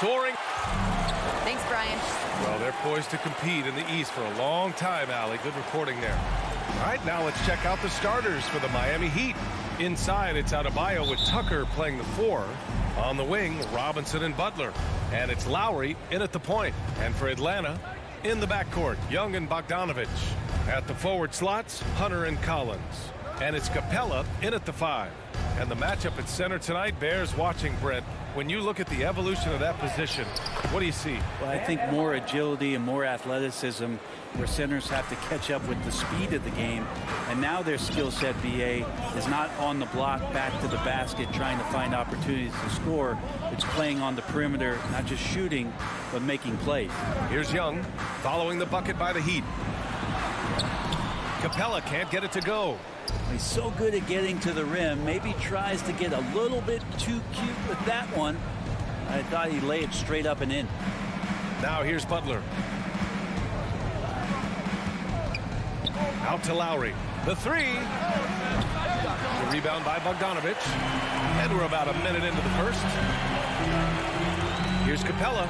soaring. Thanks, Brian. Well, they're poised to compete in the East for a long time, Allie. Good reporting there. All right, now let's check out the starters for the Miami Heat. Inside, it's Adebayo with Tucker playing the 4. On the wing, Robinson and Butler. And it's Lowry in at the point. And for Atlanta, in the backcourt, Young and Bogdanovich. At the forward slots, Hunter and Collins. And it's Capella in at the 5. And the matchup at center tonight bears watching, Brent. When you look at the evolution of that position, what do you see? Well, I think more agility and more athleticism, where centers have to catch up with the speed of the game. And now their skill set, BA, is not on the block back to the basket trying to find opportunities to score. It's playing on the perimeter, not just shooting, but making plays. Here's Young following the bucket by the Heat. Capella can't get it to go. He's so good at getting to the rim. Maybe tries to get a little bit too cute with that one. I thought he'd lay it straight up and in. Now here's Butler. Out to Lowry. The 3. The rebound by Bogdanovich. And we're about a minute into the first. Here's Capella.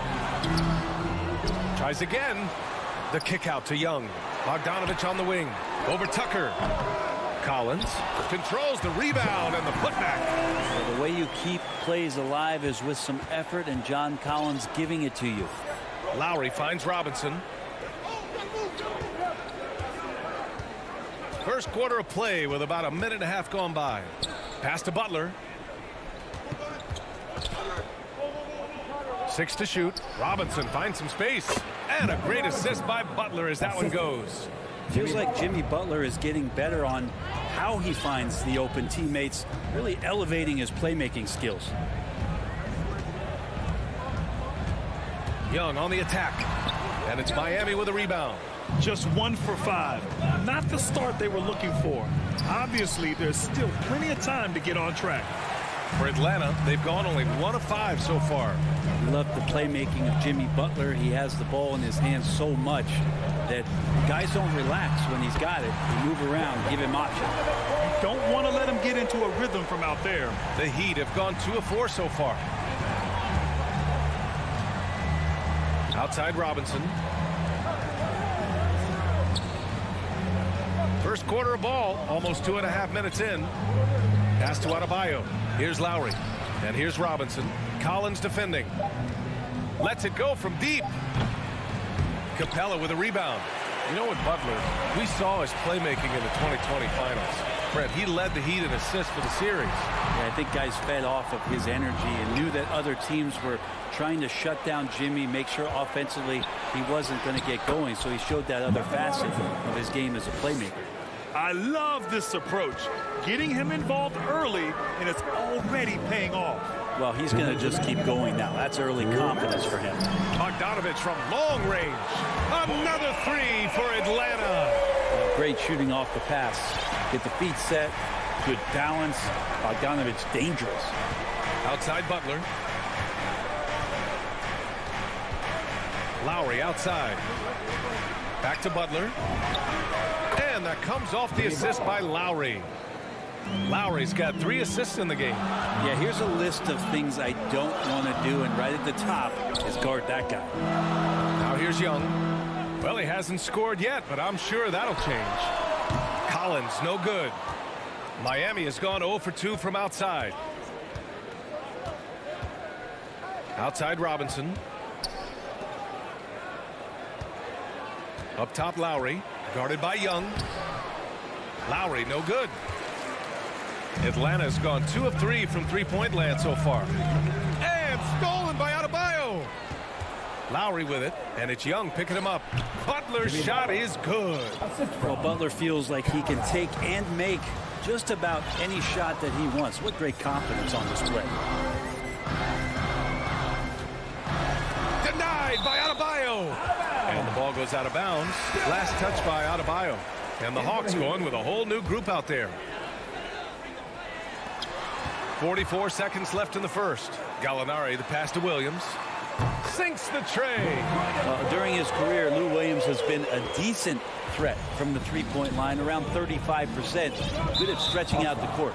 Tries again. The kick out to Young. Bogdanovich on the wing. Over Tucker. Collins controls the rebound and the putback. So the way you keep plays alive is with some effort, and John Collins giving it to you. Lowry finds Robinson. First quarter of play with about a minute and a half gone by. Pass to Butler. 6 to shoot. Robinson finds some space. And a great assist by Butler as that one goes. Feels like Jimmy Butler is getting better on how he finds the open teammates, really elevating his playmaking skills. Young on the attack. And it's Miami with a rebound. Just 1 for 5. Not the start they were looking for. Obviously, there's still plenty of time to get on track. For Atlanta, they've gone only 1 of 5 so far. We love the playmaking of Jimmy Butler. He has the ball in his hands so much that guys don't relax when he's got it. They move around, give him options. You don't want to let him get into a rhythm from out there. The Heat have gone 2 of 4 so far. Outside Robinson. First quarter of ball, almost 2.5 minutes in. Pass to Adebayo. Here's Lowry. And here's Robinson. Collins defending. Lets it go from deep. Capella with a rebound. You know what, Butler, we saw his playmaking in the 2020 finals. Fred, he led the Heat in assists for the series. Yeah, I think guys fed off of his energy and knew that other teams were trying to shut down Jimmy, make sure offensively he wasn't going to get going. So he showed that other facet of his game as a playmaker. I love this approach. Getting him involved early, and it's already paying off. Well, he's going to just keep going now. That's early confidence for him. Bogdanovich from long range. Another 3 for Atlanta. Great shooting off the pass. Get the feet set. Good balance. Bogdanovich dangerous. Outside Butler. Lowry outside. Back to Butler. And that comes off the assist by Lowry. Lowry's got 3 assists in the game. Yeah, here's a list of things I don't want to do, and right at the top is guard that guy. Now here's Young. Well, he hasn't scored yet, but I'm sure that'll change. Collins, no good. Miami has gone 0 for 2 from outside. Outside Robinson. Up top Lowry, guarded by Young. Lowry, no good. Atlanta's gone 2 of 3 from three-point land so far. And stolen by Adebayo. Lowry with it, and it's Young picking him up. Butler's shot is good. Well, Butler feels like he can take and make just about any shot that he wants. What great confidence on display. Denied by Adebayo. And the ball goes out of bounds. Last touch by Adebayo. And the Hawks going with a whole new group out there. 44 seconds left in the first. Gallinari, the pass to Williams. Sinks the tray. During his career, Lou Williams has been a decent threat from the three-point line, around 35%. Good at stretching out the court.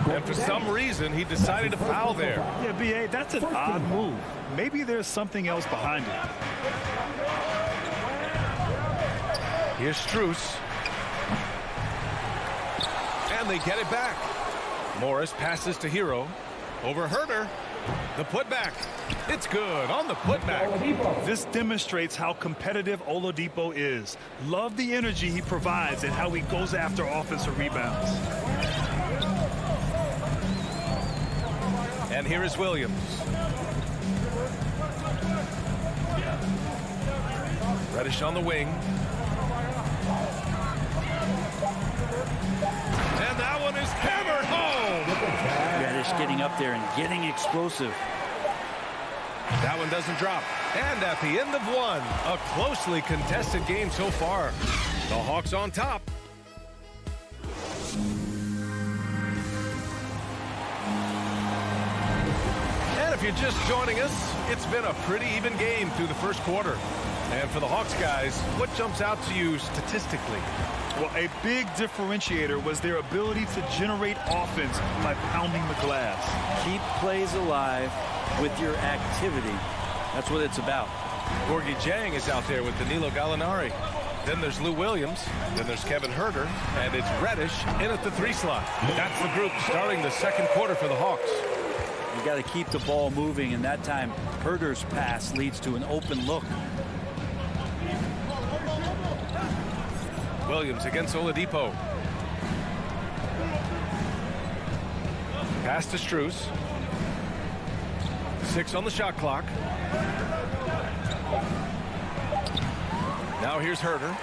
And for some reason, he decided to foul there. Yeah, B.A., that's an odd move. Maybe there's something else behind it. Here's Strus. And they get it back. Morris passes to Hero. Over Herder. The putback. It's good on the putback. This demonstrates how competitive Oladipo is. Love the energy he provides and how he goes after offensive rebounds. And here is Williams. Reddish on the wing. And that one is hammered home. Reddish getting up there and getting explosive. That one doesn't drop. And at the end of one, a closely contested game so far. The Hawks on top. And if you're just joining us, it's been a pretty even game through the first quarter. And for the Hawks guys, what jumps out to you statistically? Well, a big differentiator was their ability to generate offense by pounding the glass. Keep plays alive with your activity. That's what it's about. Gorgie Jang is out there with Danilo Gallinari. Then there's Lou Williams. Then there's Kevin Herder. And it's Reddish in at the 3 slot. That's the group starting the second quarter for the Hawks. You got to keep the ball moving, and that time Herder's pass leads to an open look. Williams against Oladipo. Pass to Strus. 6 on the shot clock. Now here's Herder.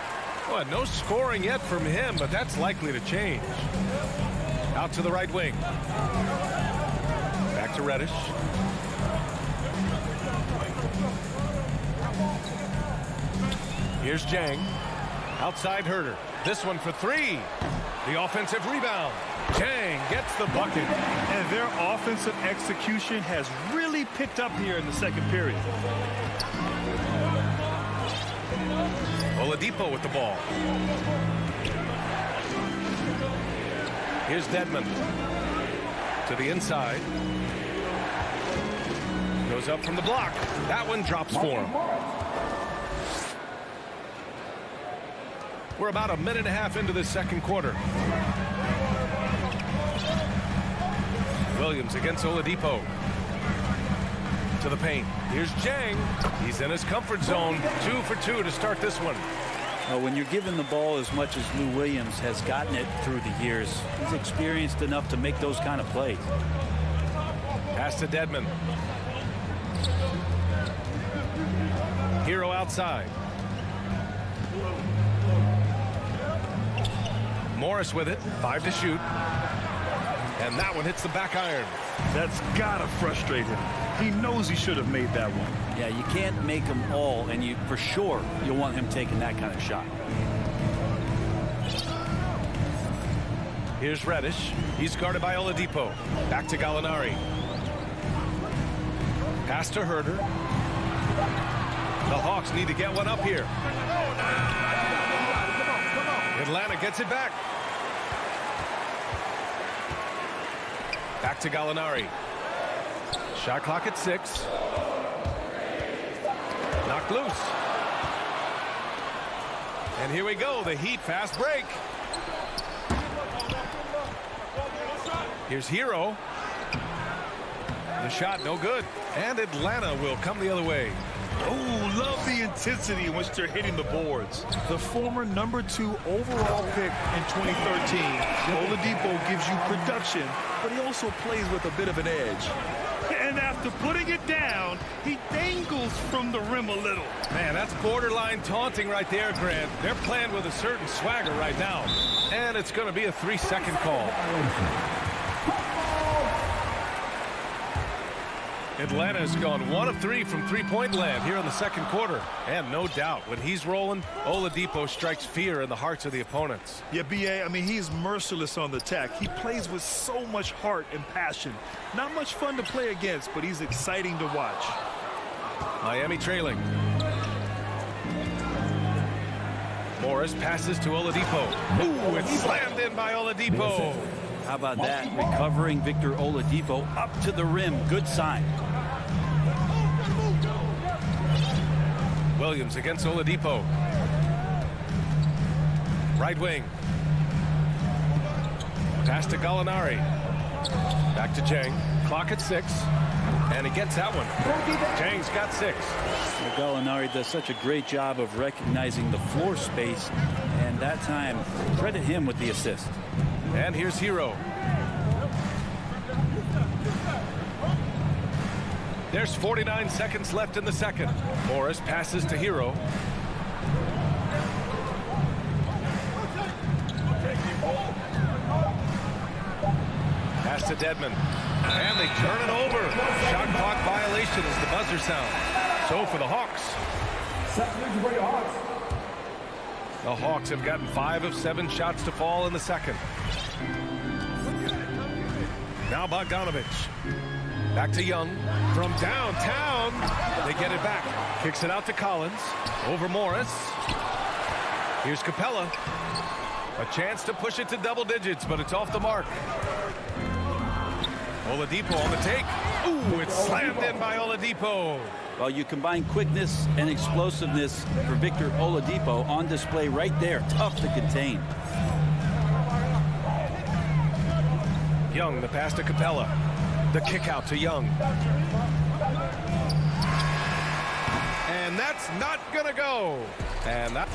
Well, no scoring yet from him, but that's likely to change. Out to the right wing. Back to Reddish. Here's Jang. Outside Herder. This one for 3. The offensive rebound. Jang gets the bucket. And their offensive execution has really picked up here in the second period. Oladipo with the ball. Here's Dedmon. To the inside. Goes up from the block. That one drops for him. We're about a minute and a half into the second quarter. Williams against Oladipo. To the paint. Here's Jang. He's in his comfort zone. 2 for 2 to start this one. When you're given the ball as much as Lou Williams has gotten it through the years, he's experienced enough to make those kind of plays. Pass to Dedmon. Hero outside. Morris with it. 5 to shoot. And that one hits the back iron. That's gotta frustrate him. He knows he should have made that one. Yeah, you can't make them all, and you for sure you'll want him taking that kind of shot. Here's Reddish. He's guarded by Oladipo. Back to Gallinari. Pass to Herder. The Hawks need to get one up here. Atlanta gets it back. Back to Gallinari. Shot clock at 6. Knocked loose. And here we go. The Heat fast break. Here's Hero. The shot no good. And Atlanta will come the other way. Oh, love the intensity in which they're hitting the boards. The former #2 overall pick in 2013, Oladipo gives you production, but he also plays with a bit of an edge. And after putting it down, he dangles from the rim a little. Man, that's borderline taunting right there, Grant. They're playing with a certain swagger right now. And it's going to be a 3-second call. Atlanta's gone 1 of 3 from three-point land here in the second quarter. And no doubt, when he's rolling, Oladipo strikes fear in the hearts of the opponents. Yeah, B.A., I mean, he's merciless on the attack. He plays with so much heart and passion. Not much fun to play against, but he's exciting to watch. Miami trailing. Morris passes to Oladipo. Ooh, it's slammed in by Oladipo. How about that? Recovering Victor Oladipo up to the rim. Good sign. Williams against Oladipo. Right wing. Pass to Gallinari. Back to Jang. Clock at 6. And he gets that one. Jang's got 6. Gallinari does such a great job of recognizing the floor space. And that time, credit him with the assist. And here's Hero. There's 49 seconds left in the second. Morris passes to Hero. Pass to Dedmon. And they turn it over. Shot clock violation as the buzzer sound. So for the Hawks. The Hawks have gotten 5 of 7 shots to fall in the second. Now Bogdanovich. Back to Young. From downtown. They get it back. Kicks it out to Collins. Over Morris. Here's Capella. A chance to push it to double digits, but it's off the mark. Oladipo on the take. Ooh, it's slammed in by Oladipo. Well, you combine quickness and explosiveness for Victor Oladipo on display right there. Tough to contain. Young, the pass to Capella. The kick out to Young. And that's not going to go. And that...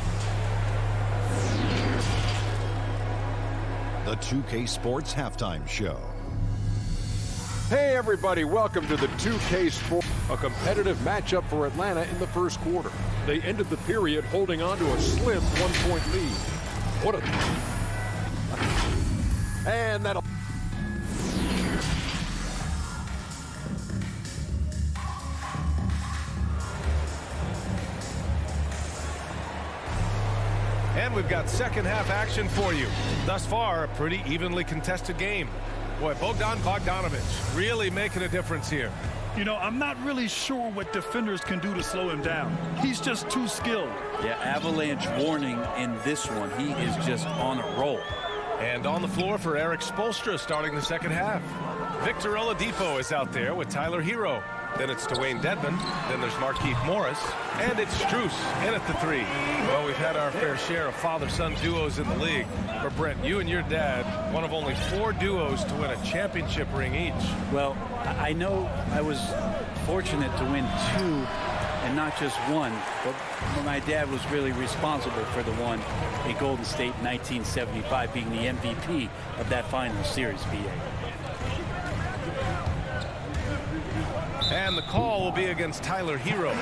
The 2K Sports Halftime Show. Hey everybody, welcome to the 2K Sports, a competitive matchup for Atlanta in the first quarter. They ended the period holding on to a slim 1-point lead. What a... And that'll... And we've got second half action for you. Thus far, a pretty evenly contested game. Boy, Bogdanovich really making a difference here. You know, I'm not really sure what defenders can do to slow him down. He's just too skilled. Yeah, avalanche warning in this one. He is just on a roll. And on the floor for Eric Spoelstra starting the second half. Victor Oladipo is out there with Tyler Hero. Then it's Dwayne Dedmon. Then there's Markieff Morris. And it's Strus in at the 3. Well, we've had our fair share of father-son duos in the league. But Brent, you and your dad, one of only 4 duos to win a championship ring each. Well, I know I was fortunate to win 2 and not just 1. But my dad was really responsible for the one in Golden State in 1975, being the MVP of that final series, BA. And the call will be against Tyler Hero.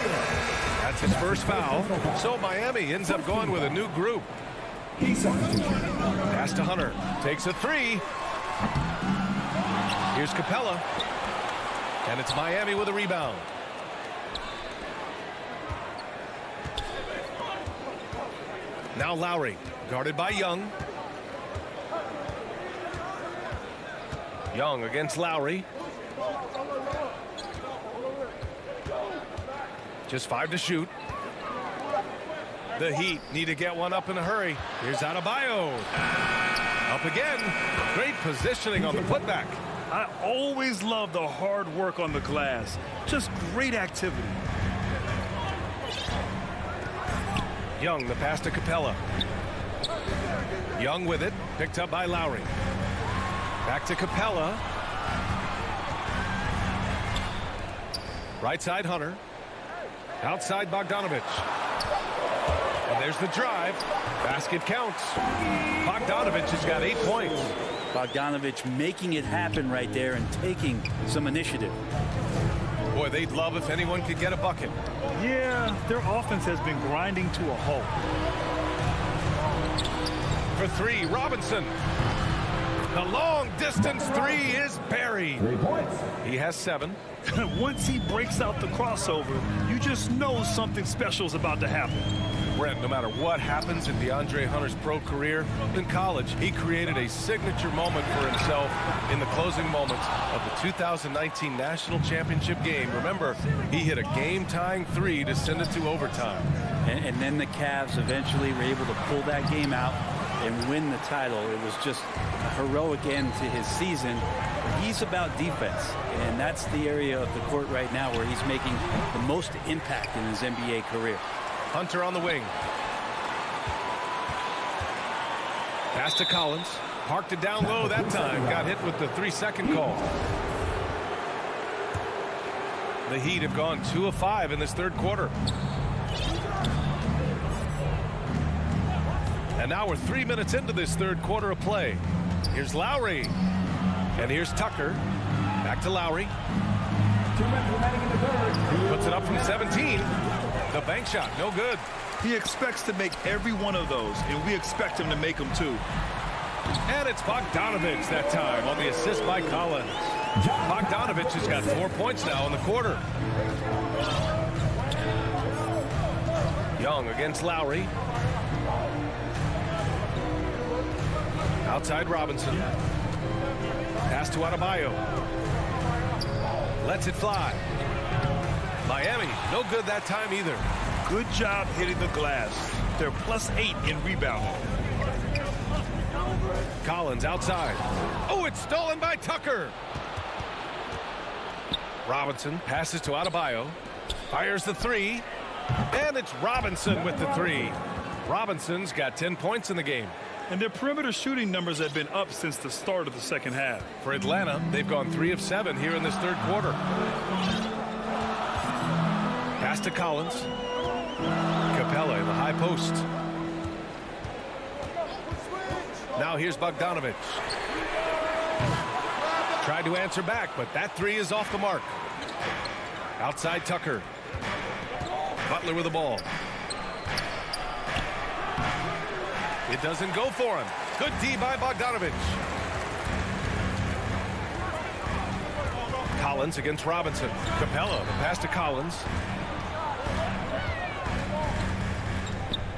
That's his first foul. So Miami ends up going with a new group. Pass to Hunter. Takes a 3. Here's Capella. And it's Miami with a rebound. Now Lowry, guarded by Young. Young against Lowry. Just 5 to shoot. The Heat need to get one up in a hurry. Here's Adebayo. Up again. Great positioning on the putback. I always love the hard work on the glass. Just great activity. Young, the pass to Capella. Young with it. Picked up by Lowry. Back to Capella. Right side Hunter. Outside Bogdanovich. And there's the drive. Basket counts. Bogdanovich has got 8 points. Bogdanovich making it happen right there and taking some initiative. Boy, they'd love if anyone could get a bucket. Yeah, their offense has been grinding to a halt. For 3, Robinson. The long distance 3 is buried. 3 points. He has 7. Once he breaks out the crossover, you just know something special is about to happen. Brent, no matter what happens in DeAndre Hunter's pro career, in college, he created a signature moment for himself in the closing moments of the 2019 National Championship game. Remember, he hit a game-tying 3 to send it to overtime. And then the Cavs eventually were able to pull that game out. and win the title. It was just a heroic end to his season. He's about defense, and that's the area of the court right now where he's making the most impact in his NBA career. Hunter on the wing. Pass to Collins. Parked it down low that time. Got hit with the 3-second call. The Heat have gone 2 of 5 in this third quarter. And now we're 3 minutes into this third quarter of play. Here's Lowry. And here's Tucker. Back to Lowry. Puts it up from 17. The bank shot, no good. He expects to make every one of those, and we expect him to make them too. And it's Bogdanovich that time on the assist by Collins. Bogdanovich has got 4 points now in the quarter. Young against Lowry. Outside Robinson. Pass to Adebayo. Lets it fly. Miami, no good that time either. Good job hitting the glass. They're +8 in rebounding. Collins outside. Oh, it's stolen by Tucker. Robinson passes to Adebayo. Fires the 3. And it's Robinson with the 3. Robinson's got 10 points in the game. And their perimeter shooting numbers have been up since the start of the second half. For Atlanta, they've gone 3 of 7 here in this third quarter. Pass to Collins. Capella in the high post. Now here's Bogdanovich. Tried to answer back, but that 3 is off the mark. Outside Tucker. Butler with the ball. It doesn't go for him. Good D by Bogdanovich. Collins against Robinson. Capella, the pass to Collins.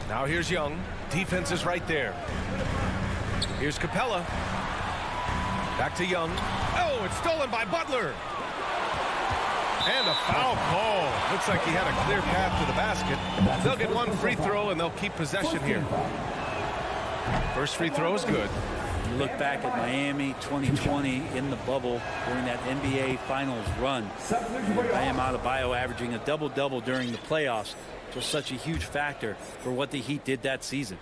Now here's Young. Defense is right there. Here's Capella. Back to Young. Oh, it's stolen by Butler. And a foul call. Looks like he had a clear path to the basket. They'll get 1 free throw and they'll keep possession here. First free throw is good. You look back at Miami 2020 in the bubble during that NBA Finals run. Bam Adebayo averaging a double-double during the playoffs. Just such a huge factor for what the Heat did that season.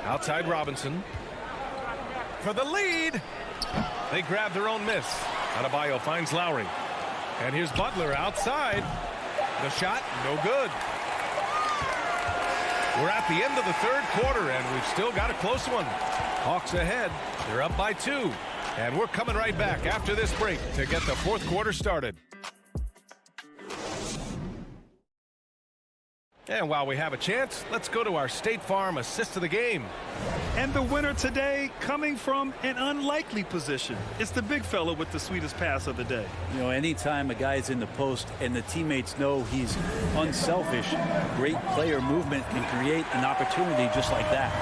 Outside Robinson. For the lead. They grab their own miss. Adebayo finds Lowry. And here's Butler outside. The shot, no good. We're at the end of the third quarter, and we've still got a close one. Hawks ahead. They're up by 2. And we're coming right back after this break to get the fourth quarter started. And while we have a chance, let's go to our State Farm assist of the game. And the winner today coming from an unlikely position. It's the big fella with the sweetest pass of the day. You know, anytime a guy's in the post and the teammates know he's unselfish, great player movement can create an opportunity just like that.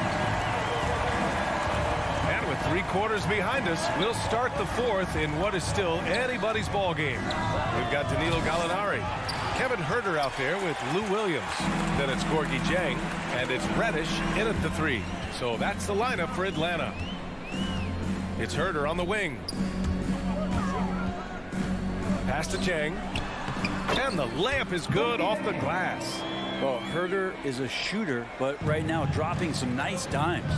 And with 3 quarters behind us, we'll start the fourth in what is still anybody's ball game. We've got Danilo Gallinari. Kevin Huerter out there with Lou Williams. Then it's Gorgui Dieng, and it's Reddish in at the 3. So that's the lineup for Atlanta. It's Huerter on the wing. Pass to Dieng. And the layup is good off the glass. Well, Huerter is a shooter, but right now dropping some nice dimes.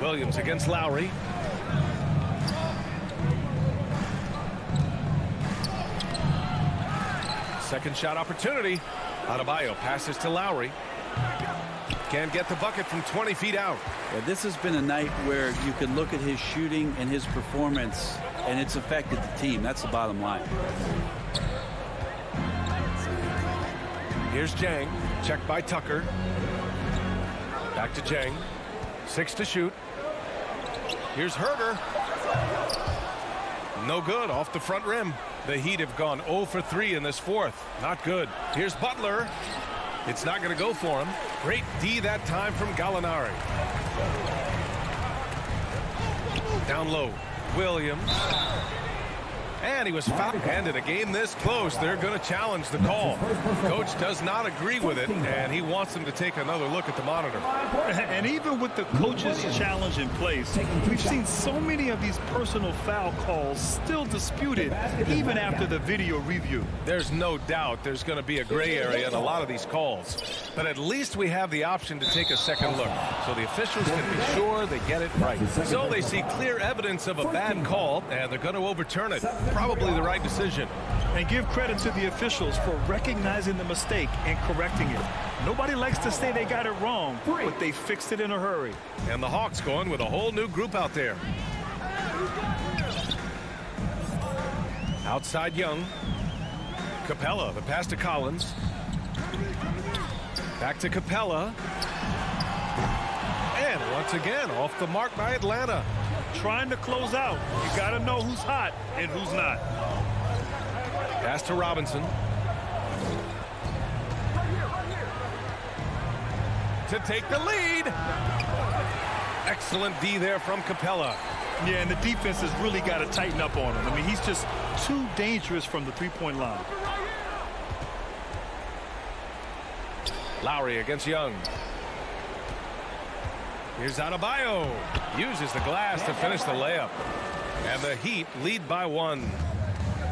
Williams against Lowry. Second shot opportunity. Adebayo passes to Lowry. Can't get the bucket from 20 feet out. Yeah, this has been a night where you can look at his shooting and his performance, and it's affected the team. That's the bottom line. Here's Dieng. Checked by Tucker. Back to Dieng. 6 to shoot. Here's Huerter. No good off the front rim. The Heat have gone 0 for 3 in this fourth. Not good. Here's Butler. It's not going to go for him. Great D that time from Gallinari. Down low. Williams. And he was fouled. And in a game this close, they're going to challenge the call. Coach does not agree with it, and he wants them to take another look at the monitor. And even with the coach's challenge in place, we've seen so many of these personal foul calls still disputed even after the video review. There's no doubt there's going to be a gray area in a lot of these calls. But at least we have the option to take a second look, so the officials can be sure they get it right. So they see clear evidence of a bad call, and they're going to overturn it. Probably the right decision. And give credit to the officials for recognizing the mistake and correcting it. Nobody likes to say they got it wrong, but they fixed it in a hurry. And the Hawks going with a whole new group out there. Outside Young. Capella, the pass to Collins. Back to Capella. And once again, off the mark by Atlanta. Trying to close out. You got to know who's hot and who's not. Pass to Robinson. To take the lead. Excellent D there from Capella. Yeah, and the defense has really got to tighten up on him. I mean, he's just too dangerous from the three-point line. Lowry against Young. Here's Adebayo. Uses the glass to finish the layup. And the Heat lead by 1.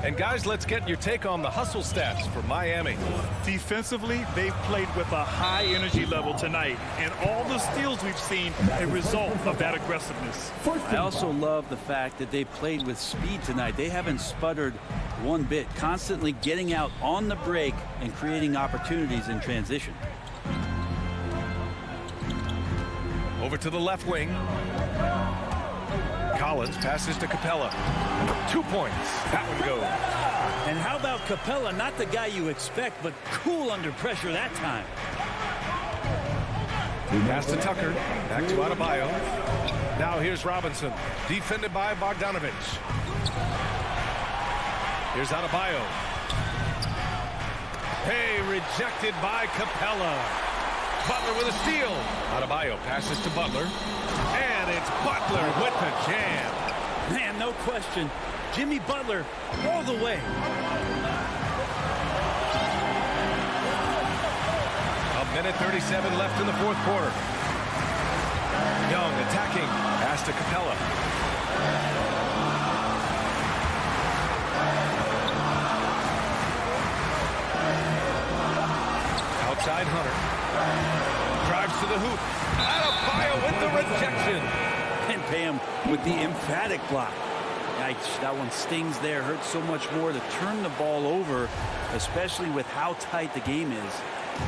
And guys, let's get your take on the hustle stats for Miami. Defensively, they've played with a high energy level tonight. And all the steals we've seen a result of that aggressiveness. I also love the fact that they played with speed tonight. They haven't sputtered one bit, constantly getting out on the break and creating opportunities in transition. Over to the left wing. Collins passes to Capella. 2 points. That one goes. And how about Capella? Not the guy you expect, but cool under pressure that time. Pass to Tucker. Back to Adebayo. Now here's Robinson. Defended by Bogdanovich. Here's Adebayo. Hey, rejected by Capella. Butler with a steal. Adebayo passes to Butler. And it's Butler with the jam. Man, no question. Jimmy Butler all the way. A minute 37 left in the fourth quarter. Young attacking. Pass to Capella. Outside Hunter. Drives to the hoop. Adebayo with the rejection. And Pam with the emphatic block. Yikes, that one stings there. Hurts so much more to turn the ball over, especially with how tight the game is.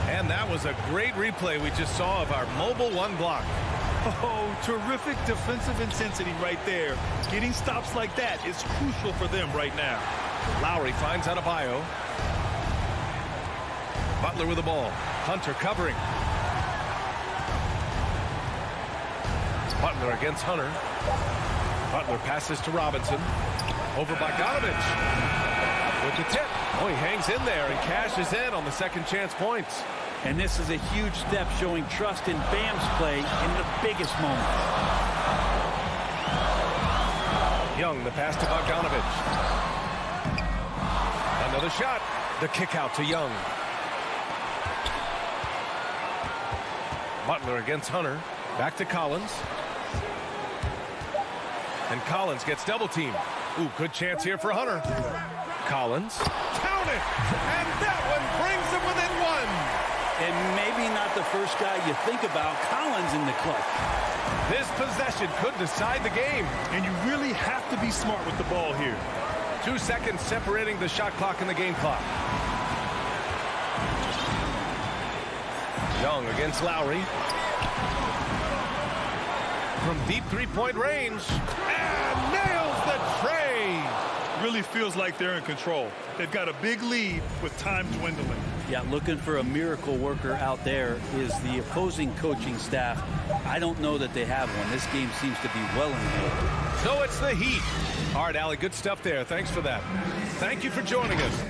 And that was a great replay we just saw of our mobile one block. Oh, terrific defensive intensity right there. Getting stops like that is crucial for them right now. Lowry finds Adebayo. Butler with the ball. Hunter covering. Butler against Hunter. Butler passes to Robinson. Over Bogdanovich. With the tip. Oh, he hangs in there and cashes in on the second chance points. And this is a huge step showing trust in Bam's play in the biggest moment. Young, the pass to Bogdanovich. Another shot. The kick out to Young. Butler against Hunter. Back to Collins. And Collins gets double teamed. Ooh, good chance here for Hunter. Collins. Count it! And that one brings him within 1. And maybe not the first guy you think about. Collins in the clutch. This possession could decide the game. And you really have to be smart with the ball here. 2 seconds separating the shot clock and the game clock. Young against Lowry. From deep three-point range. And nails the tray. Really feels like they're in control. They've got a big lead with time dwindling. Yeah, looking for a miracle worker out there is the opposing coaching staff. I don't know that they have one. This game seems to be well in hand. So it's the Heat. All right, Allie, good stuff there. Thanks for that. Thank you for joining us.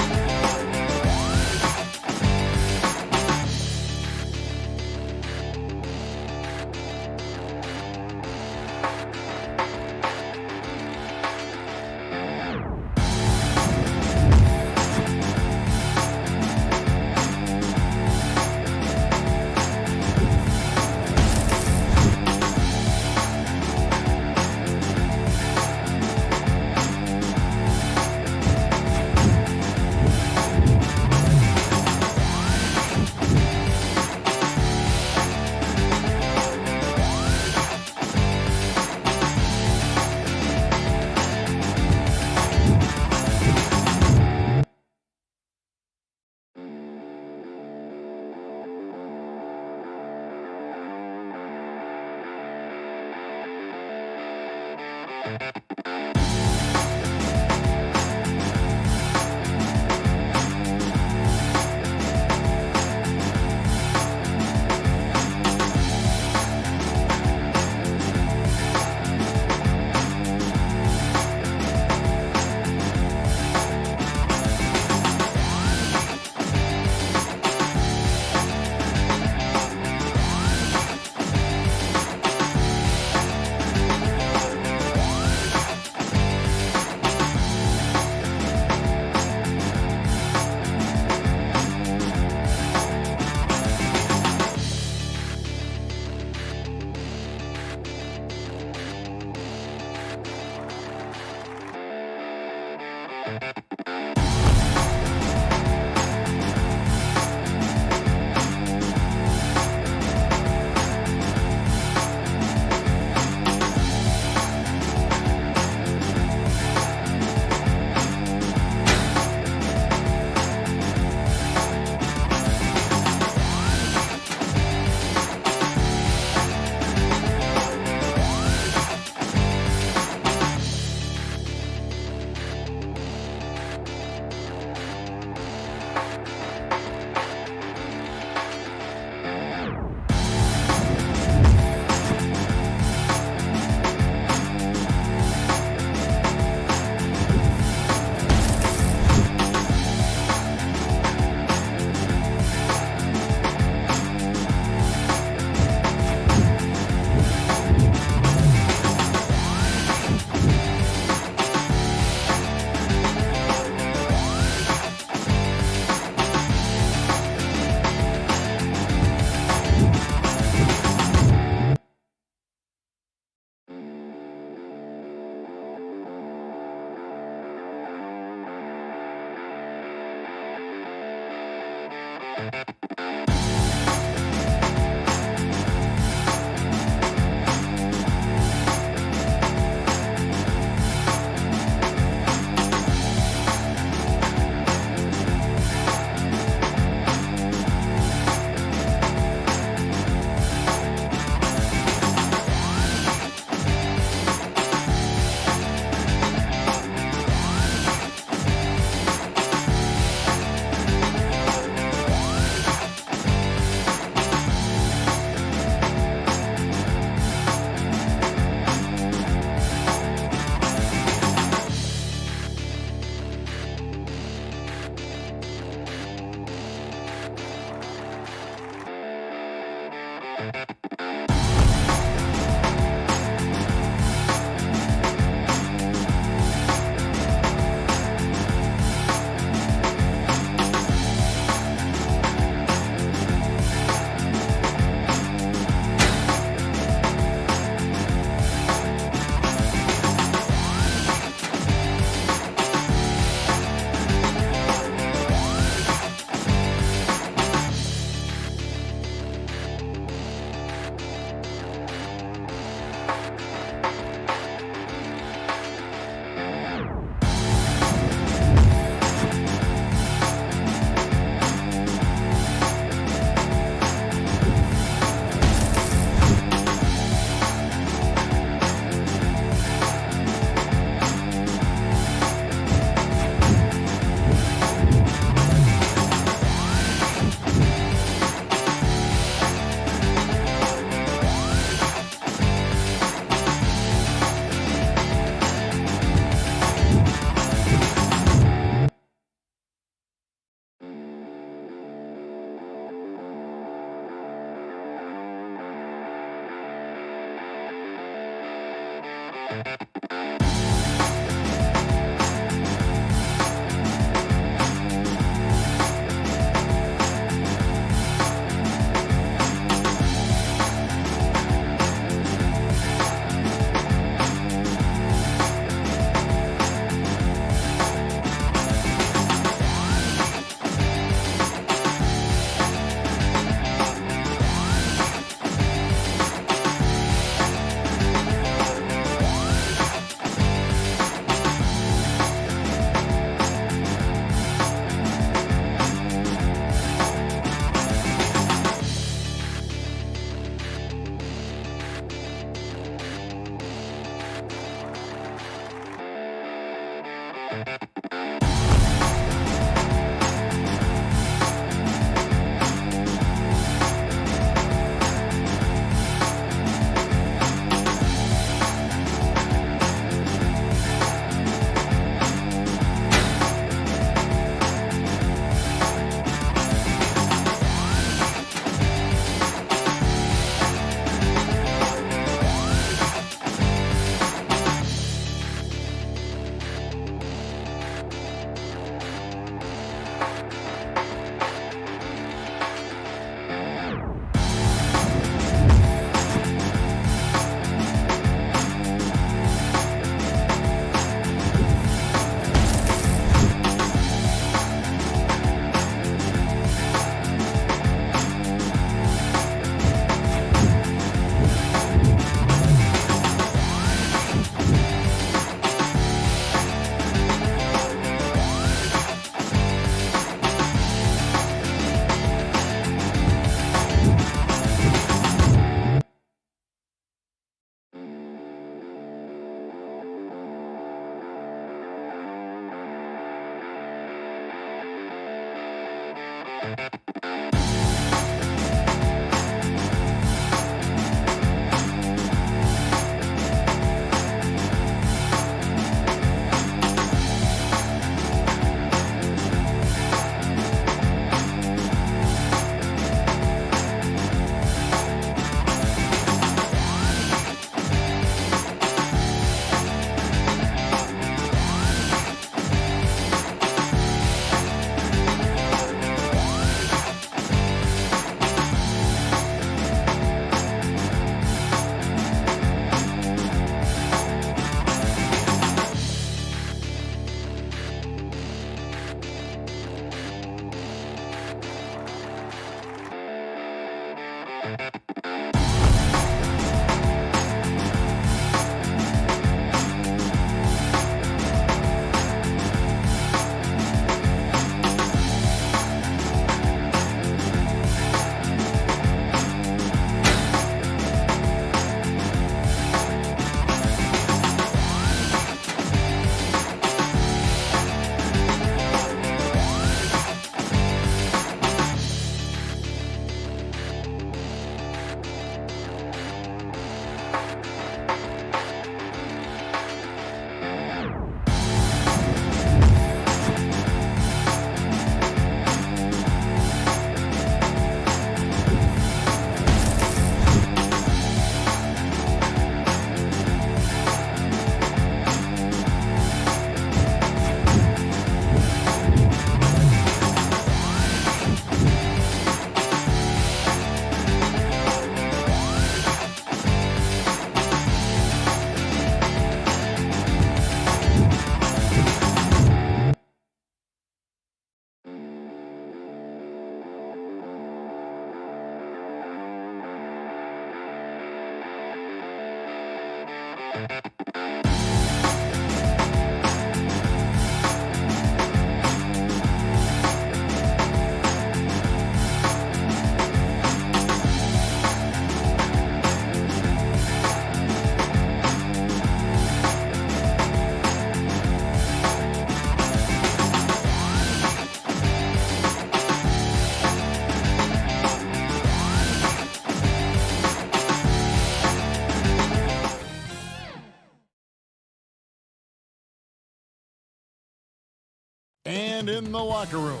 And in the locker room,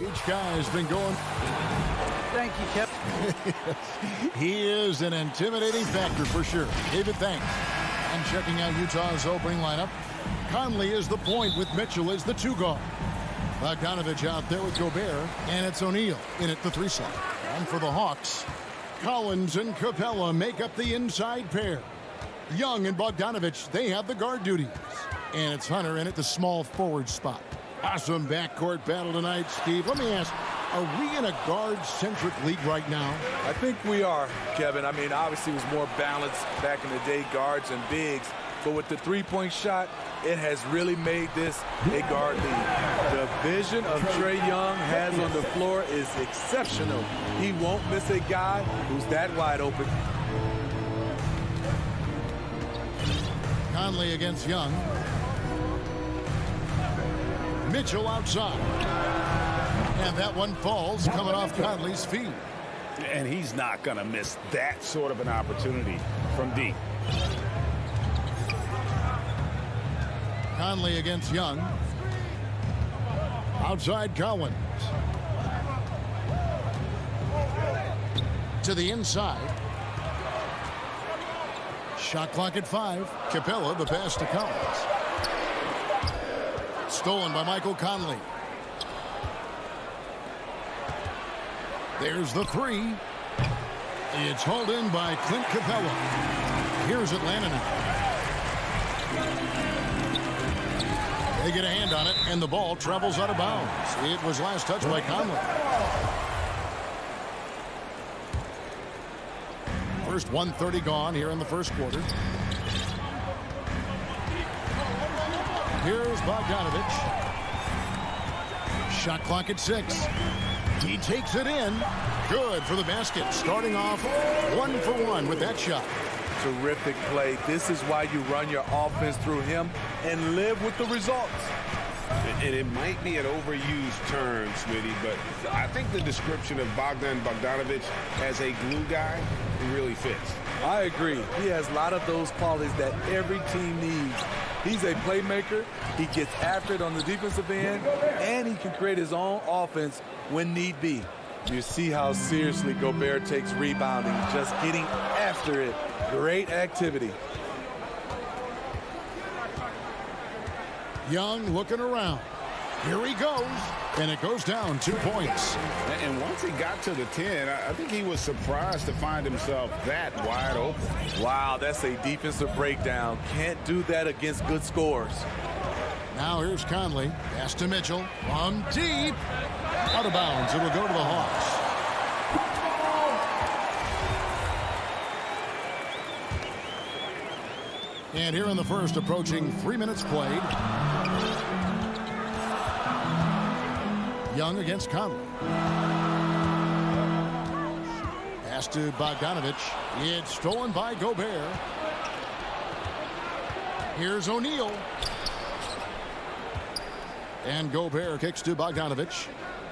each guy has been going. Thank you, Kevin. He is an intimidating factor for sure. David, thanks. And checking out Utah's opening lineup, Conley is the point with Mitchell as the 2 guard. Bogdanovich out there with Gobert, and it's O'Neal in at the 3 slot. And for the Hawks, Collins and Capella make up the inside pair. Young and Bogdanovich, they have the guard duties. And it's Hunter in at the small forward spot. Awesome backcourt battle tonight, Steve. Let me ask, are we in a guard-centric league right now? I think we are, Kevin. I mean, obviously it was more balanced back in the day, guards and bigs. But with the three-point shot, it has really made this a guard league. The vision of Trae Young has on the floor is exceptional. He won't miss a guy who's that wide open. Conley against Young. Mitchell outside. And that one falls coming off Conley's feet. And he's not going to miss that sort of an opportunity from deep. Conley against Young. Outside Collins. To the inside. Shot clock at 5. Capella, the pass to Collins. Stolen by Michael Conley. There's the 3. It's hauled in by Clint Capella. Here's Atlanta now. They get a hand on it, and the ball travels out of bounds. It was last touched by Conley. First 1:30 gone here in the first quarter. Here's Bogdanovich. Shot clock at 6. He takes it in. Good for the basket. Starting off 1 for 1 with that shot. Terrific play. This is why you run your offense through him and live with the results. And it might be an overused term, Smitty, but I think the description of Bogdan Bogdanovich as a glue guy really fits. I agree. He has a lot of those qualities that every team needs. He's a playmaker. He gets after it on the defensive end, and he can create his own offense when need be. You see how seriously Gobert takes rebounding, just getting after it. Great activity. Young looking around. Here he goes. And it goes down 2 points. And once he got to the 10, I think he was surprised to find himself that wide open. Wow, that's a defensive breakdown. Can't do that against good scores. Now here's Conley. Pass to Mitchell. On deep. Out of bounds. It'll go to the Hawks. And here in the first, approaching 3 minutes played. Young against Conley. Pass to Bogdanovich. It's stolen by Gobert. Here's O'Neal. And Gobert kicks to Bogdanovich.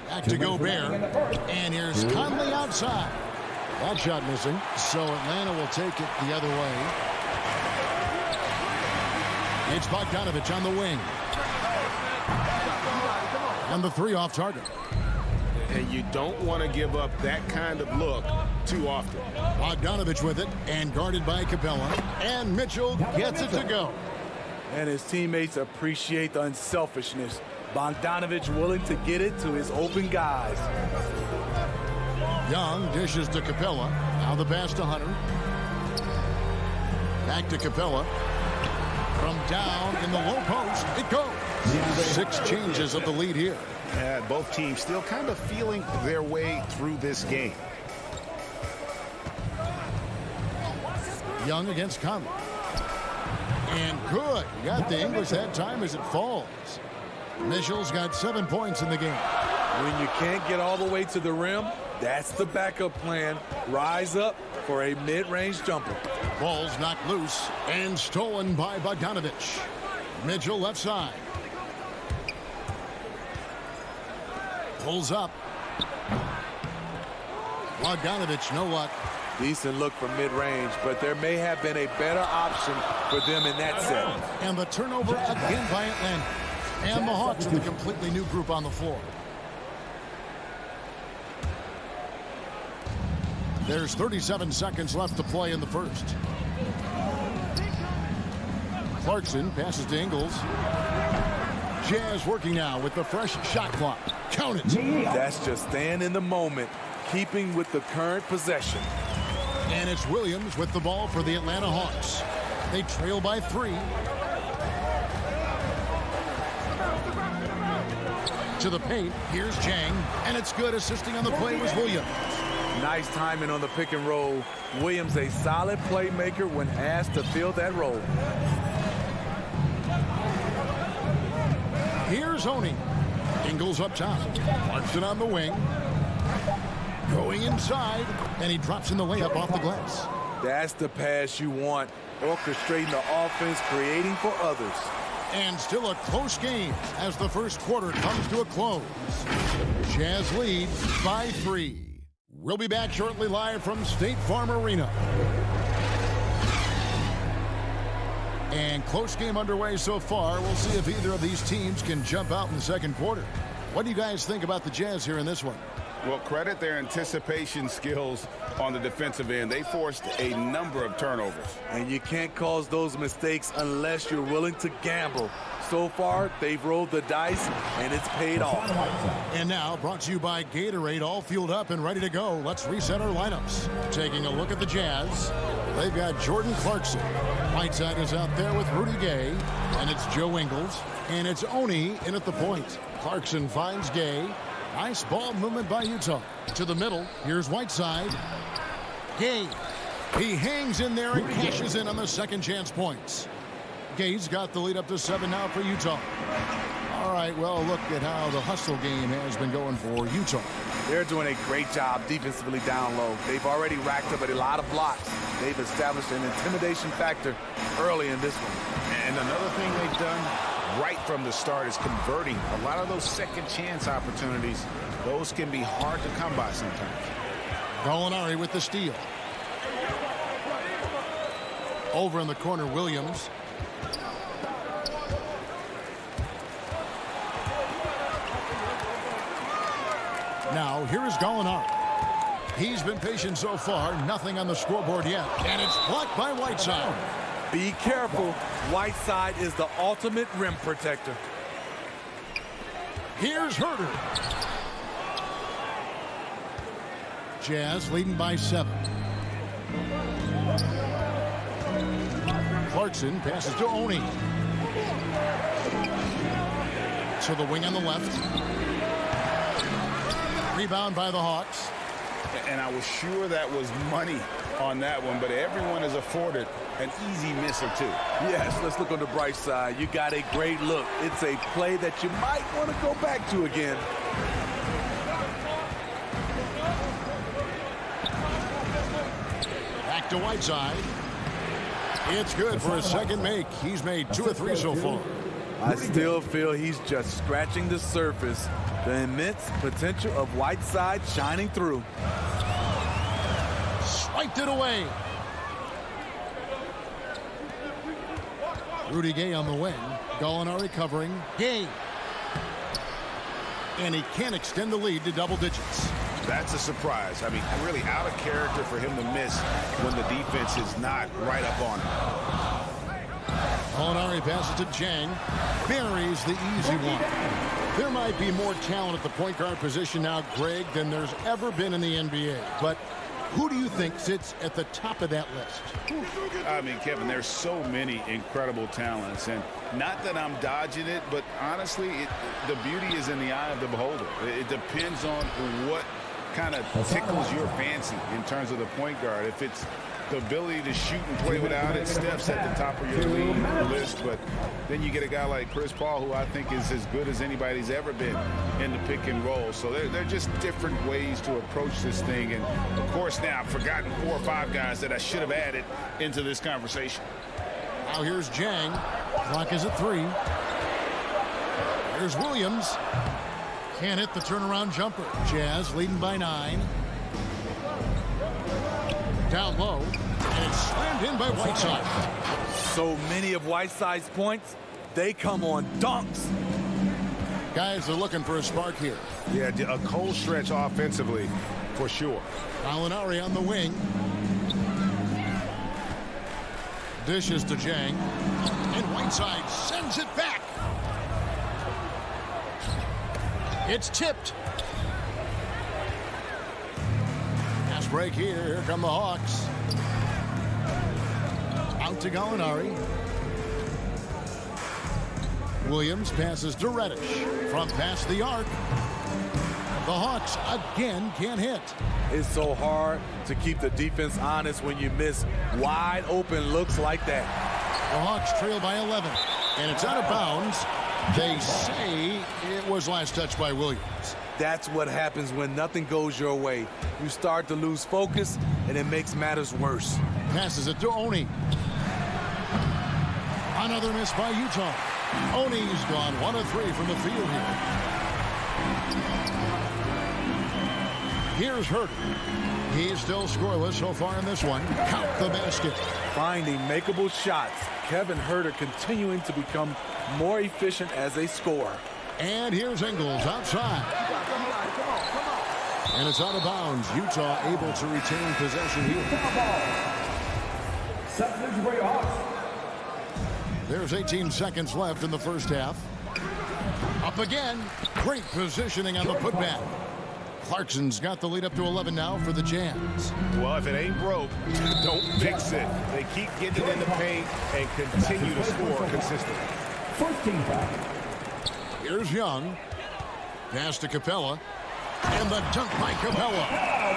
Back to Gobert. And here's Conley outside. That shot missing. So Atlanta will take it the other way. It's Bogdanovich on the wing. And the 3 off target. And you don't want to give up that kind of look too often. Bogdanovich with it and guarded by Capella. And Mitchell gets it to go. And his teammates appreciate the unselfishness. Bogdanovich willing to get it to his open guys. Young dishes to Capella. Now the pass to Hunter. Back to Capella. From down in the low post, it goes. 6 changes of the lead here. Both teams still kind of feeling their way through this game. Young against Conley. And good. You got the English that time as it falls. Mitchell's got 7 points in the game. When you can't get all the way to the rim, that's the backup plan. Rise up for a mid-range jumper. Ball's knocked loose and stolen by Bogdanovich. Mitchell left side. Pulls up. Bogdanovich, no luck. Decent look from mid-range, but there may have been a better option for them in that set. And the turnover again by Atlanta. And the Hawks with a completely new group on the floor. There's 37 seconds left to play in the first. Clarkson passes to Ingles. Jazz working now with the fresh shot clock. Count it. That's just staying in the moment, keeping with the current possession. And it's Williams with the ball for the Atlanta Hawks. They trail by 3. To the paint, here's Jang, and it's good. Assisting on the play was Williams. Nice timing on the pick and roll. Williams, a solid playmaker when asked to fill that role. Here's Oni. Ingles up top. Clarkson on the wing. Going inside, and he drops in the layup off the glass. That's the pass you want. Orchestrating the offense, creating for others. And still a close game as the first quarter comes to a close. Jazz leads by 3. We'll be back shortly live from State Farm Arena. And close game underway so far. We'll see if either of these teams can jump out in the second quarter. What do you guys think about the Jazz here in this one? Well, credit their anticipation skills on the defensive end. They forced a number of turnovers. And you can't cause those mistakes unless you're willing to gamble. So far, they've rolled the dice, and it's paid off. And now, brought to you by Gatorade, all fueled up and ready to go. Let's reset our lineups. Taking a look at the Jazz, they've got Jordan Clarkson. Whiteside is out there with Rudy Gay, and it's Joe Ingles, and it's Oni in at the point. Clarkson finds Gay. Nice ball movement by Utah. To the middle, here's Whiteside. Gay. He hangs in there and cashes in on the second chance points. Gay's got the lead up to 7 now for Utah. All right, well, look at how the hustle game has been going for Utah. They're doing a great job defensively down low. They've already racked up a lot of blocks. They've established an intimidation factor early in this one. And another thing they've done right from the start is converting. A lot of those second chance opportunities, those can be hard to come by sometimes. Gallinari with the steal. Over in the corner, Williams. Now, here is Gallinari. He's been patient so far. Nothing on the scoreboard yet. And it's blocked by Whiteside. Be careful. Whiteside is the ultimate rim protector. Here's Herter. Jazz leading by 7. Clarkson passes to Oni. To the wing on the left. Rebound by the Hawks. And I was sure that was money on that one, but everyone is afforded an easy miss or two. Yes, let's look on the bright side. You got a great look. It's a play that you might want to go back to again. Back to Whiteside. It's good for a second make. He's made 2 of 3 so far. I still feel he's just scratching the surface. The immense potential of Whiteside shining through. Swiped it away. Rudy Gay on the wing. Gallinari covering. Gay. And he can't extend the lead to double digits. That's a surprise. I mean, really out of character for him to miss when the defense is not right up on him. Gallinari passes to Jang. Buries the easy one. There might be more talent at the point guard position now, Greg, than there's ever been in the NBA. But who do you think sits at the top of that list? I mean, Kevin, there's so many incredible talents. And not that I'm dodging it, but honestly, the beauty is in the eye of the beholder. It depends on what kind of tickles your fancy in terms of the point guard. If it's the ability to shoot and play without it, Steph's at the top of your league list. But then you get a guy like Chris Paul, who I think is as good as anybody's ever been in the pick and roll. So they're just different ways to approach this thing. And, of course, now I've forgotten 4 or 5 guys that I should have added into this conversation. Now here's Jang. Clock is at 3. Here's Williams. Can't hit the turnaround jumper. Jazz leading by 9. Down low, and it's slammed in by Whiteside. So many of Whiteside's points, they come on dunks. Guys are looking for a spark here. Yeah, a cold stretch offensively, for sure. Gallinari on the wing. Dishes to Jang. And Whiteside sends it back. It's tipped. Pass break here. Here come the Hawks. Out to Gallinari. Williams passes to Reddish from past the arc. The Hawks again can't hit. It's so hard to keep the defense honest when you miss wide open looks like that. The Hawks trail by 11, and it's out of bounds. They say it was last touched by Williams. That's what happens when nothing goes your way. You start to lose focus, and it makes matters worse. Passes it to Oni. Another miss by Utah. Oni's gone 1 of 3 from the field here. Here's Herter. He's still scoreless so far in this one. Count the basket. Finding makeable shots. Kevin Herter continuing to become more efficient as a scorer. And here's Ingles outside. And it's out of bounds. Utah able to retain possession here. There's 18 seconds left in the first half. Up again. Great positioning on the putback. Clarkson's got the lead up to 11 now for the Jazz. Well, if it ain't broke, don't fix it. They keep getting it in the paint and continue to score consistently. Here's Young. Pass to Capella. And the dunk by Capella.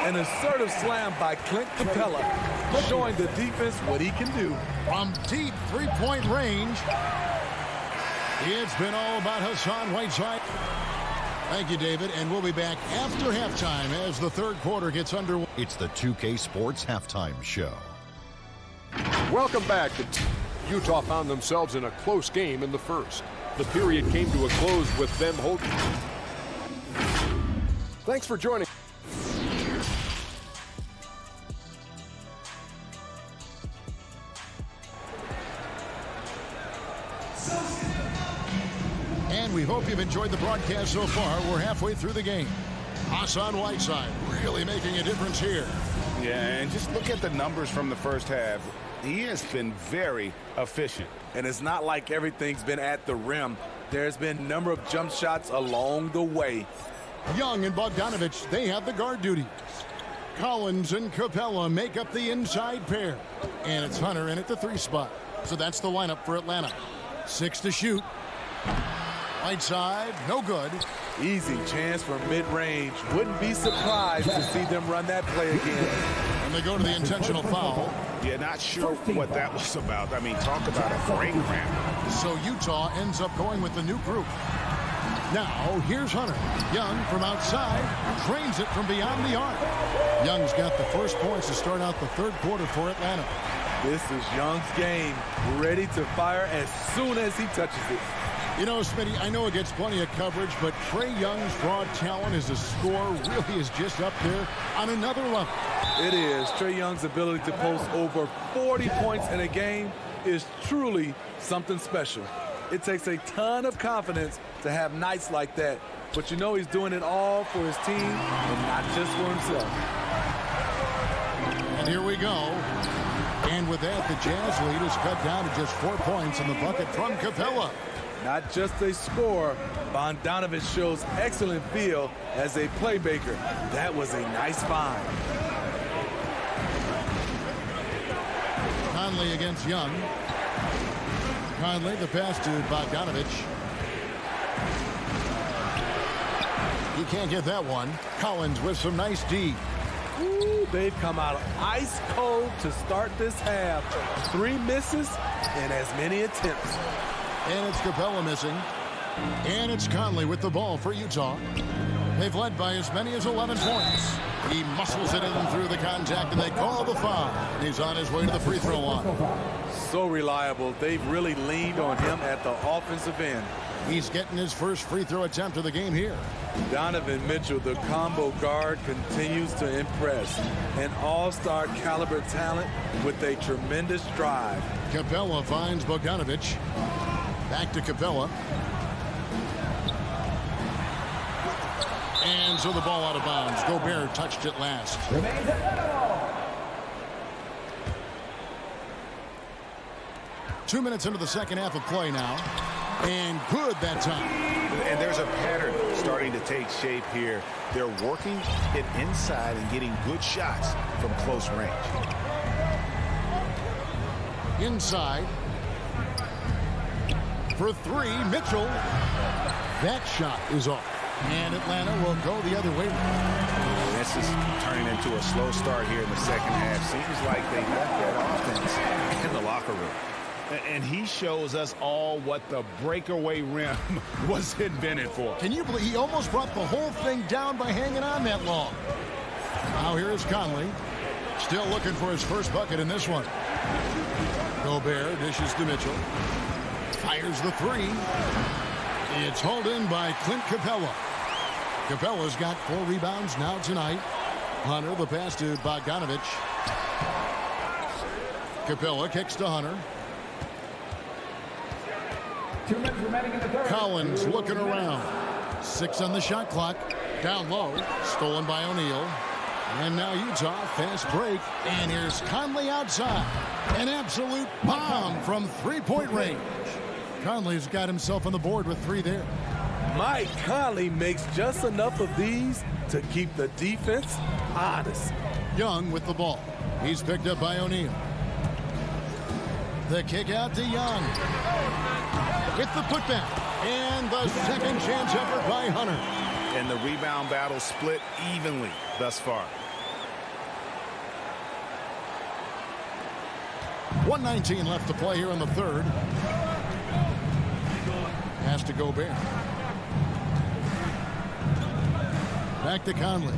An assertive slam by Clint Capella, showing the defense what he can do. From deep three-point range, it's been all about Hassan Whiteside. Thank you, David, and we'll be back after halftime as the third quarter gets underway. It's the 2K Sports Halftime Show. Welcome back. Utah found themselves in a close game in the first. The period came to a close with them holding. Thanks for joining. And we hope you've enjoyed the broadcast so far. We're halfway through the game. Hassan Whiteside really making a difference here. Yeah, and just look at the numbers from the first half. He has been very efficient. And it's not like everything's been at the rim. There's been a number of jump shots along the way. Young and Bogdanovich, they have the guard duties. Collins and Capella make up the inside pair. And it's Hunter in at the 3 spot. So that's the lineup for Atlanta. 6 to shoot. Whiteside, no good. Easy chance for mid-range. Wouldn't be surprised to see them run that play again. And they go to the intentional foul. Yeah, not sure what that was about. I mean, talk about a brain cramp. So Utah ends up going with the new group. Now, here's Hunter. Young from outside drains it from beyond the arc. Young's got the first points to start out the third quarter for Atlanta. This is Young's game. Ready to fire as soon as he touches it. You know, Smitty, I know it gets plenty of coverage, but Trae Young's raw talent as a scorer really is just up there on another level. It is. Trae Young's ability to post over 40 points in a game is truly something special. It takes a ton of confidence to have nights like that, but you know he's doing it all for his team and not just for himself. And here we go. And with that, the Jazz lead is cut down to just 4 points in the bucket from Capella. Not just a scorer, Bogdanovich shows excellent feel as a playmaker. That was a nice find. Conley against Young. Conley, the pass to Bogdanovich. He can't get that one. Collins with some nice D. Ooh, they've come out ice cold to start this half. 3 misses and as many attempts. And it's Capella missing. And it's Conley with the ball for Utah. They've led by as many as 11 points. He muscles it in through the contact, and they call the foul. He's on his way to the free throw line. So reliable. They've really leaned on him at the offensive end. He's getting his first free throw attempt of the game here. Donovan Mitchell, the combo guard, continues to impress. An all-star caliber talent with a tremendous drive. Capella finds Bogdanovich. Back to Capella. And so the ball out of bounds. Gobert touched it last. 2 minutes into the second half of play now. And good that time. And there's a pattern starting to take shape here. They're working it inside and getting good shots from close range. Inside. For three, Mitchell. That shot is off. And Atlanta will go the other way. This is turning into a slow start here in the second half. Seems like they left that offense in the locker room. And he shows us all what the breakaway rim was invented for. Can you believe he almost brought the whole thing down by hanging on that long? Now here is Conley. Still looking for his first bucket in this one. Gobert dishes to Mitchell. Fires the three. It's hauled in by Clint Capella. Capella's got 4 rebounds now tonight. Hunter, the pass to Bogdanovich. Capella kicks to Hunter. Collins looking around. 6 on the shot clock. Down low. Stolen by O'Neal. And now Utah, fast break. And here's Conley outside. An absolute bomb from three-point range. Conley's got himself on the board with 3 there. Mike Conley makes just enough of these to keep the defense honest. Young with the ball. He's picked up by O'Neal. The kick out to Young. With the putback. And the second chance effort by Hunter. And the rebound battle split evenly thus far. 1:19 left to play here in the third. Pass to Gobert. Back to Conley.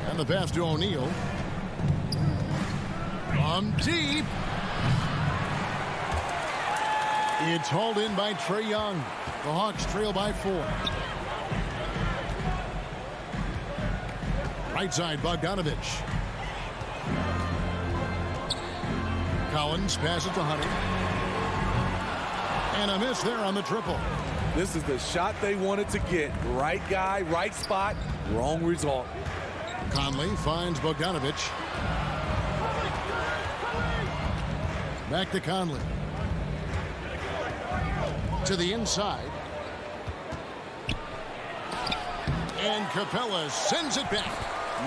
And the pass to O'Neal. From deep. It's hauled in by Trae Young. The Hawks trail by 4. Right side, Bogdanovich. Collins passes to Hunter. And a miss there on the triple. This is the shot they wanted to get. Right guy, right spot, wrong result. Conley finds Bogdanovich. Back to Conley. To the inside. And Capella sends it back.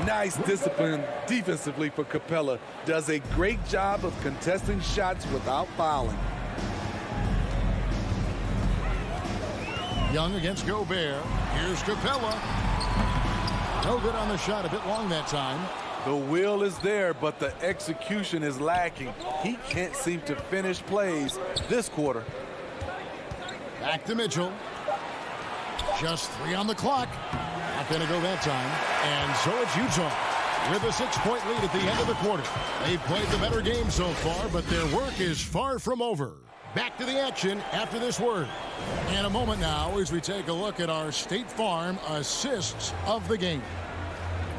Nice discipline defensively for Capella. Does a great job of contesting shots without fouling. Young against Gobert. Here's Capella. No good on the shot. A bit long that time. The will is there, but the execution is lacking. He can't seem to finish plays this quarter. Back to Mitchell. Just 3 on the clock. Not going to go that time. And so it's Utah with a 6-point lead at the end of the quarter. They've played the better game so far, but their work is far from over. Back to the action after this word. In a moment now as we take a look at our State Farm assists of the game.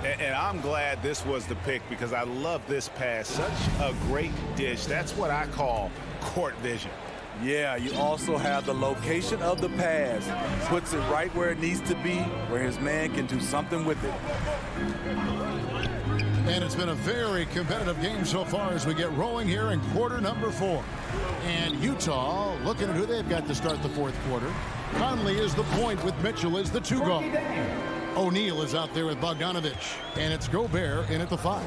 And I'm glad this was the pick because I love this pass. Such a great dish. That's what I call court vision. Yeah, you also have the location of the pass. Puts it right where it needs to be, where his man can do something with it. And it's been a very competitive game so far as we get rolling here in quarter number 4. And Utah looking at who they've got to start the fourth quarter. Conley is the point with Mitchell as the 2 guard. O'Neal is out there with Bogdanovich. And it's Gobert in at the 5.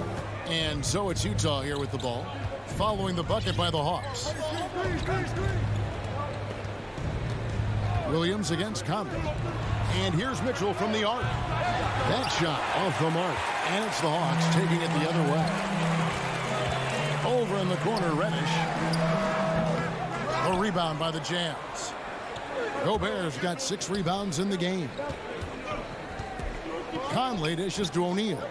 And so it's Utah here with the ball, following the bucket by the Hawks. Williams against Conley. And here's Mitchell from the arc. That shot off the mark. And it's the Hawks taking it the other way. Over in the corner, Reddish. A rebound by the Jazz. Gobert's got 6 rebounds in the game. Conley dishes to O'Neal.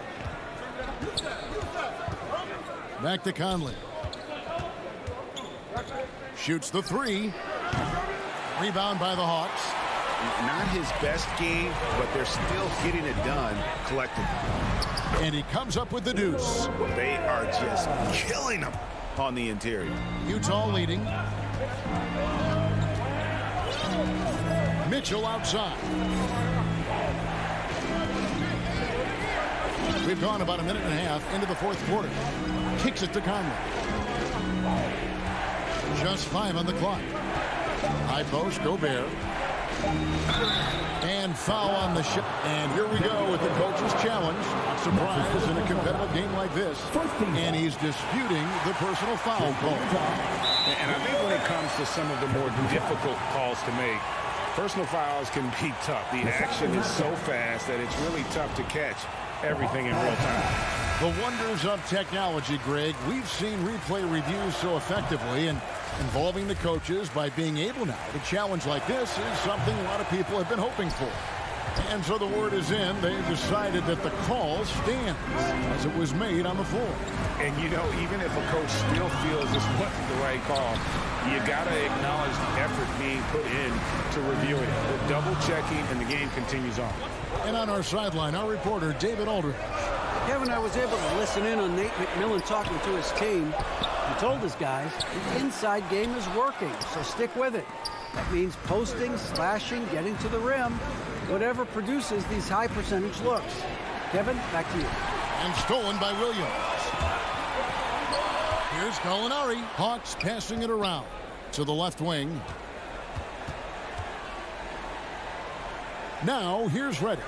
Back to Conley. Shoots the 3. Rebound by the Hawks. Not his best game, but they're still getting it done collectively. And he comes up with the deuce. They are just killing them on the interior. Utah leading. Mitchell outside. We've gone about a minute and a half into the fourth quarter. Kicks it to Conley. Just 5 on the clock. High post, Gobert. And foul on the shot. And here we go with the coach's challenge. Not surprised in a competitive game like this. And he's disputing the personal foul call. And I think when it comes to some of the more difficult calls to make, personal fouls can be tough. The action is so fast that it's really tough to catch everything in real time. The wonders of technology, Greg. We've seen replay reviews so effectively, and involving the coaches by being able now to challenge like this is something a lot of people have been hoping for. And so the word is in. They've decided that the call stands as it was made on the floor. And, you know, even if a coach still feels this wasn't the right call, you got to acknowledge the effort being put in to reviewing it. The double checking, and the game continues on. And on our sideline, our reporter, David Aldridge. Kevin, I was able to listen in on Nate McMillan talking to his team. He told his guys the inside game is working, so stick with it. That means posting, slashing, getting to the rim, whatever produces these high percentage looks. Kevin, back to you. And stolen by Williams. Here's Gallinari. Hawks passing it around to the left wing. Now here's Reddish.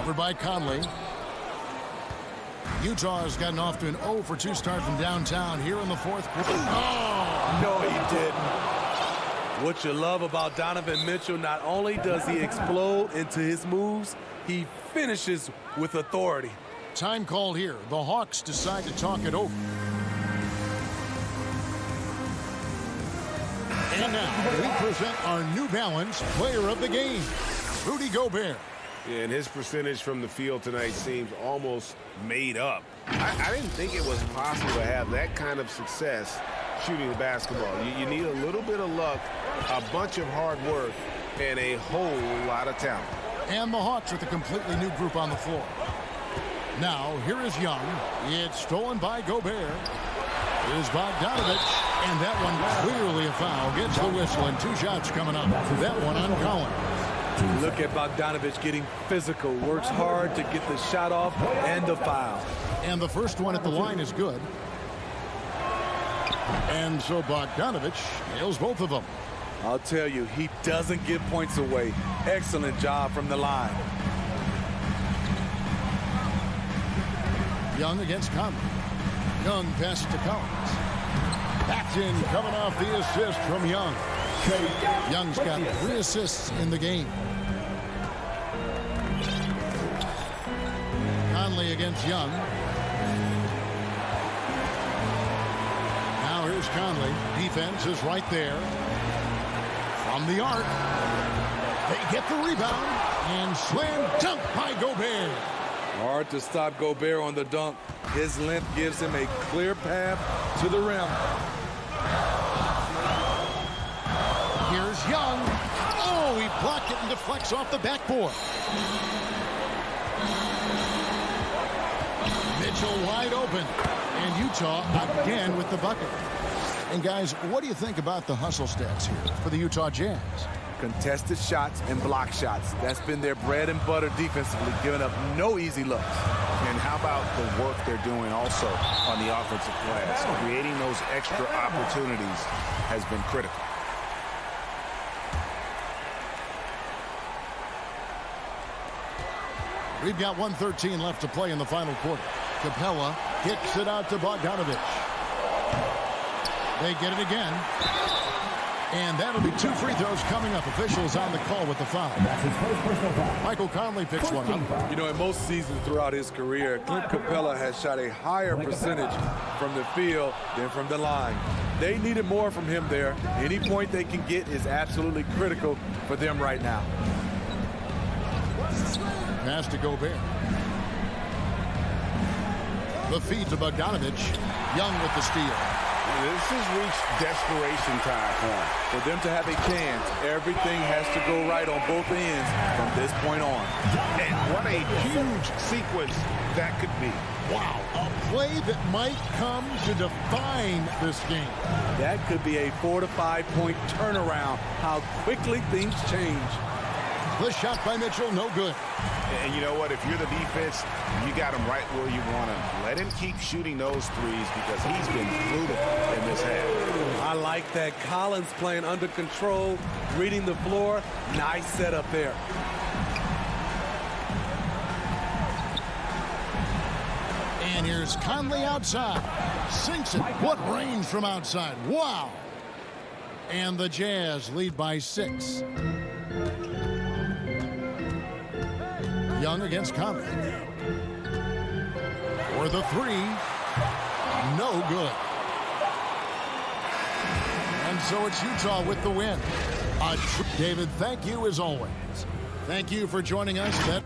Over by Conley. Utah has gotten off to an 0 for 2 start from downtown here in the fourth quarter. Oh, no, he didn't. What you love about Donovan Mitchell, not only does he explode into his moves, he finishes with authority. Time called here. The Hawks decide to talk it over. And now we present our New Balance player of the game, Rudy Gobert. Yeah, and his percentage from the field tonight seems almost made up. I didn't think it was possible to have that kind of success shooting the basketball. You need a little bit of luck, a bunch of hard work, and a whole lot of talent. And the Hawks with a completely new group on the floor. Now, here is Young. It's stolen by Gobert. Here's Bogdanovich. And that one clearly a foul. Gets the whistle, and 2 shots coming up. That one on Collins. Look at Bogdanovich getting physical. Works hard to get the shot off and the foul. And the first one at the line is good. And so Bogdanovich nails both of them. I'll tell you, he doesn't give points away. Excellent job from the line. Young against Conley. Young passes to Collins. That's in, coming off the assist from Young. Young's got 3 assists in the game. Conley against Young. Now here's Conley. Defense is right there. From the arc. They get the rebound. And slam dunk by Gobert. Hard to stop Gobert on the dunk. His length gives him a clear path to the rim. Here's Young. Oh, he blocked it and deflects off the backboard. Mitchell wide open. And Utah again with the bucket. And guys, what do you think about the hustle stats here for the Utah Jazz? Contested shots and block shots. That's been their bread and butter defensively, giving up no easy looks. And how about the work they're doing also on the offensive glass? Creating those extra opportunities has been critical. We've got 1:13 left to play in the final quarter. Capella kicks it out to Bogdanovich. They get it again. And that'll be 2 free throws coming up. Officials on the call with the foul. That's his first personal foul. Michael Conley picks one up. You know, in most seasons throughout his career, Clint Capella has shot a higher percentage from the field than from the line. They needed more from him there. Any point they can get is absolutely critical for them right now. Pass to Gobert. The feed to Bogdanovich. Young with the steal. This has reached desperation time for him. For them to have a chance, everything has to go right on both ends from this point on. And what a huge sequence that could be. Wow, a play that might come to define this game. That could be a 4 to 5 point turnaround. How quickly things change. The shot by Mitchell, no good. And you know what? If you're the defense, you got him right where you want him. Let him keep shooting those threes because he's been brutal in this half. I like that. Collins playing under control, reading the floor. Nice setup there. And here's Conley outside. Sinks it. What range from outside. Wow. And the Jazz lead by 6. Young against Conley. For the 3. No good. And so it's Utah with the win. David, thank you as always. Thank you for joining us.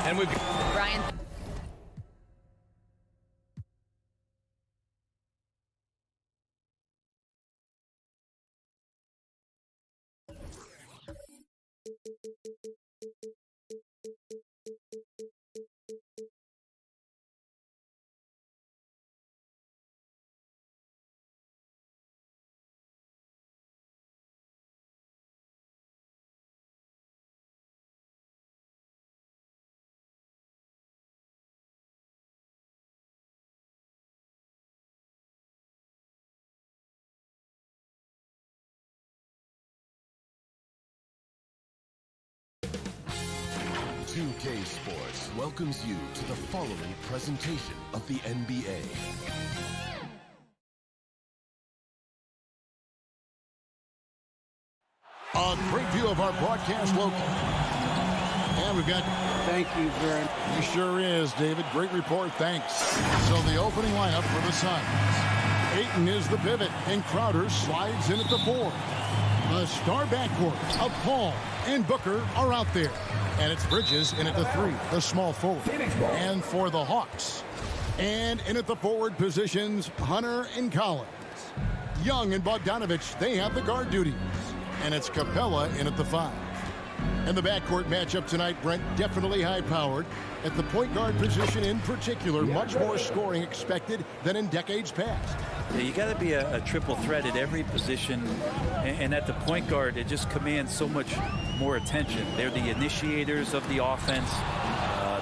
And we've Brian. 2K Sports welcomes you to the following presentation of the NBA. A great view of our broadcast local. And we've got... Thank you very much. He sure is, David. Great report. Thanks. So the opening lineup for the Suns. Ayton is the pivot, and Crowder slides in at the 4. The star backcourt of Paul and Booker are out there. And it's Bridges in at the 3, the small forward. And for the Hawks. And in at the forward positions, Hunter and Collins. Young and Bogdanovich, they have the guard duties. And it's Capella in at the 5. And the backcourt matchup tonight, Brent, definitely high-powered. At the point guard position in particular, much more scoring expected than in decades past. Yeah, you got to be a triple threat at every position, and at the point guard, it just commands so much more attention. They're the initiators of the offense.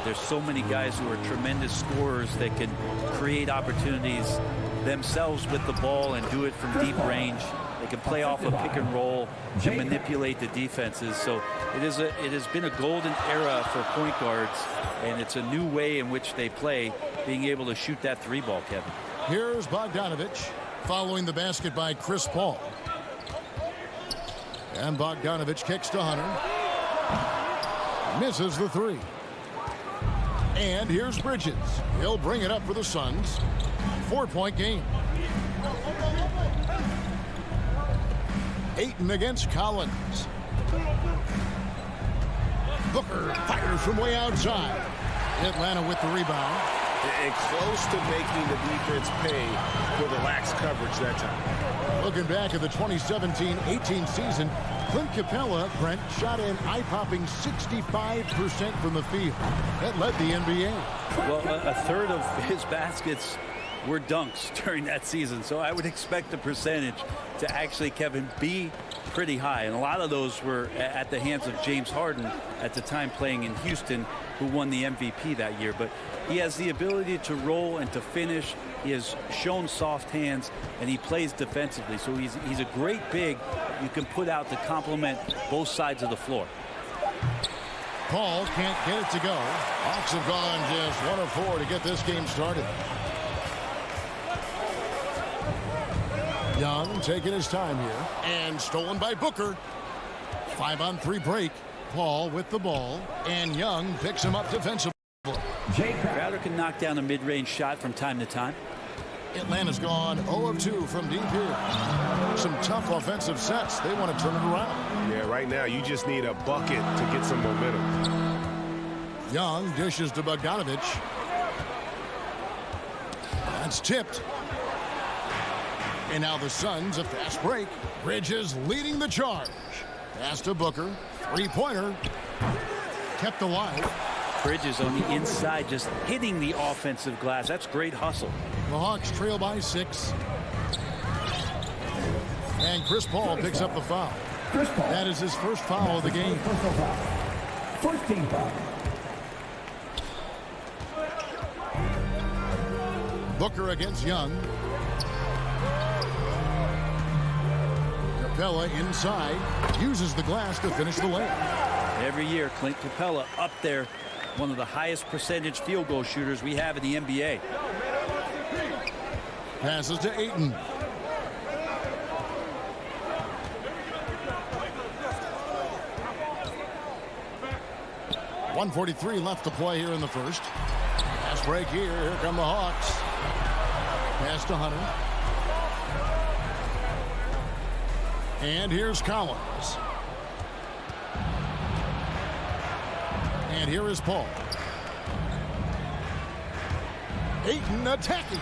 There's so many guys who are tremendous scorers that can create opportunities themselves with the ball and do it from deep range. They can play off a pick and roll to manipulate the defenses. So it has been a golden era for point guards, and it's a new way in which they play, being able to shoot that 3-ball, Kevin. Here's Bogdanovich following the basket by Chris Paul. And Bogdanovich kicks to Hunter. Misses the 3. And here's Bridges. He'll bring it up for the Suns. 4-point game. Ayton against Collins. Booker fires from way outside. Atlanta with the rebound. And close to making the defense pay for the lax coverage that time. Looking back at the 2017-18 season, Clint Capella, Brent, shot an eye-popping 65% from the field. That led the NBA. Well, a third of his baskets were dunks during that season, so I would expect the percentage to actually, Kevin, be pretty high. And a lot of those were at the hands of James Harden at the time playing in Houston, who won the MVP that year. But he has the ability to roll and to finish. He has shown soft hands, and he plays defensively. So he's a great big you can put out to complement both sides of the floor. Paul can't get it to go. Hawks have gone just 1 of 4 to get this game started. Young taking his time here. And stolen by Booker. 5-on-3 break. Paul with the ball. And Young picks him up defensively. Crowder can knock down a mid-range shot from time to time. Atlanta's gone 0 of 2 from deep here. Some tough offensive sets. They want to turn it around. Yeah, right now you just need a bucket to get some momentum. Young dishes to Bogdanovich. That's tipped. And now the Suns, a fast break. Bridges leading the charge. Pass to Booker. 3-pointer. Kept alive. Bridges on the inside, just hitting the offensive glass. That's great hustle. The Hawks trail by 6. And Chris Paul picks up the foul. That is his first foul of the game. First team foul. Booker against Young. Capella inside. Uses the glass to finish the layup. Every year, Clint Capella up there. One of the highest percentage field goal shooters we have in the NBA. Passes to Ayton. .143 left to play here in the first. Fast break here. Here come the Hawks. Pass to Hunter. And here's Collins. And here is Paul. Ayton attacking.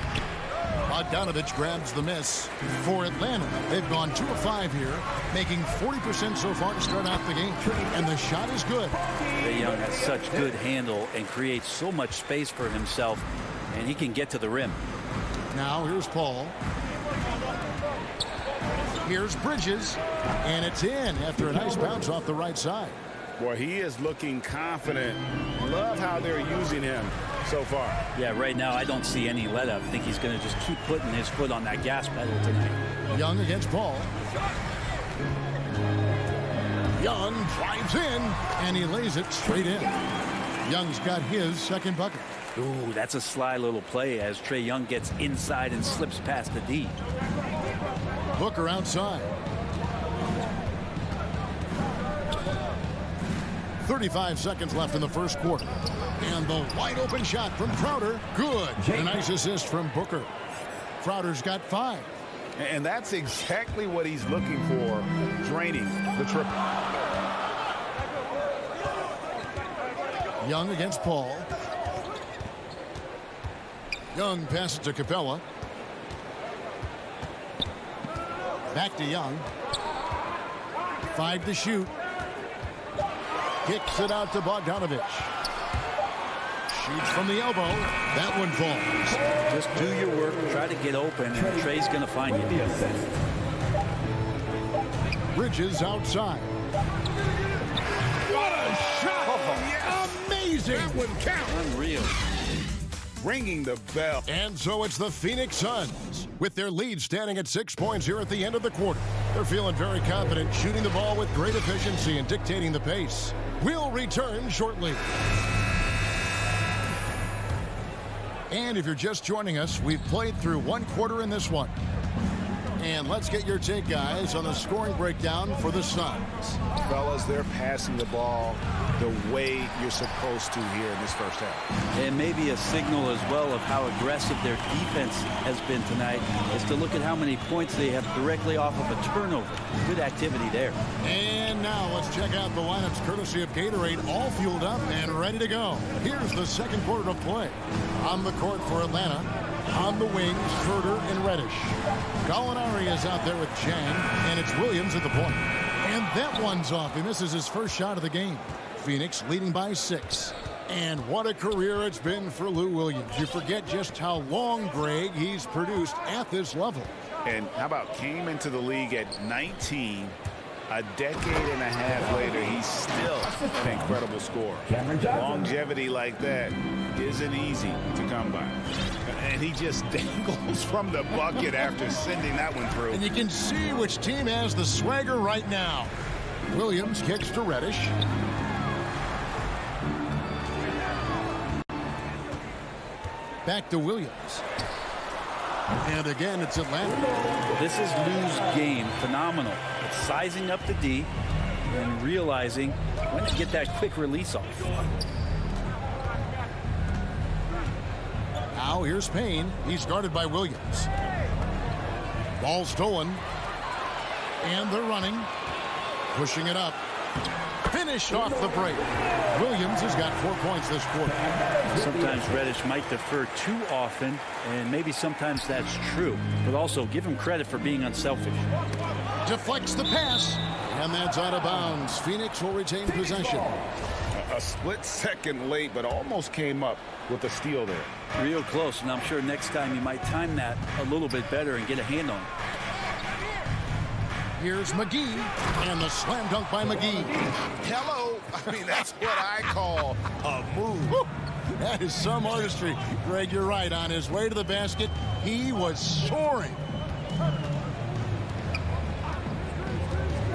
Bogdanovich grabs the miss. For Atlanta, they've gone 2 of 5 here, making 40% so far to start out the game. And the shot is good. Trae Young has such good handle and creates so much space for himself, and he can get to the rim. Now here's Paul. Here's Bridges, and it's in after a nice bounce off the right side. Boy, he is looking confident. Love how they're using him so far. Yeah, right now I don't see any let up. I think he's going to just keep putting his foot on that gas pedal tonight. Young against Paul. Young drives in, and he lays it straight in. Young's got his second bucket. Ooh, that's a sly little play as Trae Young gets inside and slips past the D. Booker outside. 35 seconds left in the first quarter. And the wide open shot from Crowder. Good. A nice assist from Booker. Crowder's got 5. And that's exactly what he's looking for, draining the triple. Young against Paul. Young passes to Capella. Back to Young. 5 to shoot. Kicks it out to Bogdanovich. Shoots from the elbow. That one falls. Just do your work. Try to get open, and Trae's going to find you. Bridges outside. What a shot! Yeah, amazing! That one count. Unreal. Ringing the bell. And so it's the Phoenix Suns, with their lead standing at 6 points here at the end of the quarter. They're feeling very confident, shooting the ball with great efficiency and dictating the pace. We'll return shortly. And if you're just joining us, we've played through 1 quarter in this one. And let's get your take, guys, on the scoring breakdown for the Suns. Fellas, they're passing the ball the way you're supposed to here in this first half. And maybe a signal as well of how aggressive their defense has been tonight is to look at how many points they have directly off of a turnover. Good activity there. And now let's check out the lineups courtesy of Gatorade, all fueled up and ready to go. Here's the second quarter of play. On the court for Atlanta. On the wings, Herder and Reddish. Gallinari is out there with Chang, and it's Williams at the point. And that one's off. He misses his first shot of the game. Phoenix leading by 6. And what a career it's been for Lou Williams. You forget just how long, Greg, he's produced at this level. And how about came into the league at 19, a decade and a half later, he's still an incredible scorer. Longevity like that isn't easy to come by. And he just dangles from the bucket after sending that one through. And you can see which team has the swagger right now. Williams kicks to Reddish. Back to Williams. And again, it's Atlanta. This is Lou's game. Phenomenal. It's sizing up the D and realizing when to get that quick release off. Now here's Payne. He's guarded by Williams. Ball stolen. And they're running. Pushing it up. Finished off the break. Williams has got 4 points this quarter. Sometimes Reddish might defer too often, and maybe sometimes that's true. But also give him credit for being unselfish. Deflects the pass. And that's out of bounds. Phoenix will retain possession. A split second late, but almost came up with a steal there. Real close, and I'm sure next time he might time that a little bit better and get a hand on it. Here's McGee, and the slam dunk by McGee. Hello. I mean, that's what I call a move. Woo. That is some artistry. Greg, you're right. On his way to the basket, he was soaring.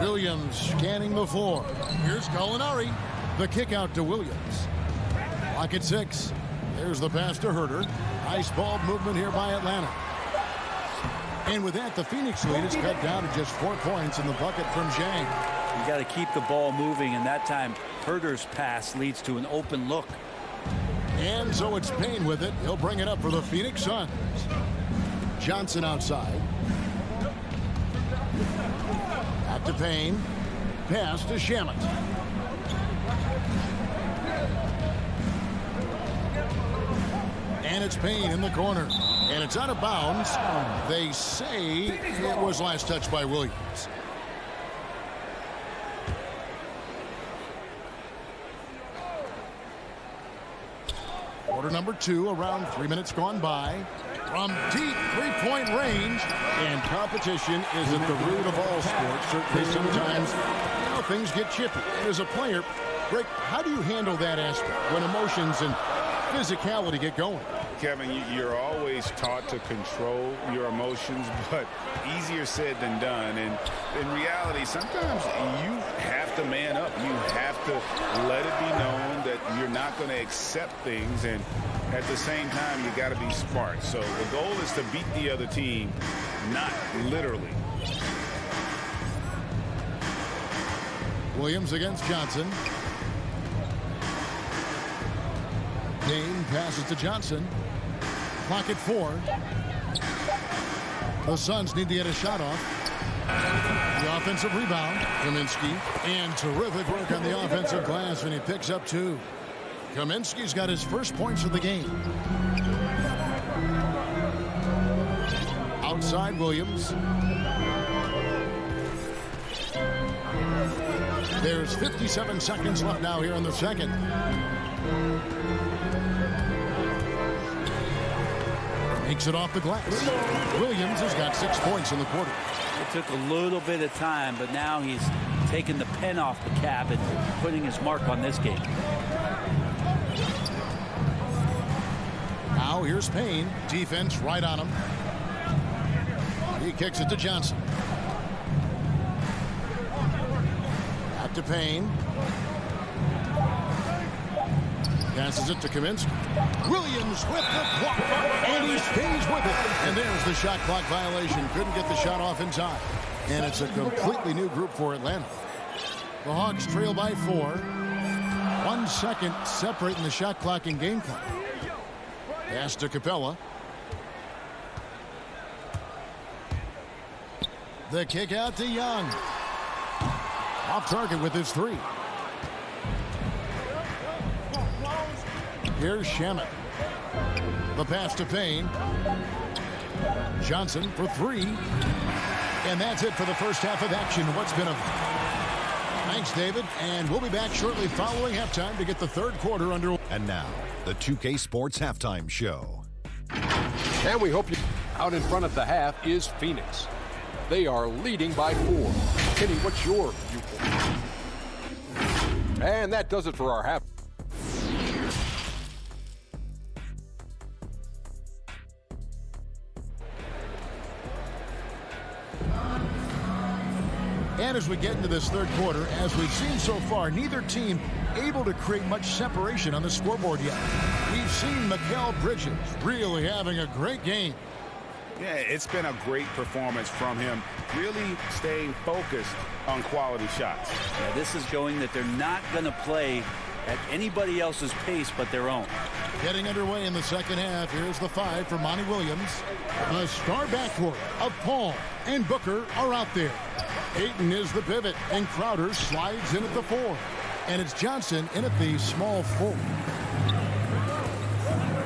Williams scanning the floor. Here's Gallinari. The kick out to Williams. Clock at 6. There's the pass to Herder. Nice ball movement here by Atlanta. And with that, the Phoenix lead is cut down to just 4 points in the bucket from Zhang. You got to keep the ball moving, and that time Herder's pass leads to an open look. And so it's Payne with it. He'll bring it up for the Phoenix Suns. Johnson outside. Out to Payne. Pass to Shamet. And it's Payne in the corner. And it's out of bounds. They say it was last touched by Williams. Quarter number 2, around 3 minutes gone by. From deep three-point range. And competition is at the root of all sports. Certainly sometimes things get chippy. And as a player, Rick, how do you handle that aspect when emotions and physicality get going? Kevin, you're always taught to control your emotions, but easier said than done. And in reality, sometimes you have to man up. You have to let it be known that you're not going to accept things. And at the same time, you got to be smart. So the goal is to beat the other team, not literally. Williams against Johnson. Dane passes to Johnson. Clock at 4. The Suns need to get a shot off. The offensive rebound. Kaminsky. And terrific work on the offensive glass, and he picks up 2. Kaminsky's got his first points of the game. Outside Williams. There's 57 seconds left now here in the second. Makes it off the glass. Williams has got 6 points in the quarter. It took a little bit of time, but now he's taking the pen off the cap and putting his mark on this game. Now here's Payne. Defense right on him. He kicks it to Johnson. Back to Payne. Passes it to Kaminsky. Williams with the clock, and he stays with it. And there's the shot clock violation. Couldn't get the shot off in time. And it's a completely new group for Atlanta. The Hawks trail by 4. 1 second separating the shot clock and game clock. Pass to Capella. The kick out to Young. Off target with his 3. Here's Shamet. The pass to Payne. Johnson for 3. And that's it for the first half of action. What's been a... Thanks, David. And we'll be back shortly following halftime to get the third quarter underway. And now, the 2K Sports Halftime Show. And we hope you... Out in front at the half is Phoenix. They are leading by 4. Kenny, what's your viewpoint? And that does it for our half. And as we get into this third quarter, as we've seen so far, neither team able to create much separation on the scoreboard yet. We've seen Mikal Bridges really having a great game. Yeah, it's been a great performance from him, really staying focused on quality shots. Yeah, this is showing that they're not going to play at anybody else's pace but their own. Getting underway in the second half. Here's the 5 for Monty Williams. The star backcourt of Paul and Booker are out there. Ayton is the pivot, and Crowder slides in at the 4. And it's Johnson in at the small 4.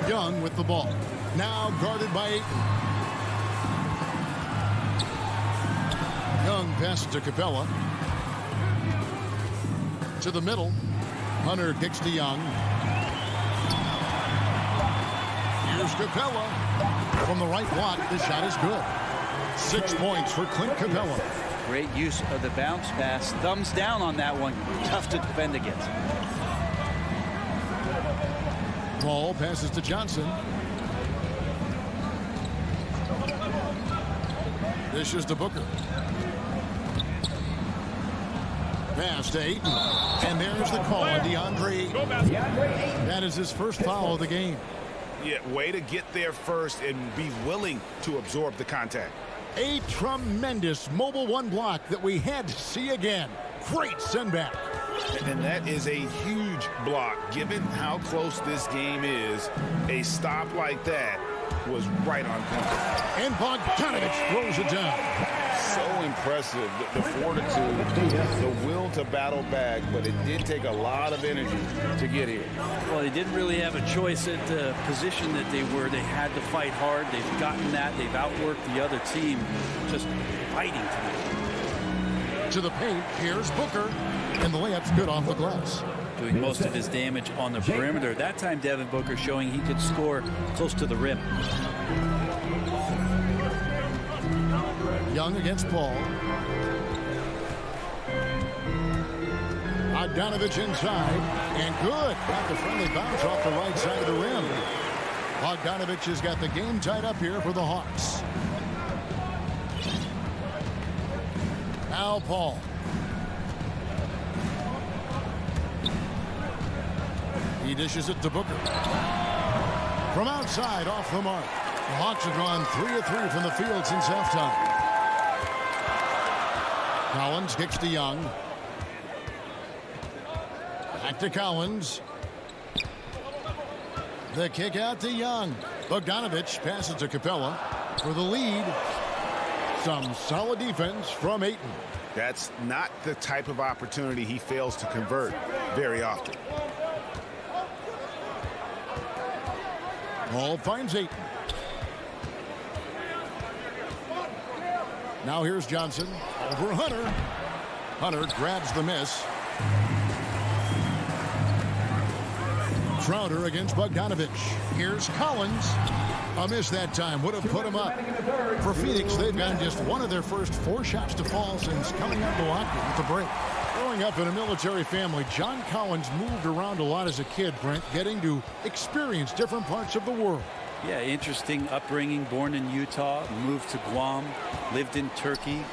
Young with the ball. Now guarded by Ayton. Young passes to Capella. To the middle. Hunter kicks to Young. Here's Capella. From the right block, the shot is good. 6 points for Clint Capella. Great use of the bounce pass. Thumbs down on that one. Tough to defend against. Paul passes to Johnson. Dishes to Booker. Pass to Ayton. And there's the call on DeAndre. That is his first foul of the game. Yeah, way to get there first and be willing to absorb the contact. A tremendous mobile 1 block that we had to see again. Great send back. And that is a huge block. Given how close this game is, a stop like that was right on point. And Bogdanovich throws it down. so impressive, the fortitude, the will to battle back, but it did take a lot of energy to get here. Well, they didn't really have a choice at the position that they were. They had to fight hard. They've gotten that. They've outworked the other team, just fighting to the paint. Here's Booker, and the layup's good off the glass. Doing most of his damage on the perimeter. That time, Devin Booker showing he could score close to the rim. Young against Paul. Bogdanovich inside, and good. Got the friendly bounce off the right side of the rim. Bogdanovich has got the game tied up here for the Hawks. Now Paul. He dishes it to Booker. From outside, off the mark. The Hawks have gone 3 of 3 from the field since halftime. Collins kicks to Young. Back to Collins. The kick out to Young. Bogdanovich passes to Capella for the lead. Some solid defense from Ayton. That's not the type of opportunity he fails to convert very often. Paul finds Ayton. Now here's Johnson over Hunter. Hunter grabs the miss. Schroeder against Bogdanovich. Here's Collins. A miss that time would have put him up. For Phoenix, they've gotten just one of their first 4 shots to fall since coming up Milwaukee with the break. Growing up in a military family, John Collins moved around a lot as a kid, Brent, getting to experience different parts of the world. Yeah, interesting upbringing. Born in Utah, moved to Guam, lived in Turkey,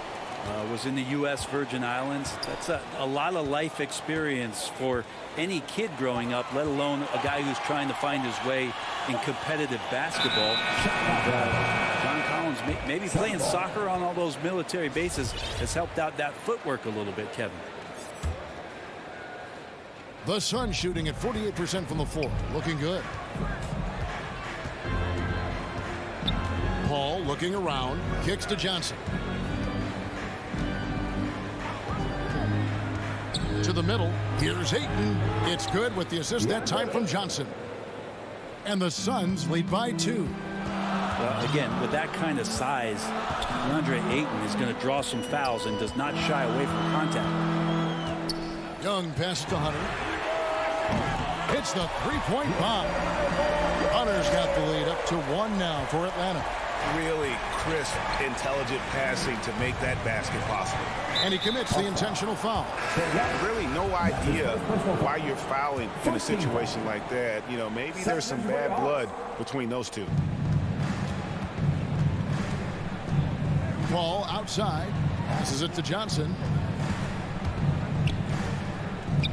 was in the U.S. Virgin Islands. That's a lot of life experience for any kid growing up, let alone a guy who's trying to find his way in competitive basketball. And, John Collins, maybe playing soccer on all those military bases has helped out that footwork a little bit, Kevin. The Suns shooting at 48% from the floor. Looking good. Paul looking around. Kicks to Johnson. To the middle. Here's Ayton. It's good with the assist that time from Johnson. And the Suns lead by 2. Well, again, with that kind of size, DeAndre Ayton is going to draw some fouls and does not shy away from contact. Young passes to Hunter. Hits the three-point bomb. Hunter's got the lead up to 1 now for Atlanta. Really crisp, intelligent passing to make that basket possible. And he commits the intentional foul. Really no idea why you're fouling in a situation like that. You know, maybe there's some bad blood between those two. Paul outside. Passes it to Johnson.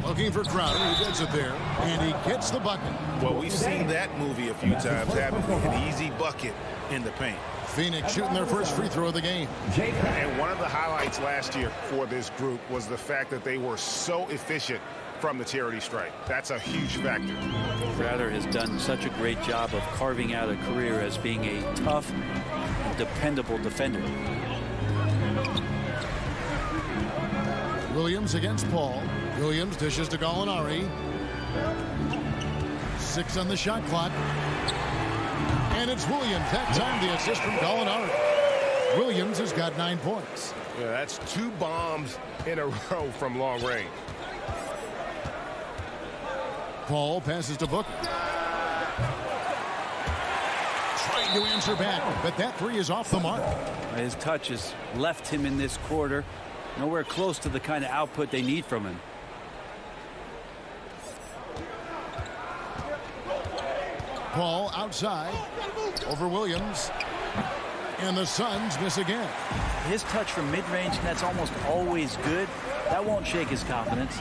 Looking for Crowder. He gets it there. And he gets the bucket. Well, we've seen that movie a few times, haven't we? An easy bucket in the paint. Phoenix shooting their first free throw of the game. And one of the highlights last year for this group was the fact that they were so efficient from the charity stripe. That's a huge factor. Crowder has done such a great job of carving out a career as being a tough, dependable defender. Williams against Paul. Williams dishes to Gallinari. 6 on the shot clock. And it's Williams. That time the assist from Gallinari. Williams has got 9 points. Yeah, that's 2 bombs in a row from long range. Paul passes to Booker. Trying to answer back, but that 3 is off the mark. His touch has left him in this quarter. Nowhere close to the kind of output they need from him. Paul outside over Williams, and the Suns miss again. His touch from mid-range, that's almost always good. That won't shake his confidence.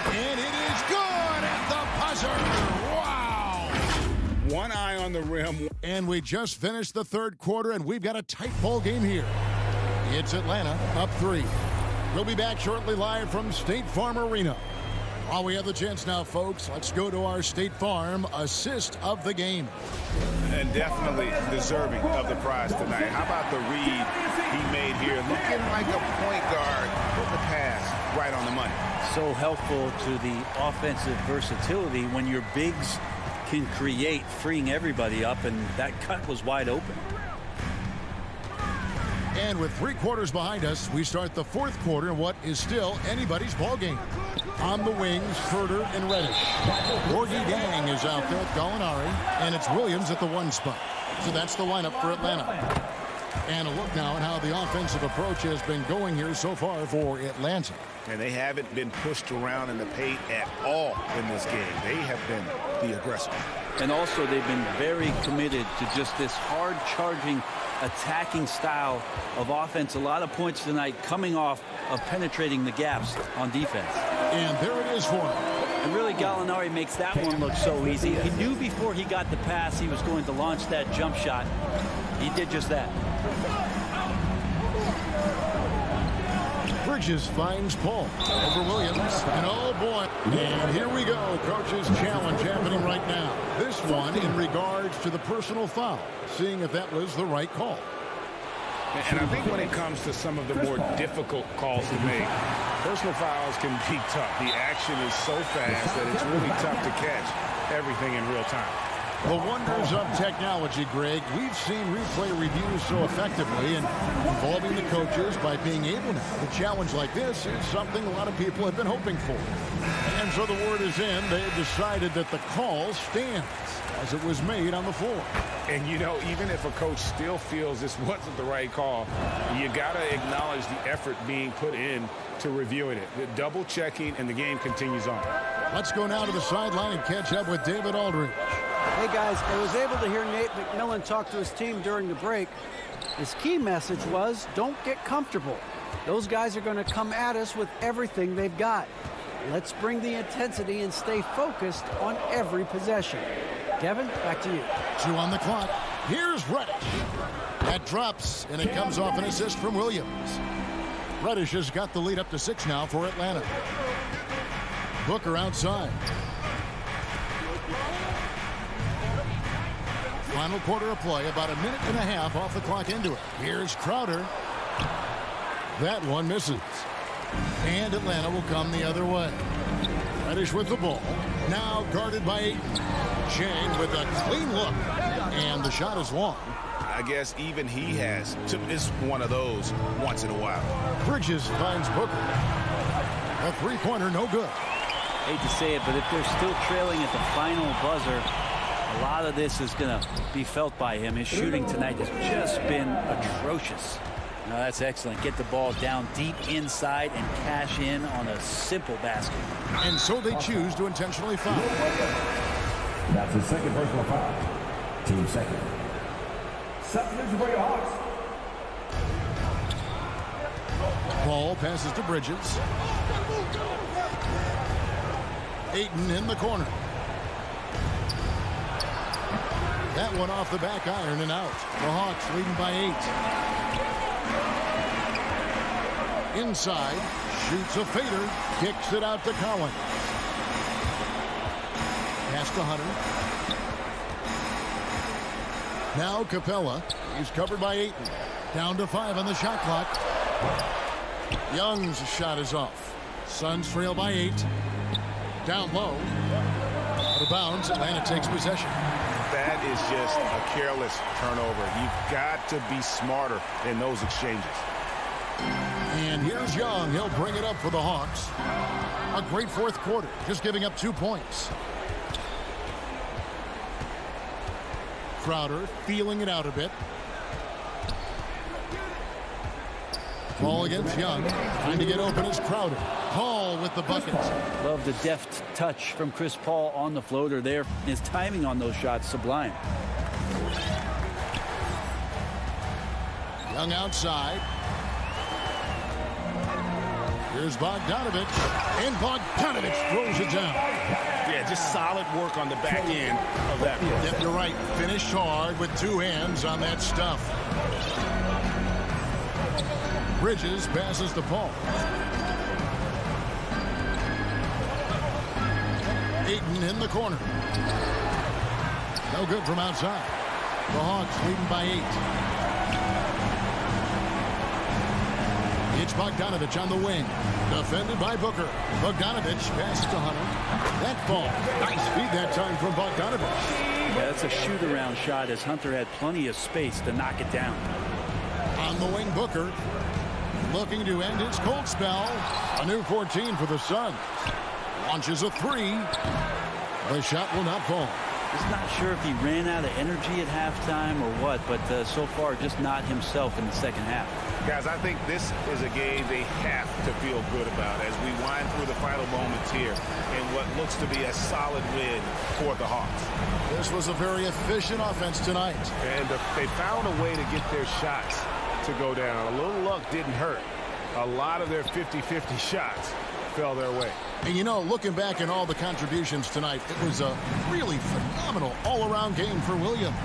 And it is good at the buzzer. Wow! One eye on the rim. And we just finished the 3rd quarter, and we've got a tight ball game here. It's Atlanta up 3. We'll be back shortly live from State Farm Arena. While we have the chance now, folks, let's go to our State Farm assist of the game. And definitely deserving of the prize tonight. How about the read he made here, looking like a point guard, put the pass right on the money. So helpful to the offensive versatility when your bigs can create, freeing everybody up, and that cut was wide open. And with 3 quarters behind us, we start the 4th quarter in what is still anybody's ball game. On the wings, Furter and Reddish. Gorgie Dang is out there, Gallinari, and it's Williams at the 1 spot. So that's the lineup for Atlanta. And a look now at how the offensive approach has been going here so far for Atlanta. And they haven't been pushed around in the paint at all in this game. They have been the aggressor. And also they've been very committed to just this hard-charging, attacking style of offense. A lot of points tonight coming off of penetrating the gaps on defense. And there it is for him. And really, Gallinari makes that one look so easy. He knew before he got the pass he was going to launch that jump shot. He did just that. Bridges finds Paul over Williams, and oh boy, and here we go. Coach's challenge happening right now. This one in regards to the personal foul, seeing if that was the right call. And I think when it comes to some of the more difficult calls to make, personal fouls can be tough. The action is so fast that it's really tough to catch everything in real time. The wonders of technology, Greg. We've seen replay reviews so effectively, and involving the coaches by being able to challenge like this is something a lot of people have been hoping for. And so the word is in. They've decided that the call stands as it was made on the floor. And, you know, even if a coach still feels this wasn't the right call, you got to acknowledge the effort being put in to reviewing it. The double checking, and the game continues on. Let's go now to the sideline and catch up with David Aldridge. Hey, guys, I was able to hear Nate McMillan talk to his team during the break. His key message was, don't get comfortable. Those guys are going to come at us with everything they've got. Let's bring the intensity and stay focused on every possession. Kevin, back to you. 2 on the clock. Here's Reddish. That drops, and it comes off an assist from Williams. Reddish has got the lead up to 6 now for Atlanta. Booker outside. Final quarter of play, about a minute and a half off the clock into it. Here's Crowder. That one misses. And Atlanta will come the other way. Reddish with the ball. Now guarded by Ayton. Chang with a clean look. And the shot is long. I guess even he has to miss one of those once in a while. Bridges finds Booker. A 3-pointer, no good. Hate to say it, but if they're still trailing at the final buzzer, a lot of this is going to be felt by him. His shooting tonight has just been atrocious. No, that's excellent. Get the ball down deep inside and cash in on a simple basket. And so they choose to intentionally foul. That's the second personal foul. Team second. Substitution for your Hawks. Ball passes to Bridges. Ayton in the corner. That one off the back iron and out. The Hawks leading by 8. Inside, shoots a fader, kicks it out to Collins. Pass to Hunter. Now Capella. He's covered by Ayton. Down to 5 on the shot clock. Young's shot is off. Suns trail by 8. Down low. Out of bounds. Atlanta takes possession. That is just a careless turnover. You've got to be smarter in those exchanges. And here's Young. He'll bring it up for the Hawks. A great 4th quarter, just giving up 2 points. Crowder feeling it out a bit. Ball against Young. Trying to get open is Crowder. Paul with the bucket. Love the deft touch from Chris Paul on the floater there. His timing on those shots sublime. Young outside. Here's Bogdanovich. And Bogdanovich throws it down. Yeah, just solid work on the back end of that. Yep, you're right. Finished hard with 2 hands on that stuff. Bridges passes to Paul. Ayton in the corner. No good from outside. The Hawks leading by It's Bogdanovich on the wing. Defended by Booker. Bogdanovich passes to Hunter. That ball. Nice feed that time from Bogdanovich. Yeah, that's a shoot-around shot as Hunter had plenty of space to knock it down. On the wing, Booker. Looking to end his cold spell. A new 14 for the Suns. Launches a three. The shot will not fall. Just not sure if he ran out of energy at halftime or what, but so far just not himself in the second half. Guys, I think this is a game they have to feel good about as we wind through the final moments here in what looks to be a solid win for the Hawks. This was a very efficient offense tonight. And they found a way to get their shots to go down. A little luck didn't hurt. A lot of their 50-50 shots fell their way. And you know, looking back at all the contributions tonight, it was a really phenomenal all-around game for Williams.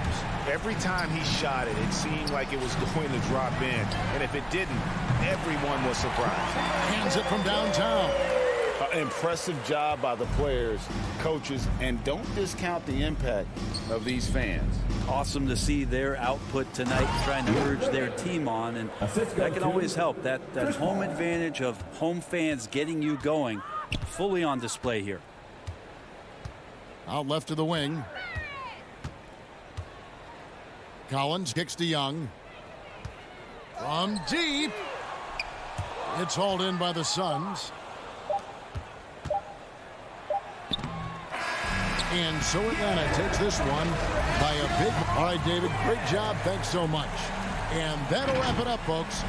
Every time he shot it, it seemed like it was going to drop in. And if it didn't, everyone was surprised. Hands it from downtown. Impressive job by the players, coaches, and don't discount the impact of these fans. Awesome to see their output tonight, trying to urge their team on, and that can always help. That home advantage of home fans getting you going, fully on display here. Out left to the wing. Collins kicks to Young. From deep. It's hauled in by the Suns. And so Atlanta takes this one by a big... All right, David, great job. Thanks so much. And that'll wrap it up, folks.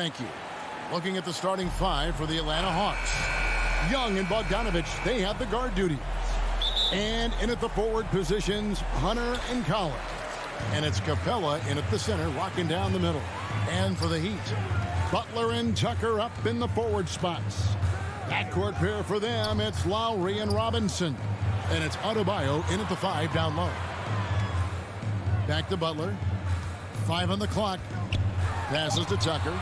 Thank you. Looking at the starting five for the Atlanta Hawks. Young and Bogdanovich, they have the guard duties. And in at the forward positions, Hunter and Collins. And it's Capella in at the center, locking down the middle. And for the Heat, Butler and Tucker up in the forward spots. Backcourt pair for them, it's Lowry and Robinson. And it's Adebayo in at the 5 down low. Back to Butler. 5 on the clock. Passes to Tucker.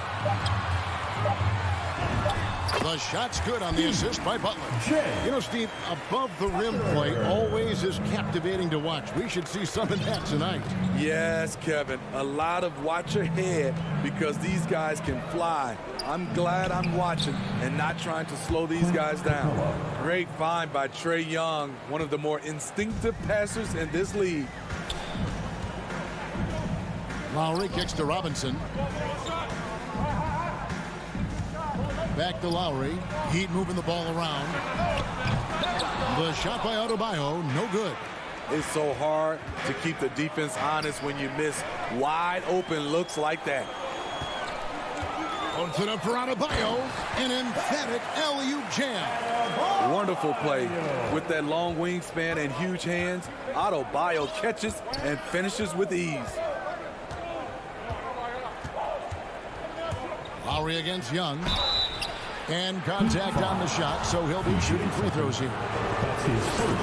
The shot's good on the assist by Butler. You know, Steve, above the rim play always is captivating to watch. We should see some of that tonight. Yes, Kevin. A lot of watch ahead because these guys can fly. I'm glad I'm watching and not trying to slow these guys down. Great find by Trae Young, one of the more instinctive passers in this league. Lowry kicks to Robinson. Back to Lowry. Heat moving the ball around. The shot by Adebayo, no good. It's so hard to keep the defense honest when you miss wide open looks like that. Holds it up for Adebayo. An emphatic alley-oop jam. Wonderful play. With that long wingspan and huge hands, Adebayo catches and finishes with ease. Lowry against Young. And contact on the shot, so he'll be shooting free throws here.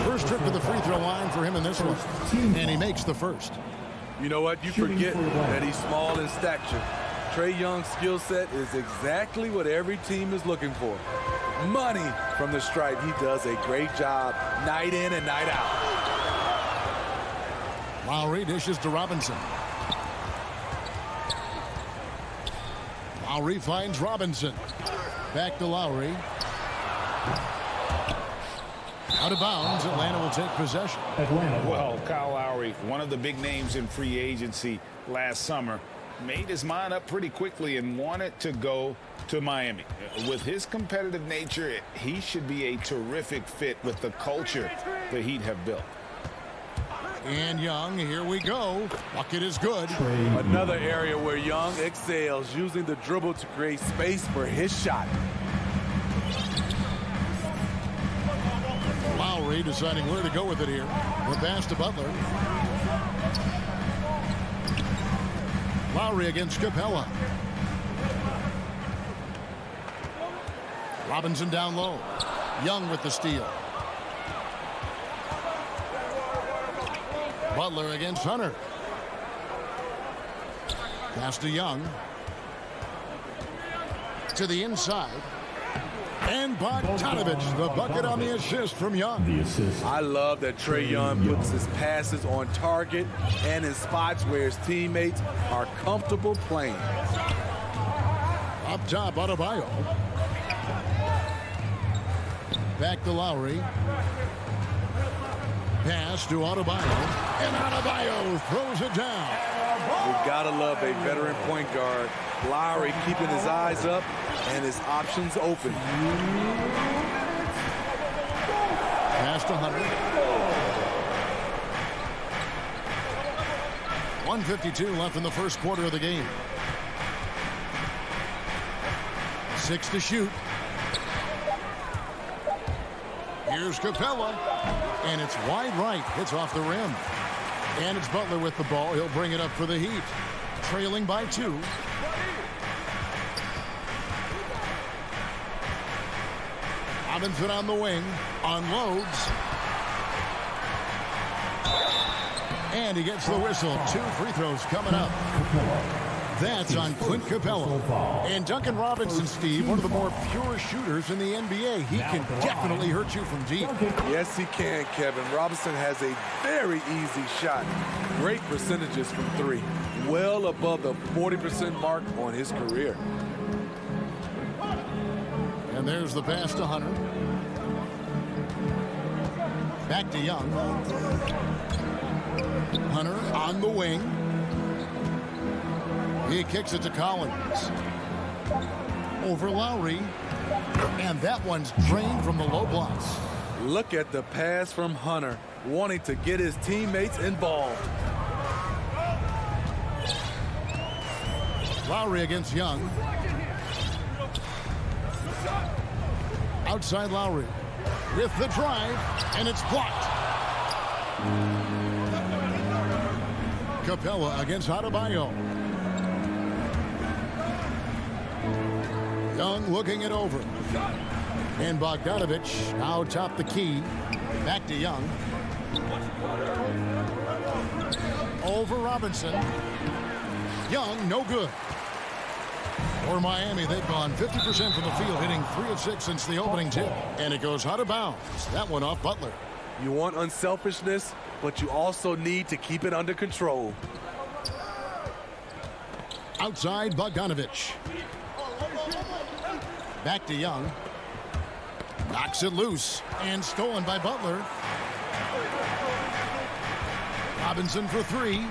First trip to the free throw line for him in this one. And he makes the first. You know what? You forget that he's small in stature. Trae Young's skill set is exactly what every team is looking for. Money from the stripe. He does a great job night in and night out. Lowry dishes to Robinson. Lowry finds Robinson. Back to Lowry. Out of bounds. Atlanta will take possession. Well, Kyle Lowry, one of the big names in free agency last summer, made his mind up pretty quickly and wanted to go to Miami. With his competitive nature, he should be a terrific fit with the culture the Heat have built. And Young, here we go. Bucket is good. Another area where Young excels, using the dribble to create space for his shot. Lowry deciding where to go with it here. The pass to Butler. Lowry against Capella. Robinson down low. Young with the steal. Butler against Hunter. Pass to Young. To the inside. And Bogdanovich, the bucket on the assist from Young. I love that Trae Young puts his passes on target and in spots where his teammates are comfortable playing. Up top, Adebayo. Back to Lowry. Pass to Adebayo. And Adebayo throws it down. We gotta love a veteran point guard. Lowry keeping his eyes up and his options open. Pass to Hunter. 1:52 left in the first quarter of the game. 6 to shoot. Here's Capella. And it's wide right. It's off the rim. And it's Butler with the ball. He'll bring it up for the Heat. Trailing by 2. Robinson on the wing. Unloads. And he gets the whistle. 2 free throws coming up. That's on Clint Capella. And Duncan Robinson, Steve, one of the more pure shooters in the NBA. He can definitely hurt you from deep. Yes, he can, Kevin. Robinson has a very easy shot. Great percentages from 3. Well above the 40% mark on his career. And there's the pass to Hunter. Back to Young. Hunter on the wing. He kicks it to Collins. Over Lowry. And that one's drained from the low blocks. Look at the pass from Hunter, wanting to get his teammates involved. Lowry against Young. Outside Lowry. With the drive. And it's blocked. Capella against Adebayo. Young looking it over. And Bogdanovich now top the key. Back to Young. Over Robinson. Young, no good. For Miami, they've gone 50% from the field, hitting 3 of 6 since the opening tip. And it goes out of bounds. That one off Butler. You want unselfishness, but you also need to keep it under control. Outside Bogdanovich. Back to Young. Knocks it loose and stolen by Butler. Robinson for 3.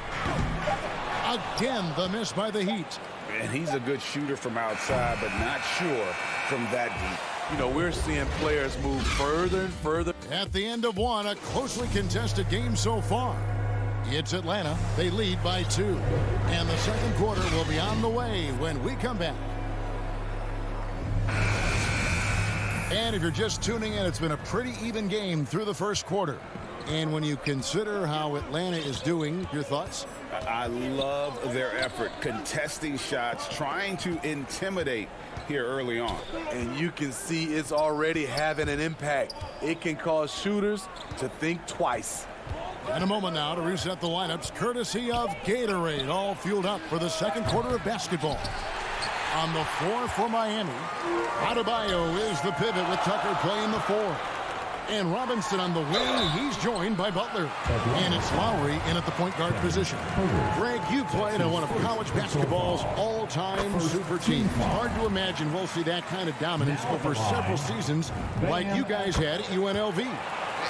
Again, the miss by the Heat. And he's a good shooter from outside, but not sure from that deep. You know, we're seeing players move further and further. At the end of one, a closely contested game so far. It's Atlanta. They lead by 2. And the second quarter will be on the way when we come back. And if you're just tuning in, it's been a pretty even game through the first quarter. And when you consider how Atlanta is doing, your thoughts? I love their effort, contesting shots, trying to intimidate here early on. And you can see it's already having an impact. It can cause shooters to think twice. In a moment now to reset the lineups, courtesy of Gatorade, all fueled up for the second quarter of basketball. On the floor for Miami, Adebayo is the pivot with Tucker playing the 4. And Robinson on the wing. He's joined by Butler. And it's Lowry in at the point guard position. Greg, you played on one of college basketball's all-time super teams. Hard to imagine we'll see that kind of dominance over several seasons like you guys had at UNLV.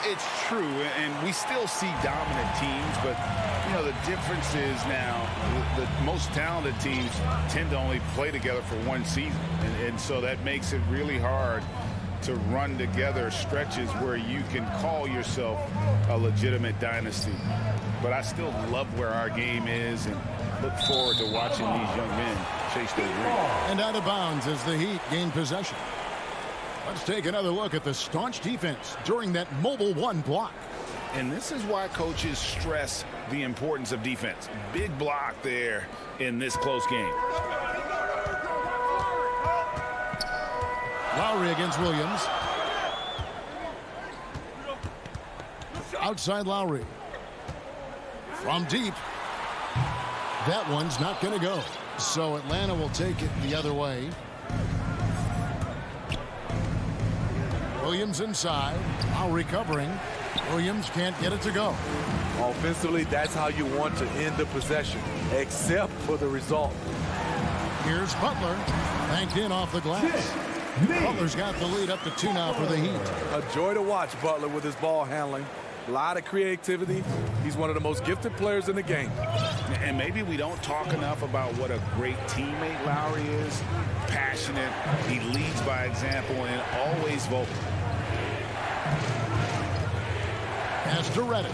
It's true, and we still see dominant teams, but, you know, the difference is now the most talented teams tend to only play together for one season. And so that makes it really hard to run together stretches where you can call yourself a legitimate dynasty. But I still love where our game is and look forward to watching these young men chase their dream. And out of bounds as the Heat gain possession. Let's take another look at the staunch defense during that mobile 1 block. And this is why coaches stress the importance of defense. Big block there in this close game. Lowry against Williams. Outside Lowry. From deep. That one's not going to go. So Atlanta will take it the other way. Williams inside. Lowry covering. Williams can't get it to go. Offensively, that's how you want to end the possession, except for the result. Here's Butler. Banked in off the glass. Butler's got the lead up to 2 now for the Heat. A joy to watch Butler with his ball handling. A lot of creativity. He's one of the most gifted players in the game. And maybe we don't talk enough about what a great teammate Lowry is. Passionate. He leads by example and always vocal. Pass to Reddish.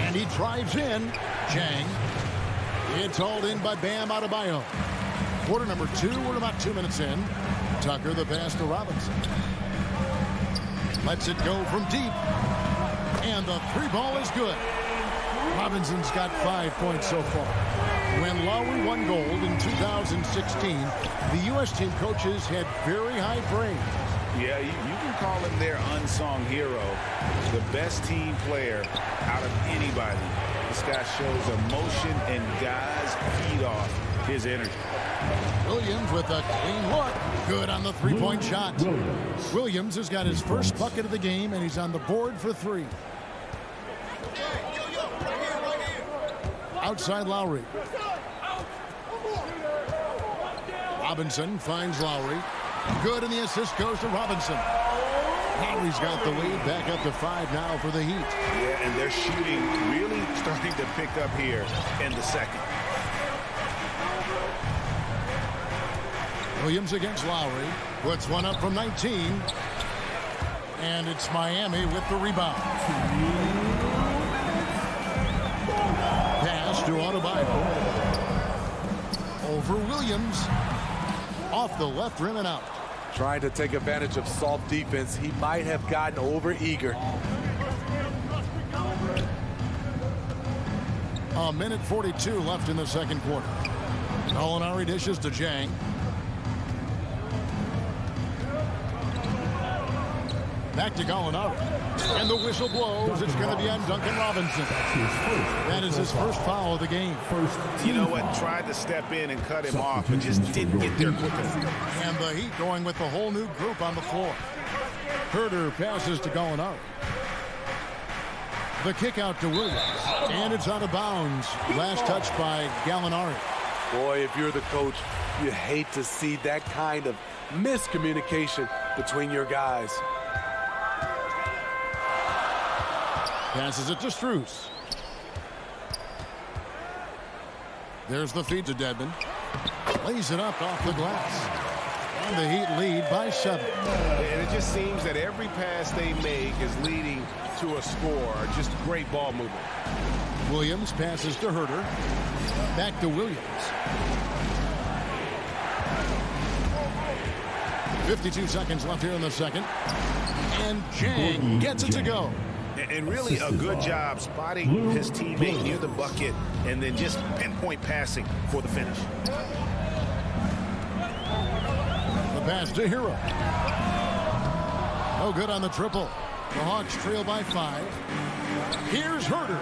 And he drives in. Chang. It's hauled in by Bam Adebayo. Quarter number 2. We're about 2 minutes in. Tucker the pass to Robinson. Lets it go from deep. And the 3 ball is good. Robinson's got 5 points so far. When Lowry won gold in 2016, the U.S. team coaches had very high praise. Yeah, you can call him their unsung hero. The best team player out of anybody. This guy shows emotion and guys feed off his energy. Williams with a clean look. Good on the 3-point shot. Williams has got his first bucket of the game, and he's on the board for 3. Outside Lowry. Robinson finds Lowry. Good, and the assist goes to Robinson. Lowry's got the lead back up to 5 now for the Heat. Yeah, and their shooting really starting to pick up here in the second. Williams against Lowry. Puts one up from 19. And it's Miami with the rebound. Pass to Adebayo. Over Williams. Off the left rim and out. Trying to take advantage of soft defense. He might have gotten over eager. A minute 42 left in the second quarter. Gallinari dishes to Jang. Back to Gallinari. And the whistle blows. It's going to be on Duncan Robinson. That is his first foul of the game. You know what? Tried to step in and cut him off, but just didn't get there quick enough. And the Heat going with the whole new group on the floor. Herter passes to Gallinari. The kick out to Williams. And it's out of bounds. Last touch by Gallinari. Boy, if you're the coach, you hate to see that kind of miscommunication between your guys. Passes it to Strus. There's the feed to Dedmon. Lays it up off the glass. And the Heat lead by 7. And it just seems that every pass they make is leading to a score. Just great ball movement. Williams passes to Herter. Back to Williams. 52 seconds left here in the second. And Jang gets it to go. And really a good job spotting his teammate near the bucket and then just pinpoint passing for the finish. The pass to Hero. No good on the triple. The Hawks trail by 5. Here's Herter.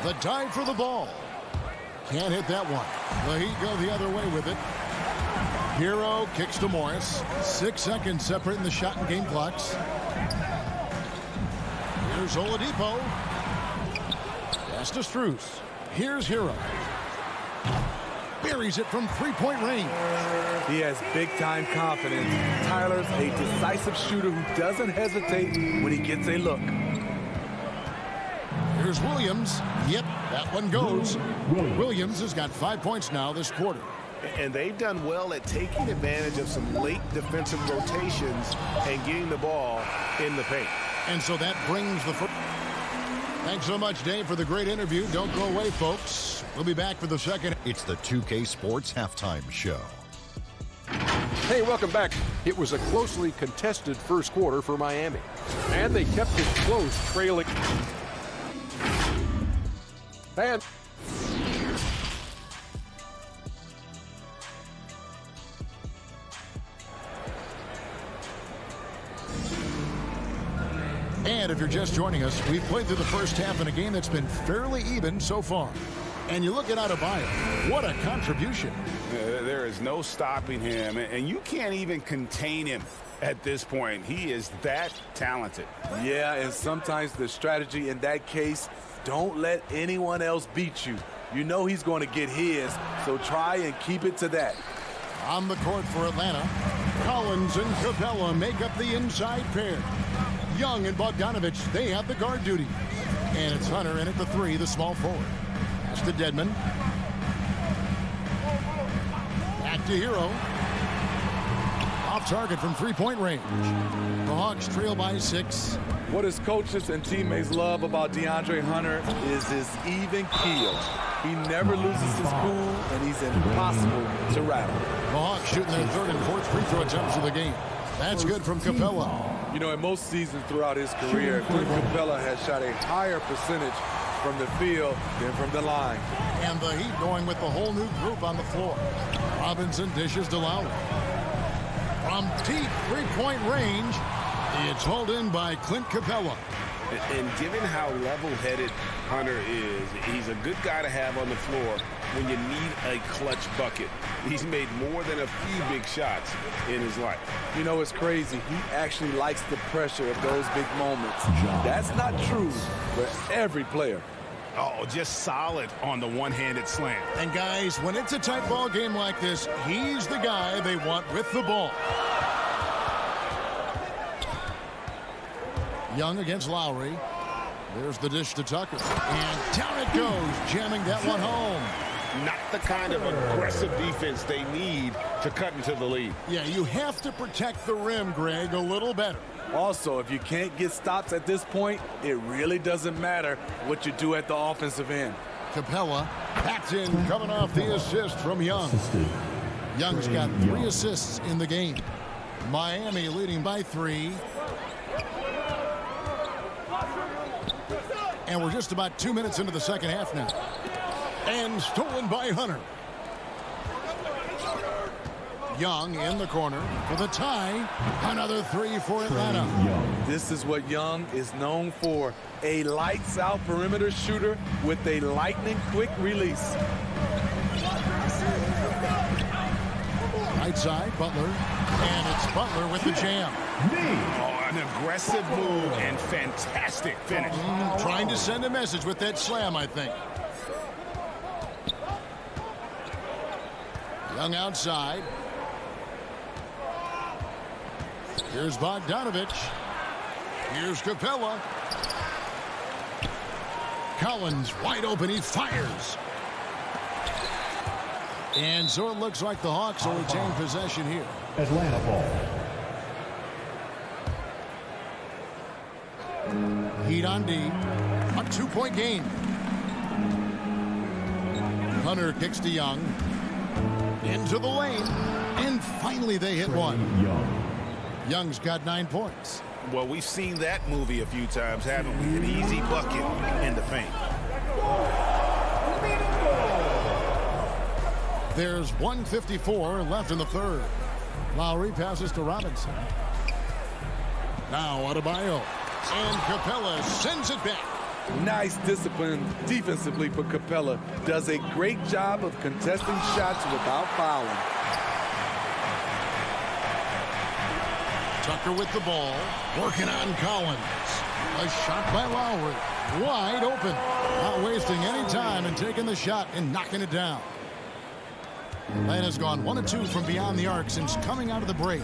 The dive for the ball. Can't hit that one. The Heat go the other way with it. Hero kicks to Morris. 6 seconds separating the shot and game clocks. Here's Oladipo. Pass to Strus. Here's Hero. Buries it from three-point range. He has big-time confidence. Tyler's a decisive shooter who doesn't hesitate when he gets a look. Here's Williams. Yep, that one goes. Williams has got 5 points now this quarter. And they've done well at taking advantage of some late defensive rotations and getting the ball in the paint. And so that brings the first. Thanks so much, Dave, for the great interview. Don't go away, folks. We'll be back for the second. It's the 2K Sports Halftime Show. Hey, welcome back. It was a closely contested first quarter for Miami. And they kept it close, trailing. And And if you're just joining us, we've played through the first half in a game that's been fairly even so far. And you look at Adebayo, what a contribution. There is no stopping him, and you can't even contain him at this point. He is that talented. Yeah, and sometimes the strategy in that case, don't let anyone else beat you. You know he's going to get his, so try and keep it to that. On the court for Atlanta, Collins and Capella make up the inside pair. Young and Bogdanovich, they have the guard duty. And it's Hunter in at the 3, the small forward. Pass to Dedmon. Back to Hero. Off target from three-point range. The Hawks trail by 6. What his coaches and teammates love about DeAndre Hunter is his even keel. He never loses his cool, and he's impossible to rattle. The Hawks shooting their 3rd and 4th free throw attempts of the game. That's good from Capella. You know, in most seasons throughout his career, Clint Capella has shot a higher percentage from the field than from the line. And the Heat going with the whole new group on the floor. Robinson dishes to Lowry. From deep three-point range, it's hauled in by Clint Capella. And given how level-headed Hunter is, he's a good guy to have on the floor when you need a clutch bucket. He's made more than a few big shots in his life. You know, it's crazy. He actually likes the pressure of those big moments. That's not true for every player. Oh, just solid on the one-handed slam. And guys, when it's a tight ball game like this, he's the guy they want with the ball. Young against Lowry. There's the dish to Tucker. And down it goes, jamming that one home. Not the kind of aggressive defense they need to cut into the lead. Yeah, you have to protect the rim, Greg, a little better. Also, if you can't get stops at this point, it really doesn't matter what you do at the offensive end. Capella backs in, coming off the assist from Young. Young's got 3 assists in the game. Miami leading by 3. And we're just about 2 minutes into the second half now. And stolen by Hunter. Young in the corner for the tie. Another three for Atlanta. This is what Young is known for. A lights-out perimeter shooter with a lightning-quick release. Right side, Butler. And it's Butler with the jam. Oh, an aggressive move and fantastic finish. Trying to send a message with that slam, I think. Young outside. Here's Bogdanovich. Here's Capella. Collins wide open. He fires. And so it looks like the Hawks will retain possession here. Atlanta ball. Heat on D. A 2-point game. Hunter kicks to Young. Into the lane. And finally they hit one. Young's got 9 points. Well, we've seen that movie a few times, haven't we? An easy bucket in the paint. There's 1:54 left in the third. Lowry passes to Robinson. Now Adebayo. And Capella sends it back. Nice discipline defensively for Capella. Does a great job of contesting shots without fouling. Tucker with the ball. Working on Collins. A shot by Lowry. Wide open. Not wasting any time and taking the shot and knocking it down. Atlanta's gone 1 of 2 from beyond the arc since coming out of the break.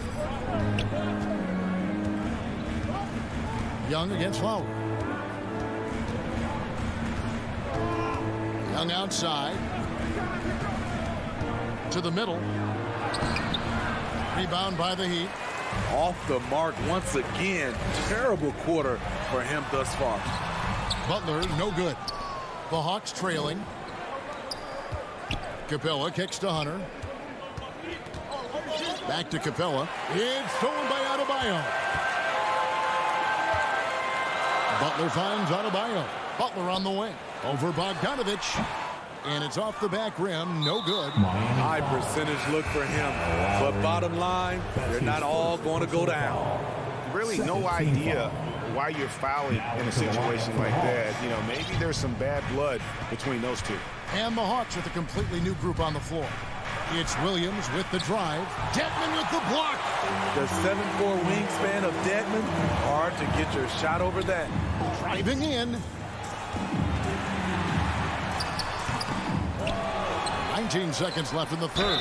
Young against Lowry. Young outside. To the middle. Rebound by the Heat. Off the mark once again. Terrible quarter for him thus far. Butler, no good. The Hawks trailing. Capella kicks to Hunter. Back to Capella. It's stolen by Adebayo. Butler finds Adebayo. Butler on the wing. Over Bogdanovich. And it's off the back rim. No good. High percentage look for him. But bottom line, they're not all going to go down. Really no idea why you're fouling in a situation like that. You know, maybe there's some bad blood between those two. And the Hawks with a completely new group on the floor. It's Williams with the drive. Dedmon with the block. The 7'4" wingspan of Dedmon. Hard to get your shot over that. Driving in. 19 seconds left in the third.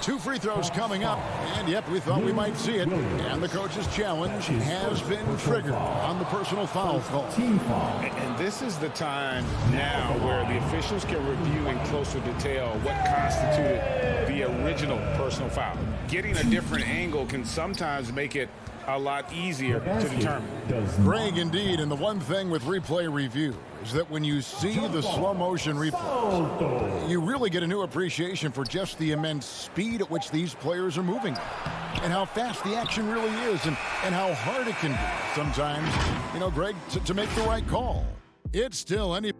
2 free throws coming up. And yep, we thought we might see it. And the coach's challenge has been triggered on the personal foul call. And this is the time now where the officials can review in closer detail what constituted the original personal foul. Getting a different angle can sometimes make it a lot easier to determine. Greg, indeed, and the one thing with replay review is that when you see the slow motion replay, you really get a new appreciation for just the immense speed at which these players are moving and how fast the action really is and how hard it can be sometimes, you know, Greg, to make the right call. It's still any...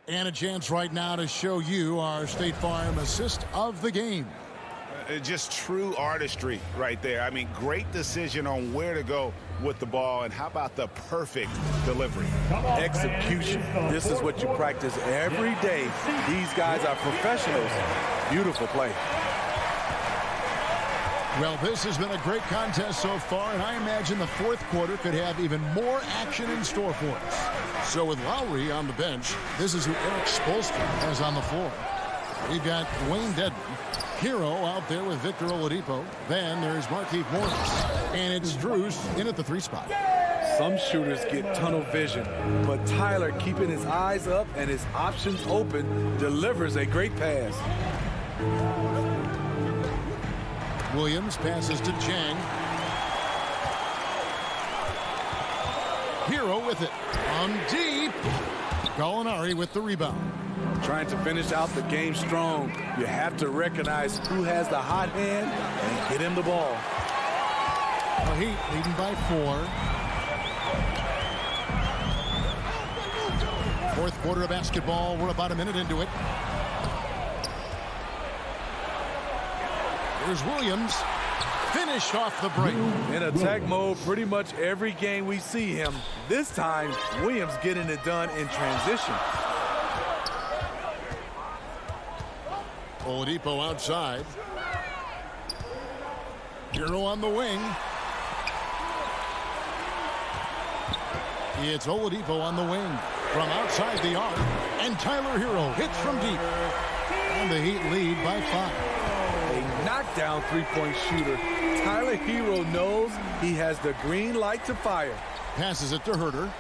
And a chance right now to show you our State Farm assist of the game. Just true artistry right there. I mean, great decision on where to go with the ball, and how about the perfect delivery? Execution. This is what you practice every day. These guys are professionals. Beautiful play. Well, this has been a great contest so far, and I imagine the fourth quarter could have even more action in store for us. So with Lowry on the bench, this is who Eric Spoelstra has on the floor. We've got Dwayne Dedmon. Hero out there with Victor Oladipo. Then there's Markieff Morris. And it's Drews in at the 3 spot. Some shooters get tunnel vision, but Tyler, keeping his eyes up and his options open, delivers a great pass. Williams passes to Chang. Hero with it. On deep. Gallinari with the rebound. Trying to finish out the game strong. You have to recognize who has the hot hand and get him the ball. The Heat leading by 4. Fourth quarter of basketball. We're about a minute into it. Here's Williams. Finished off the break. In attack mode pretty much every game we see him. This time, Williams getting it done in transition. Oladipo outside. Hero on the wing. It's Oladipo on the wing from outside the arc. And Tyler Hero hits from deep. And the Heat lead by 5. A knockdown three-point shooter. Tyler Hero knows he has the green light to fire. Passes it to Herter.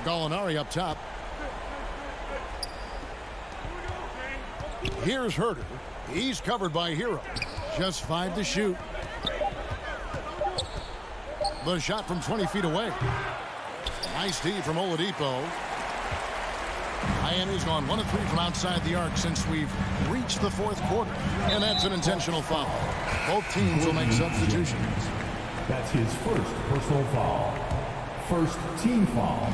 Gallinari up top. Here's Herter. He's covered by Hero. Just 5 to shoot. The shot from 20 feet away. Nice D from Oladipo. Miami's gone 1 of 3 from outside the arc since we've reached the fourth quarter. And that's an intentional foul. Both teams will make substitutions. That's his first personal foul. First team foul.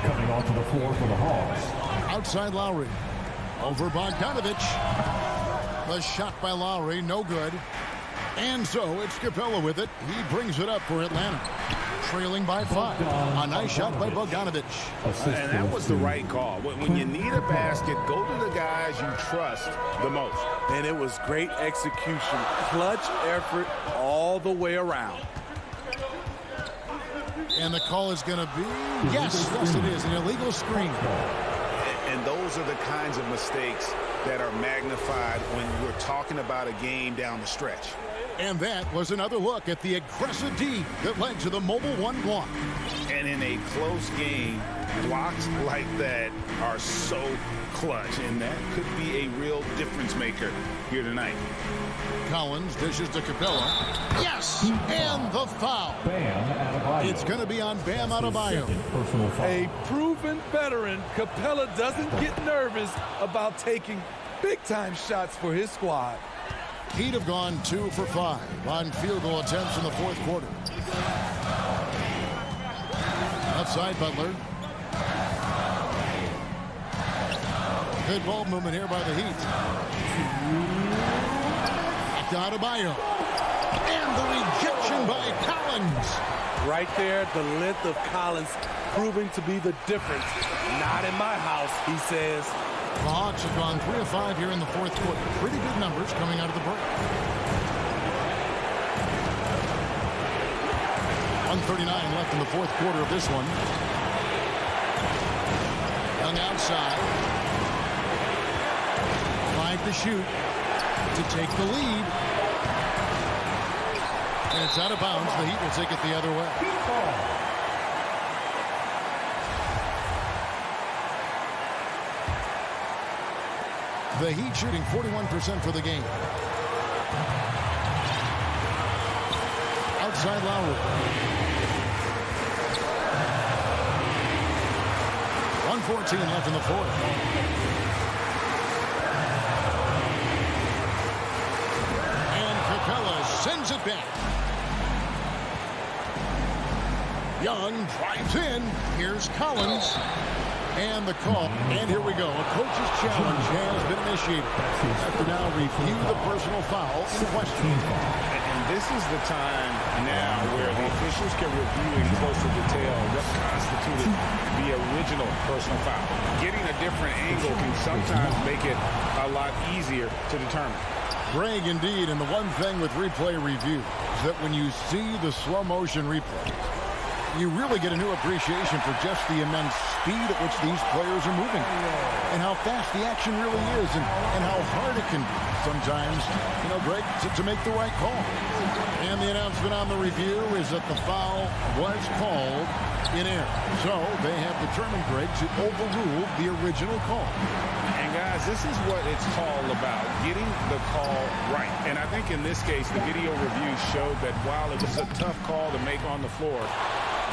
Coming onto the floor for the Hawks. Outside Lowry. Over Bogdanovich. The shot by Lowry, no good. And so it's Capella with it. He brings it up for Atlanta. Trailing by 5. A nice shot by Bogdanovich. And that was the right call. When you need a basket, go to the guys you trust the most. And it was great execution. Clutch effort all the way around. And the call is going to be, yes, it is, an illegal screen. And those are the kinds of mistakes that are magnified when we're talking about a game down the stretch. And that was another look at the aggressive D that led to the mobile 1 block. And in a close game, blocks like that are so clutch, and that could be a real difference maker here tonight. Collins dishes to Capella. Yes! And the foul. It's going to be on Bam Adebayo. A proven veteran, Capella doesn't get nervous about taking big-time shots for his squad. Heat have gone 2 for 5 on field goal attempts in the fourth quarter. Outside Butler. Good ball movement here by the Heat. Back to Adebayo. And the rejection by Collins. Right there, the length of Collins proving to be the difference. Not in my house, he says. The Hawks have gone 3 of 5 here in the fourth quarter. Pretty good numbers coming out of the break. 1:39 left in the fourth quarter of this one. Young outside. 5 to shoot to take the lead. And it's out of bounds. The Heat will take it the other way. The Heat shooting 41% for the game. Outside Lowry. 1:14 left in the fourth. And Capella sends it back. Young drives in. Here's Collins. And the call. And here we go. A coach's challenge has been initiated. After now review the personal foul in question. And this is the time now where the officials can review in closer detail what constituted the original personal foul. Getting a different angle can sometimes make it a lot easier to determine. Greg, indeed. And the one thing with replay review is that when you see the slow motion replay, you really get a new appreciation for just the immense speed at which these players are moving and how fast the action really is and how hard it can be sometimes, you know, Greg, to make the right call. And the announcement on the review is that the foul was called in error. So they have determined, Greg, to overrule the original call. And guys, this is what it's all about, getting the call right. And I think in this case, the video review showed that while it was a tough call to make on the floor,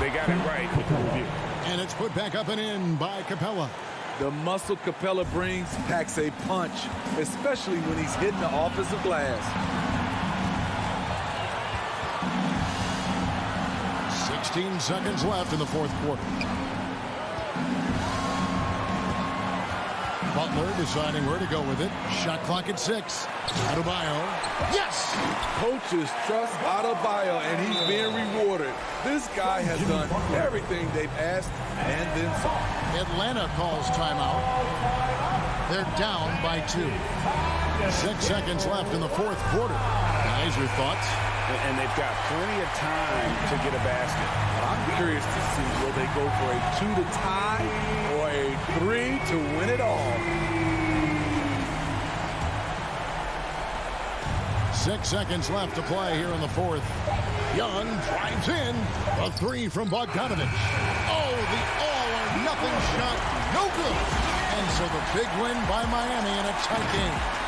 they got it right with the review. And it's put back up and in by Capella. The muscle Capella brings packs a punch, especially when he's hitting the offensive glass. 16 seconds left in the fourth quarter. Butler deciding where to go with it. Shot clock at 6. Adebayo. Yes! Coaches trust Adebayo, and he's being rewarded. This guy has done everything they've asked and then some. Atlanta calls timeout. They're down by 2. 6 seconds left in the fourth quarter. Guys, your thoughts? And they've got plenty of time to get a basket. I'm curious to see, will they go for a 2 to tie or a 3 to win it all? 6 seconds left to play here in the fourth. Young drives in. A 3 from Bogdanovich. Oh, the all-or-nothing shot. No good. And so the big win by Miami in a tight game.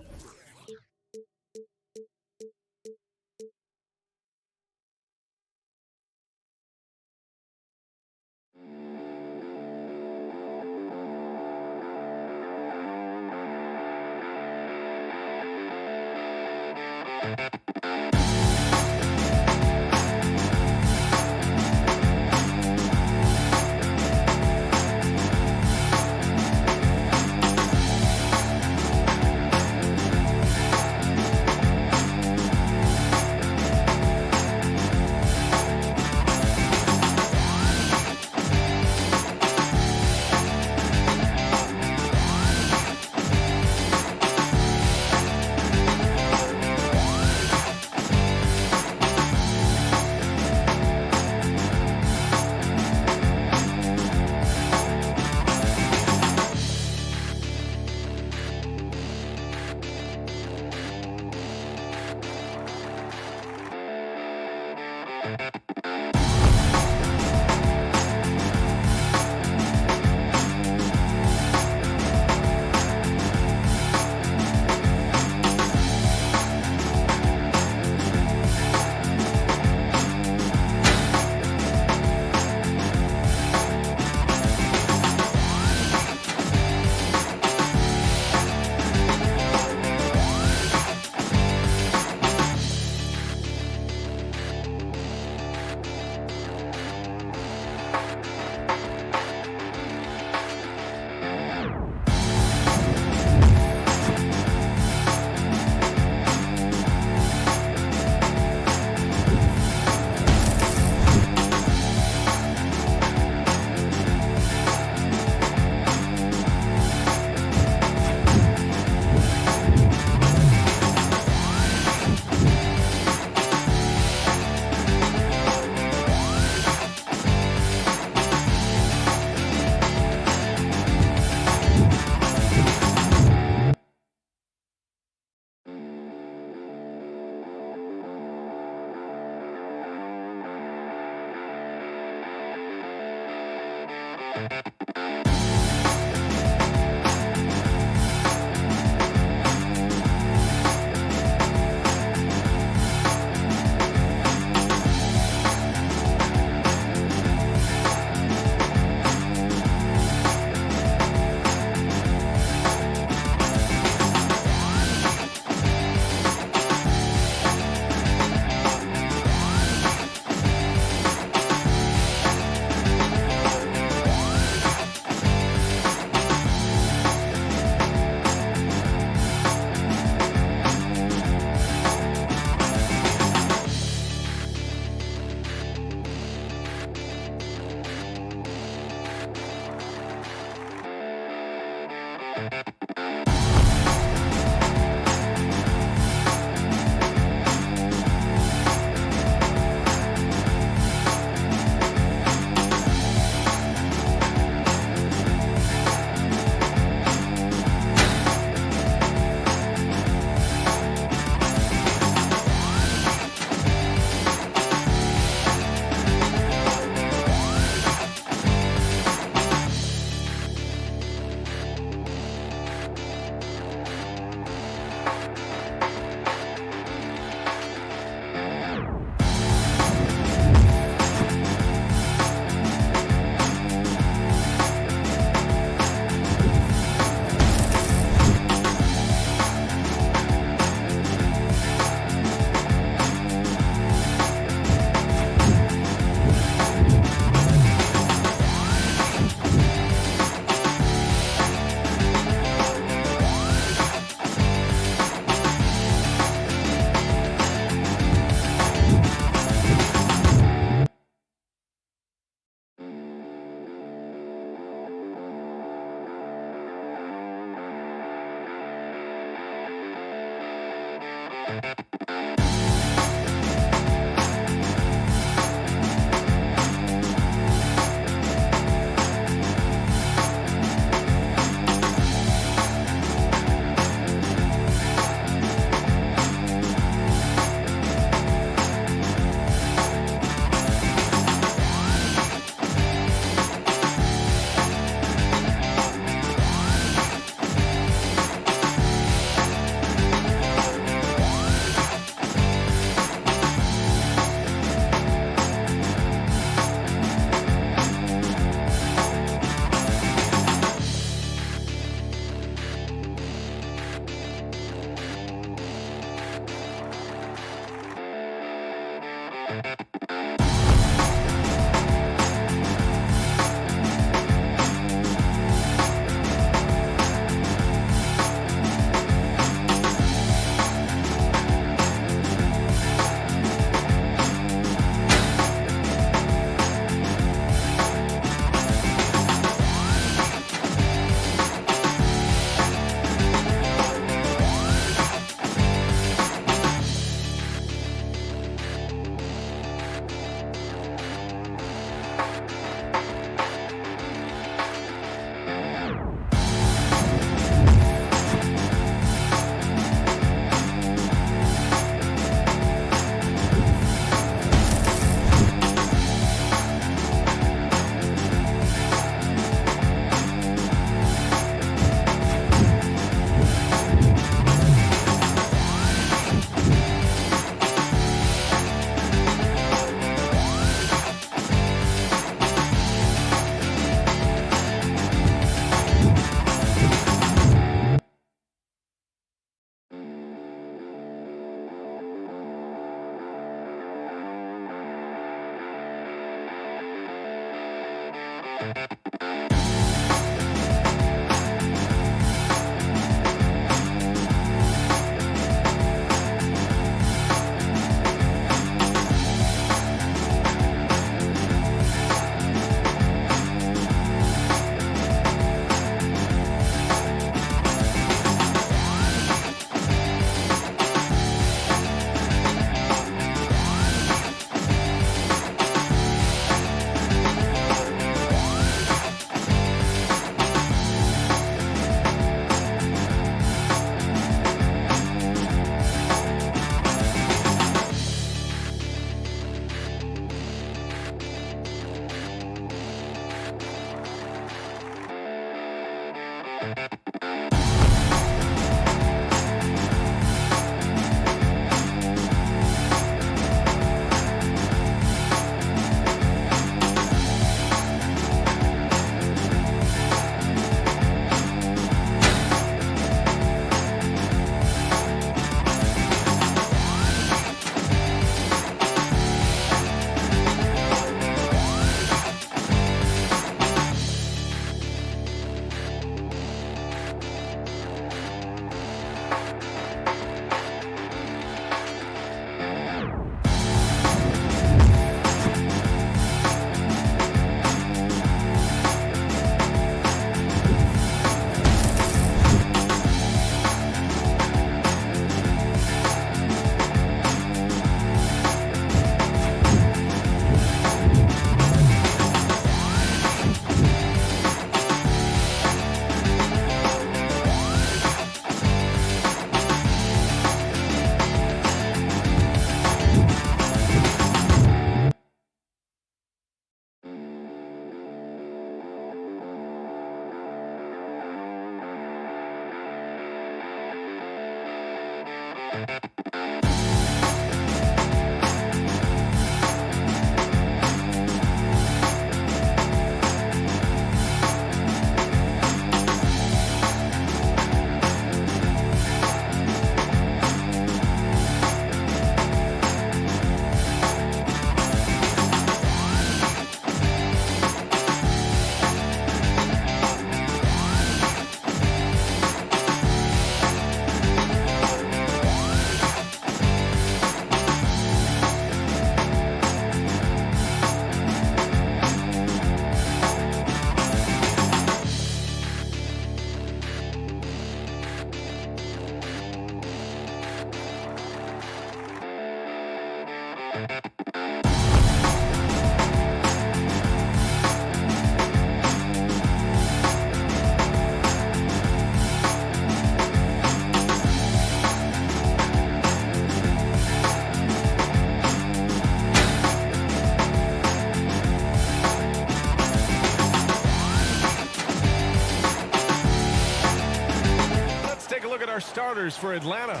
Starters for Atlanta.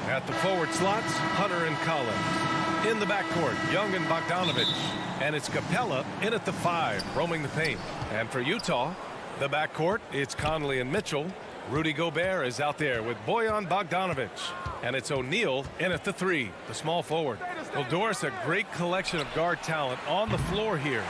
At the forward slots, Hunter and Collins. In the backcourt, Young and Bogdanovich. And it's Capella in at the 5, roaming the paint. And for Utah, the backcourt, it's Conley and Mitchell. Rudy Gobert is out there with Bojan Bogdanovich. And it's O'Neal in at the 3, the small forward. Well, Doris, a great collection of guard talent on the floor here.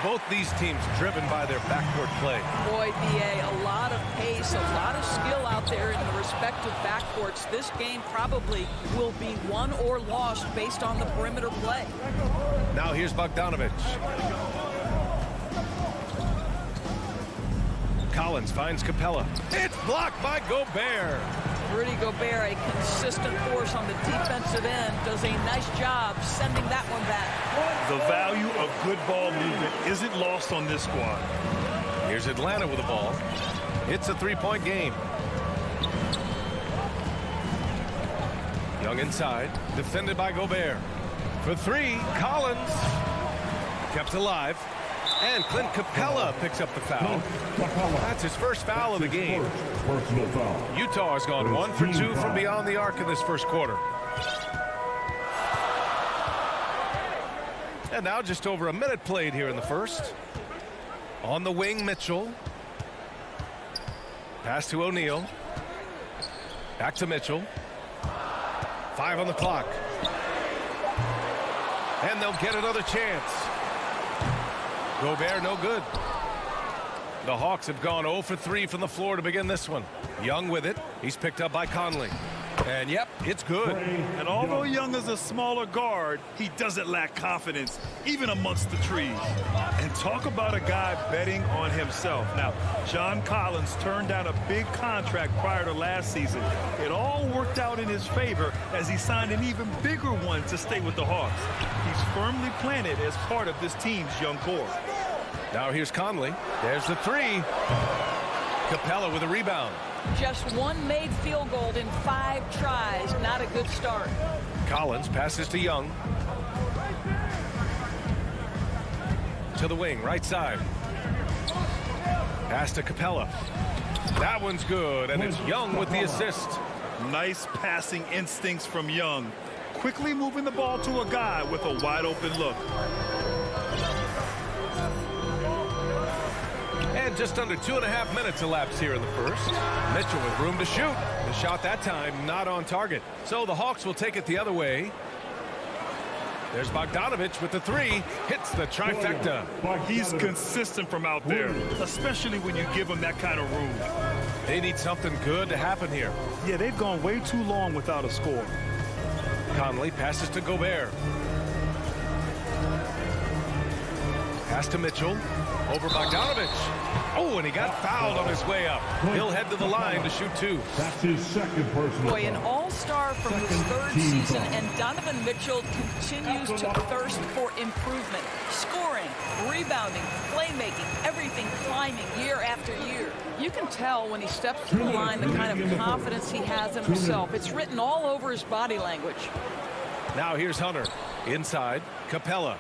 Both these teams driven by their backcourt play. Boy, BA, a lot of pace, a lot of skill out there in the respective backcourts. This game probably will be won or lost based on the perimeter play. Now here's Bogdanovich. Collins finds Capella. It's blocked by Gobert. Rudy Gobert, a consistent force on the defensive end, does a nice job sending that one back. The value of good ball movement isn't lost on this squad. Here's Atlanta with the ball. It's a three-point game. Young inside, defended by Gobert. For 3, Collins kept alive. And Clint Capella picks up the foul. That's his first foul of the game. Utah has gone 1 for 2 from beyond the arc in this first quarter. And now just over a minute played here in the first. On the wing, Mitchell. Pass to O'Neal. Back to Mitchell. 5 on the clock. And they'll get another chance. Gobert no good. The Hawks have gone 0 for 3 from the floor to begin this one. Young with it. He's picked up by Conley. And yep, it's good. And although Young is a smaller guard, he doesn't lack confidence, even amongst the trees. And talk about a guy betting on himself. Now, John Collins turned down a big contract prior to last season. It all worked out in his favor as he signed an even bigger one to stay with the Hawks. He's firmly planted as part of this team's young core. Now here's Conley. There's the 3. Capella with a rebound. Just one made field goal in 5 tries. Not a good start. Collins passes to Young. To the wing, right side. Pass to Capella. That one's good, and it's Young with the assist. Nice passing instincts from Young. Quickly moving the ball to a guy with a wide open look. And just under 2.5 minutes elapsed here in the first. Mitchell with room to shoot. The shot that time not on target. So the Hawks will take it the other way. There's Bogdanovich with the three. Hits the trifecta. He's consistent from out there, especially when you give him that kind of room. They need something good to happen here. Yeah, they've gone way too long without a score. Conley passes to Gobert. Pass to Mitchell. Over Bogdanovich. Oh, and he got fouled on his way up. He'll head to the line to shoot two. That's his second personal. Boy, an all-star from his third season, and Donovan Mitchell continues to thirst for improvement. Scoring, rebounding, playmaking, everything climbing year after year. You can tell when he steps to the line the kind of confidence he has in himself. It's written all over his body language. Now here's Hunter. Inside, Capella.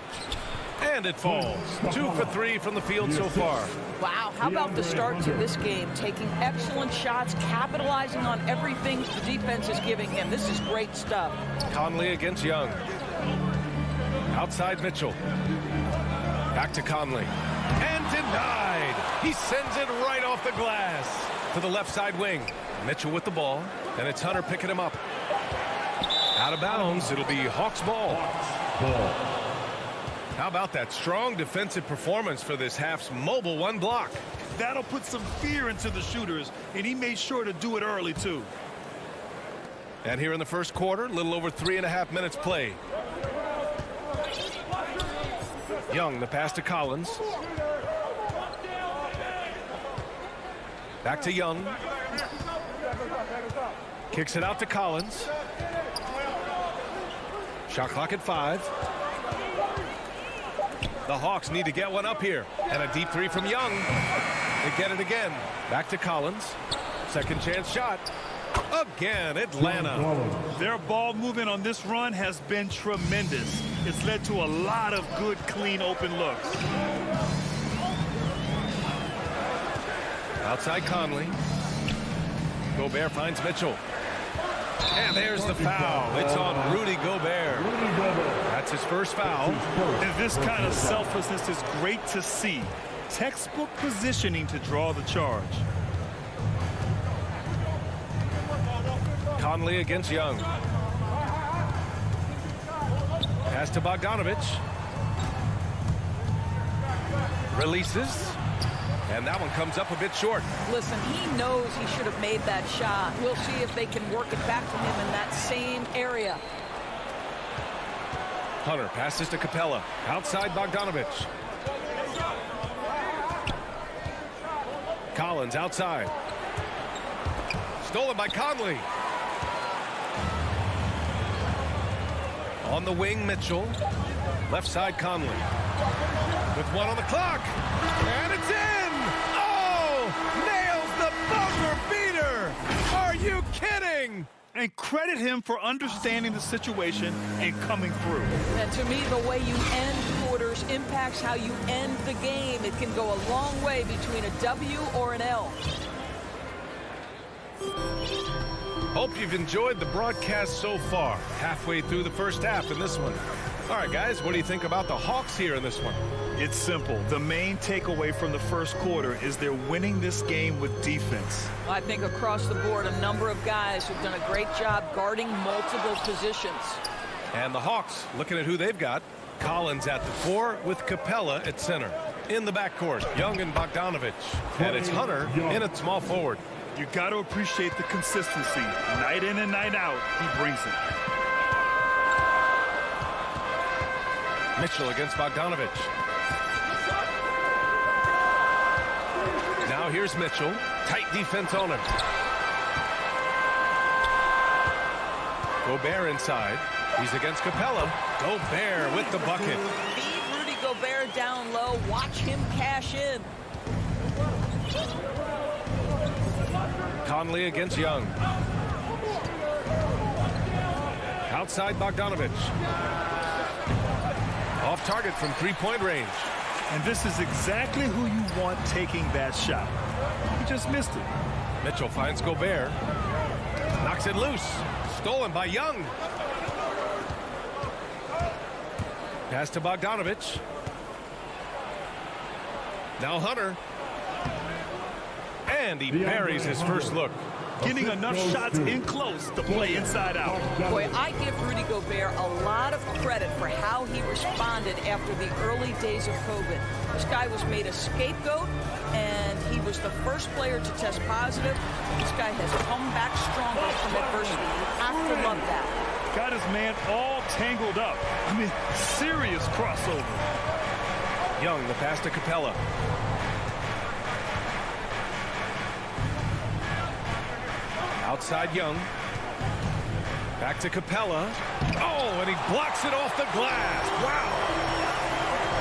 And it falls. 2 for 3 from the field so far. Wow, how about the start to this game? Taking excellent shots, capitalizing on everything the defense is giving him. This is great stuff. Conley against Young. Outside Mitchell. Back to Conley. And denied. He sends it right off the glass to the left side wing. Mitchell with the ball, and it's Hunter picking him up. Out of bounds. It'll be Hawks ball. How about that strong defensive performance for this half's mobile one block? That'll put some fear into the shooters, and he made sure to do it early, too. And here in the first quarter, a little over 3.5 minutes played. Young, the pass to Collins. Back to Young. Kicks it out to Collins. Shot clock at 5. The Hawks need to get one up here. And a deep three from Young. They get it again. Back to Collins. Second chance shot. Again, Atlanta. Their ball movement on this run has been tremendous. It's led to a lot of good, clean, open looks. Outside Conley. Gobert finds Mitchell. And there's the foul. It's on Rudy Gobert. That's his first foul. And this kind of selflessness is great to see. Textbook positioning to draw the charge. Conley against Young. Pass to Bogdanovich. Releases. And that one comes up a bit short. Listen, he knows he should have made that shot. We'll see if they can work it back to him in that same area. Hunter passes to Capella. Outside Bogdanovich. Collins outside. Stolen by Conley. On the wing, Mitchell. Left side, Conley. With one on the clock. And it's in! Oh! Nails the buzzer beater! Are you kidding? And credit him for understanding the situation and coming through. And to me, the way you end quarters impacts how you end the game. It can go a long way between a W or an L. Hope you've enjoyed the broadcast so far. Halfway through the first half in this one. All right, guys, what do you think about the Hawks here in this one? It's simple. The main takeaway from the first quarter is they're winning this game with defense. I think across the board, a number of guys who've done a great job guarding multiple positions. And the Hawks, looking at who they've got, Collins at the 4 with Capella at center. In the backcourt, Young and Bogdanovich. And it's Hunter in at small forward. You got to appreciate the consistency. Night in and night out, he brings it. Mitchell against Bogdanovich. Now here's Mitchell. Tight defense on him. Gobert inside. He's against Capella. Gobert with the bucket. Feed Rudy Gobert down low. Watch him cash in. Conley against Young. Outside Bogdanovich. Off target from three-point range. And this is exactly who you want taking that shot. He just missed it. Mitchell finds Gobert. Knocks it loose. Stolen by Young. Pass to Bogdanovich. Now Hunter. And he buries his first look. Getting enough shots in close to play inside out. Boy, I give Rudy Gobert a lot of credit for how he responded after the early days of COVID. This guy was made a scapegoat, and he was the first player to test positive. This guy has come back stronger from adversity. You have to love that. Got his man all tangled up. I mean, serious crossover. Young, the pass to Capella. Outside Young. Back to Capella. Oh, and he blocks it off the glass. Wow.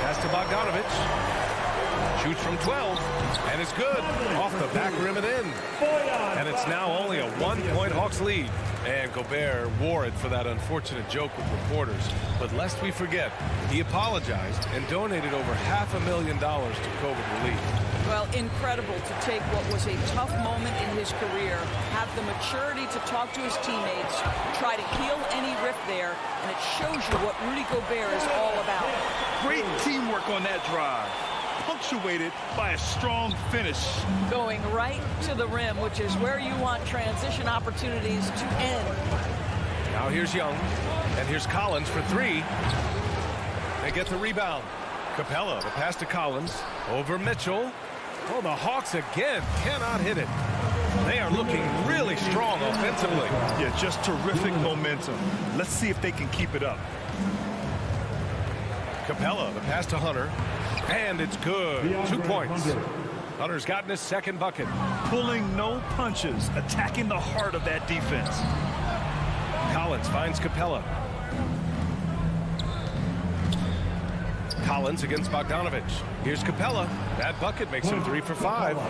Pass to Bogdanovich. Shoots from 12. And it's good. Off the back rim and in. And it's now only a 1-point Hawks lead. And Gobert wore it for that unfortunate joke with reporters. But lest we forget, he apologized and donated over $500,000 to COVID relief. Well, incredible to take what was a tough moment in his career, have the maturity to talk to his teammates, try to heal any rift there, and it shows you what Rudy Gobert is all about. Great teamwork on that drive, punctuated by a strong finish. Going right to the rim, which is where you want transition opportunities to end. Now here's Young, and here's Collins for three. They get the rebound. Capella, the pass to Collins, over Mitchell. Oh, the Hawks again cannot hit it. They are looking really strong offensively. Yeah, just terrific momentum. Let's see if they can keep it up. Capella, the pass to Hunter. And it's good. 2 points. Hunter's gotten his second bucket. Pulling no punches, attacking the heart of that defense. Collins finds Capella. Collins against Bogdanovich. Here's Capella. That bucket makes him 3 for 5. All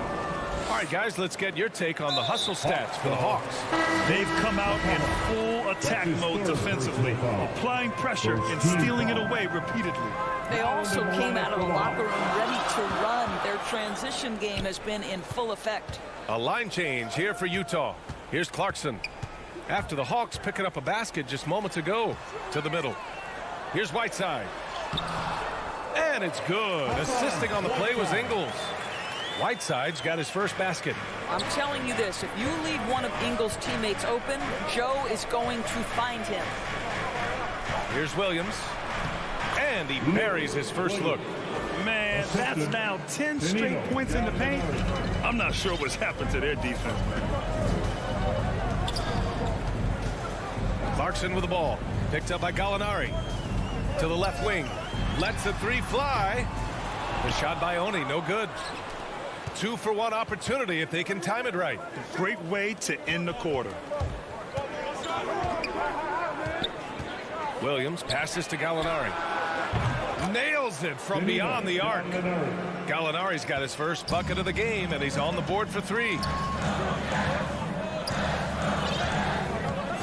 right, guys, let's get your take on the hustle stats for the Hawks. They've come out in full attack mode defensively, applying pressure and stealing it away repeatedly. They also came out of the locker room ready to run. Their transition game has been in full effect. A line change here for Utah. Here's Clarkson. After the Hawks picking up a basket just moments ago to the middle. Here's Whiteside. And it's good. Assisting on the play was Ingles. Whiteside's got his first basket. I'm telling you this, if you leave one of Ingles' teammates open, Joe is going to find him. Here's Williams. And he buries his first look. Man, that's now 10 straight points in the paint. I'm not sure what's happened to their defense, man. Clarkson with the ball. Picked up by Gallinari. To the left wing. Lets the three fly. The shot by Oni, no good. 2 for 1 opportunity if they can time it right. Great way to end the quarter. Williams passes to Gallinari. Nails it from beyond the arc. Gallinari's got his first bucket of the game, and he's on the board for 3.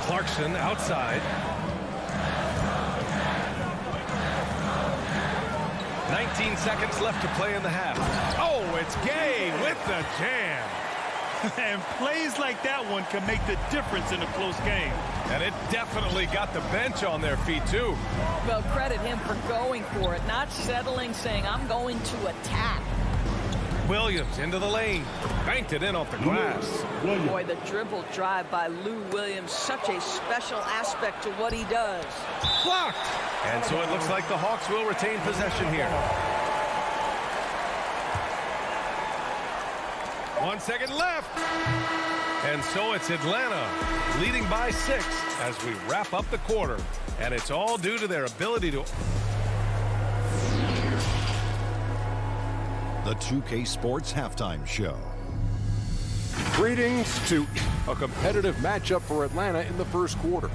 Clarkson outside. 19 seconds left to play in the half. Oh, it's Gay with the jam. And plays like that one can make the difference in a close game. And it definitely got the bench on their feet, too. Well, credit him for going for it, not settling, saying, I'm going to attack. Williams into the lane. Banked it in off the glass. Boy, the dribble drive by Lou Williams, such a special aspect to what he does. Blocked. And so it looks like the Hawks will retain possession here. 1 second left. And so it's Atlanta leading by 6 as we wrap up the quarter. And it's all due to their ability to... The 2K Sports Halftime Show. Greetings to a competitive matchup for Atlanta in the first quarter.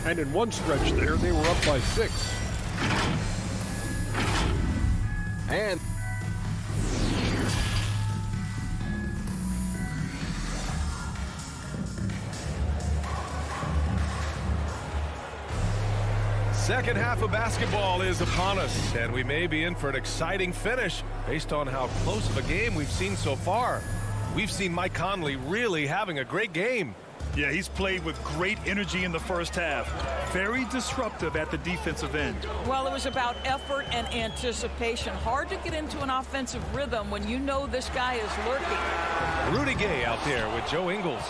And in one stretch there, they were up by 6. And Second half of basketball is upon us, and we may be in for an exciting finish based on how close of a game we've seen so far. We've seen Mike Conley really having a great game. Yeah, he's played with great energy in the first half. Very disruptive at the defensive end. Well, it was about effort and anticipation. Hard to get into an offensive rhythm when you know this guy is lurking. Rudy Gay out there with Joe Ingles.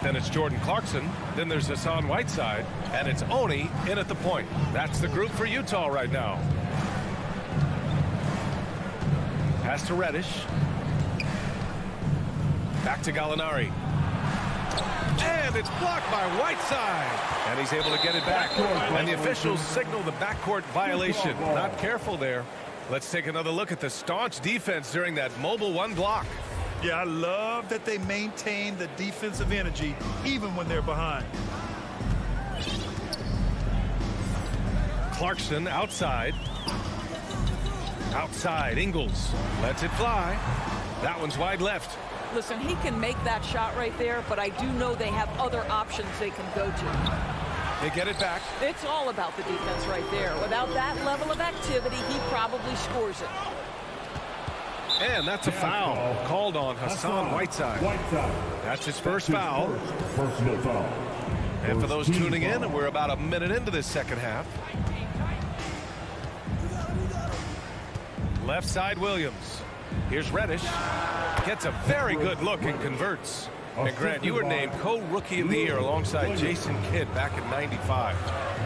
Then it's Jordan Clarkson. Then there's Hassan Whiteside. And it's Oni in at the point. That's the group for Utah right now. Pass to Reddish. Back to Gallinari. And it's blocked by Whiteside. And he's able to get it back. And the officials signal the backcourt violation. Not careful there. Let's take another look at the staunch defense during that mobile one block. Yeah, I love that they maintain the defensive energy even when they're behind. Clarkson outside. Outside, Ingles lets it fly. That one's wide left. Listen, he can make that shot right there, but I do know they have other options they can go to. They get it back. It's all about the defense right there. Without that level of activity, he probably scores it. And that's a foul called on Hassan Whiteside. That's his first foul. Personal foul. And for those tuning in, we're about a minute into this second half. Left side Williams. Here's Reddish. Gets a very good look and converts. And Grant, you were named co-rookie of the year alongside Jason Kidd back in '95.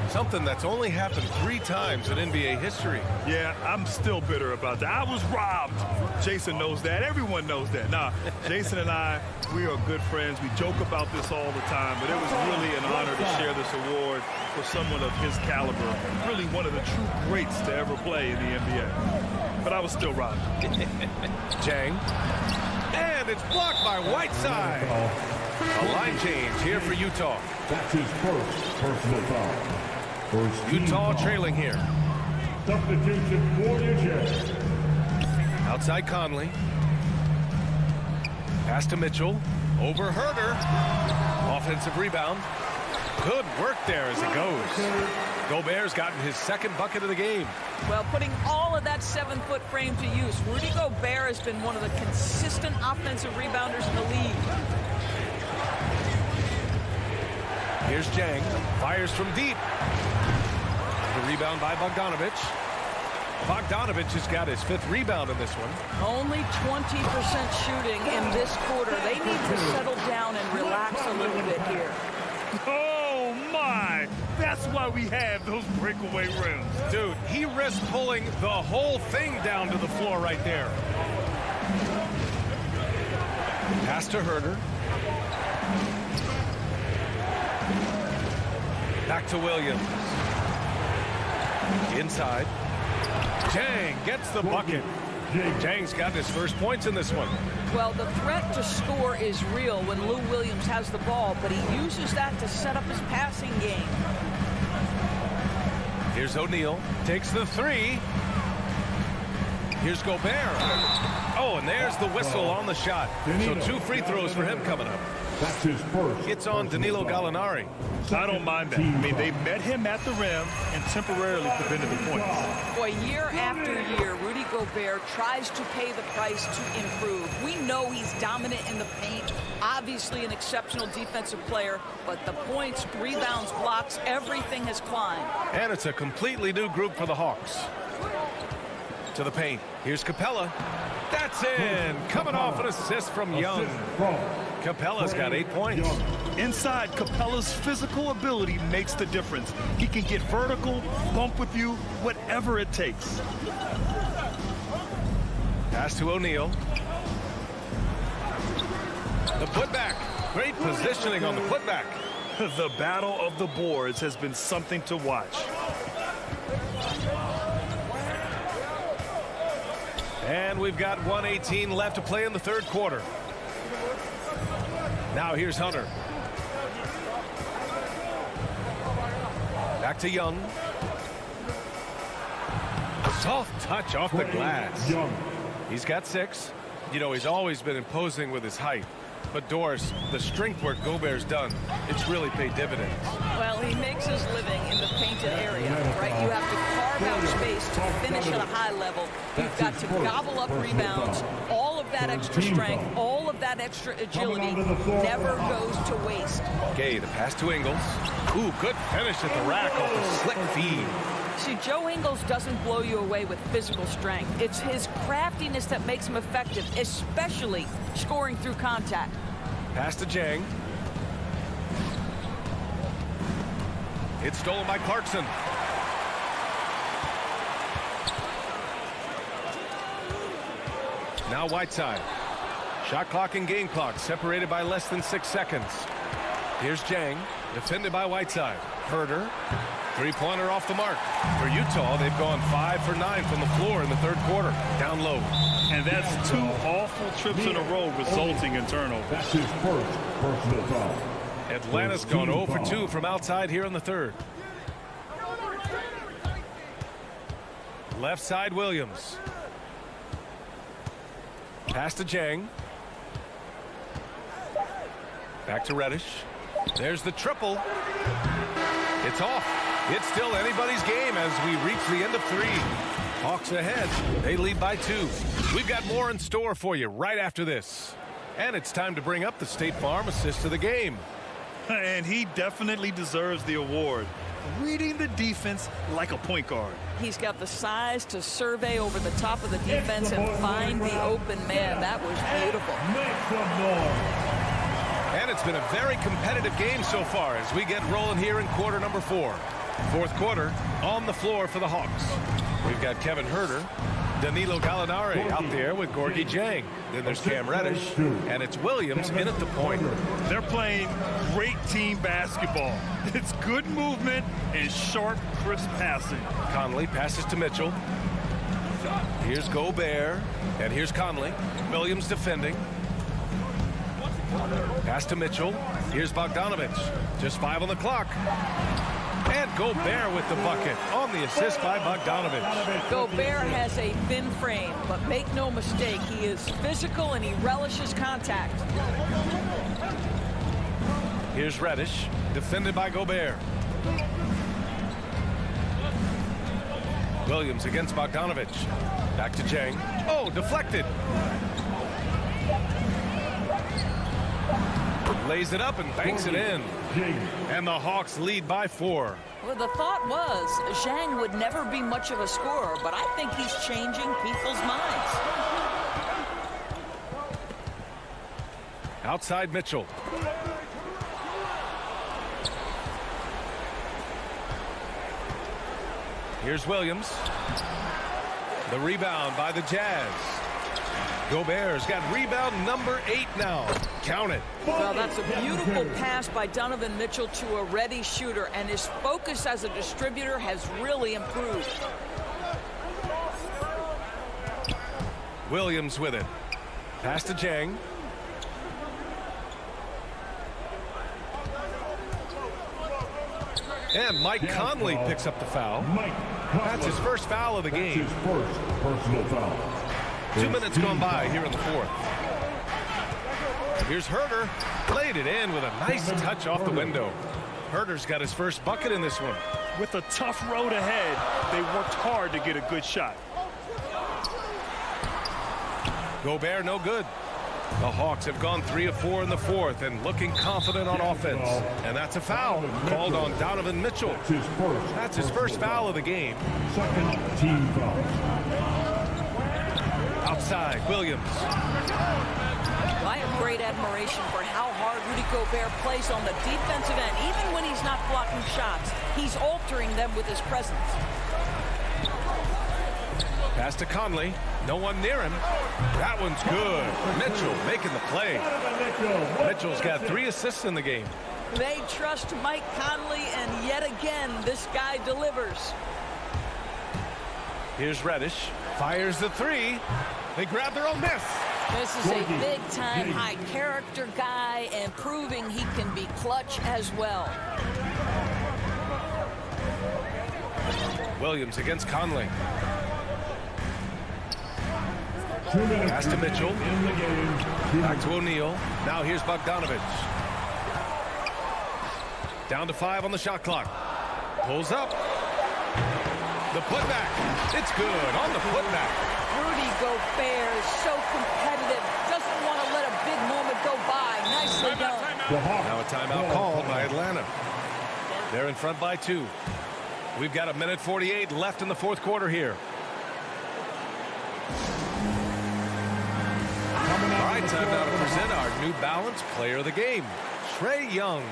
Something that's only happened 3 times in NBA history. Yeah, I'm still bitter about that. I was robbed. Jason knows that. Everyone knows that. Nah, Jason and I, we are good friends. We joke about this all the time, but it was really an honor to share this award for someone of his caliber. Really one of the true greats to ever play in the NBA. But I was still robbed. Jang. And it's blocked by Whiteside. A line change here for Utah. That's his first personal foul. Utah trailing here. Substitution for Utah. Outside Conley. Pass to Mitchell. Over Herder. Offensive rebound. Good work there as it goes. Gobert's gotten his second bucket of the game. Well, putting all of that 7-foot frame to use, Rudy Gobert has been one of the consistent offensive rebounders in the league. Here's Jang. Fires from deep. The rebound by Bogdanovic. Bogdanovic has got his 5th rebound in this one. Only 20% shooting in this quarter. They need to settle down and relax a little bit here. Oh, my. That's why we have those breakaway rims. Dude, he risked pulling the whole thing down to the floor right there. Pass to Herder. Back to Williams. Inside. Jang gets the bucket. Jang's got his first points in this one. Well, the threat to score is real when Lou Williams has the ball, but he uses that to set up his passing game. Here's O'Neal. Takes the 3. Here's Gobert. Oh, and there's the whistle on the shot. So 2 free throws for him coming up. That's his first. It's on Danilo Gallinari. I don't mind that. I mean, they met him at the rim and temporarily prevented the points. Boy, year after year, Rudy Gobert tries to pay the price to improve. We know he's dominant in the paint, obviously an exceptional defensive player, but the points, rebounds, blocks, everything has climbed. And it's a completely new group for the Hawks. To the paint. Here's Capella. That's in. Coming off an assist from Young. Capella's got 8 points. Inside, Capella's physical ability makes the difference. He can get vertical, bump with you, whatever it takes. Pass to O'Neal. The putback. Great positioning on the putback. The battle of the boards has been something to watch. And we've got 1:18 left to play in the 3rd quarter. Now here's Hunter. Back to Young. Soft touch off the glass. He's got 6. You know, he's always been imposing with his height. But Doris, the strength work Gobert's done, it's really paid dividends. Well, he makes his living in the painted area, right? You have to carve out space to finish at a high level. You've got to gobble up rebounds. All of that extra strength, all of that extra agility never goes to waste. Okay, the pass to Ingles. Ooh, good finish at the rack off the slick feed. See, Joe Ingles doesn't blow you away with physical strength. It's his craftiness that makes him effective, especially scoring through contact. Pass to Jang. It's stolen by Clarkson. Now Whiteside. Shot clock and game clock separated by less than 6 seconds. Here's Jang, defended by Whiteside. Herder, three-pointer off the mark. For Utah, they've gone 5 for 9 from the floor in the third quarter. Down low. And that's 2 awful trips in a row resulting in turnovers. That's his first personal foul. Atlanta's gone 0 for 2 from outside here in the third. Left side, Williams. Pass to Jang. Back to Reddish. There's the triple. It's off. It's still anybody's game as we reach the end of 3. Hawks ahead. They lead by 2. We've got more in store for you right after this. And it's time to bring up the State Farm assist of the game. And he definitely deserves the award. Reading the defense like a point guard. He's got the size to survey over the top of the defense and find the open man. That was beautiful. And it's been a very competitive game so far as we get rolling here in quarter number 4. Fourth quarter on the floor for the Hawks. We've got Kevin Herder, Danilo Gallinari out there with Gorgie Jang. Then there's Cam Reddish, and it's Williams in at the point. They're playing great team basketball. It's good movement and sharp, crisp passing. Conley passes to Mitchell. Here's Gobert, and here's Conley. Williams defending. Pass to Mitchell. Here's Bogdanovich. Just 5 on the clock. And Gobert with the bucket on the assist by Bogdanovich. Gobert has a thin frame, but make no mistake, he is physical and he relishes contact. Here's Reddish, defended by Gobert. Williams against Bogdanovich. Back to Jang. Oh, deflected. Lays it up and banks it in. And the Hawks lead by 4. Well, the thought was Zhang would never be much of a scorer, but I think he's changing people's minds. Outside Mitchell. Here's Williams. The rebound by the Jazz. Gobert's got rebound number 8 now. Count it. Well, that's a beautiful pass by Donovan Mitchell to a ready shooter, and his focus as a distributor has really improved. Williams with it. Pass to Jang. And Mike Conley picks up the foul. That's his first foul of the game. His first personal foul. 2 minutes gone by here in the fourth. Here's Herder. Laid it in with a nice touch off the window. Herder's got his first bucket in this one. With a tough road ahead, they worked hard to get a good shot. Gobert no good. The Hawks have gone 3 of 4 in the fourth and looking confident on offense. And that's a foul called on Donovan Mitchell. That's his first foul of the game. Second team foul. Outside, Williams. I have great admiration for how hard Rudy Gobert plays on the defensive end. Even when he's not blocking shots, he's altering them with his presence. Pass to Conley. No one near him. That one's good. Mitchell making the play. Mitchell's got 3 assists in the game. They trust Mike Conley, and yet again, this guy delivers. Here's Reddish. Fires the 3. They grab their own miss. This is a big-time, high-character guy, and proving he can be clutch as well. Williams against Conley. Pass to Mitchell. Back to O'Neal. Now here's Bogdanovich. Down to 5 on the shot clock. Pulls up. The putback. It's good on the putback. Rudy Gobert is so competitive. Doesn't want to let a big moment go by. Nicely done. Now a timeout called by Atlanta. They're in front by 2. We've got 1:48 left in the fourth quarter here. All right, time now to present our New Balance Player of the Game, Trae Young.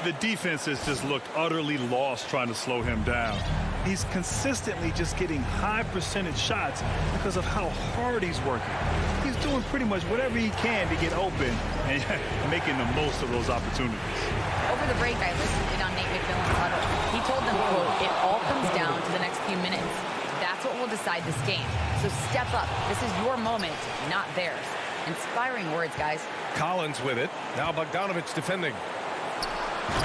The defense has just looked utterly lost trying to slow him down. He's consistently just getting high percentage shots because of how hard he's working. He's doing pretty much whatever he can to get open and making the most of those opportunities. Over the break, I listened in on Nate McMillan's huddle. He told them, quote, "It all comes down to the next few minutes. That's what will decide this game. So step up. This is your moment, not theirs." Inspiring words, guys. Collins with it. Now Bogdanovich defending.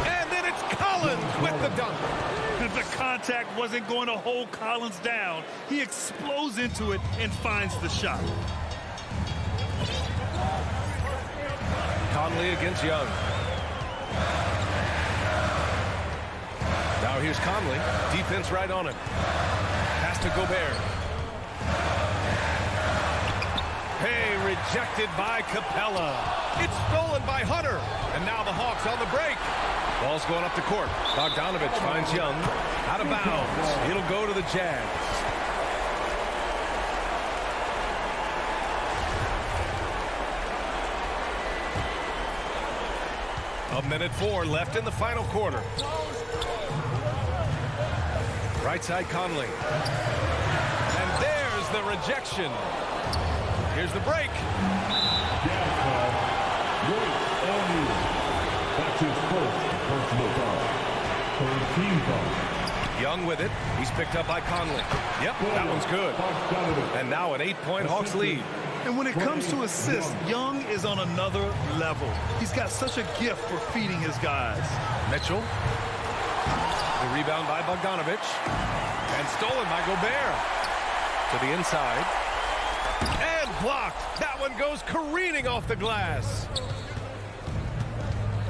And then it's Collins with the dunk. The contact wasn't going to hold Collins down. He explodes into it and finds the shot. Conley against Young. Now here's Conley. Defense right on him. Pass to Gobert. Hey, rejected by Capella. It's stolen by Hunter. And now the Hawks on the break. Ball's going up the court. Bogdanovich finds Young. Out of bounds. It'll go to the Jazz. A minute 4 left in the final quarter. Right side Conley. And there's the rejection. Here's the break. That's his first personal foul. Third team foul. Young with it. He's picked up by Conley. Yep, that one's good. And now an 8-point Hawks lead. And when it comes to assists, Young is on another level. He's got such a gift for feeding his guys. Mitchell. The rebound by Bogdanovich. And stolen by Gobert. To the inside. And blocked. That one goes careening off the glass.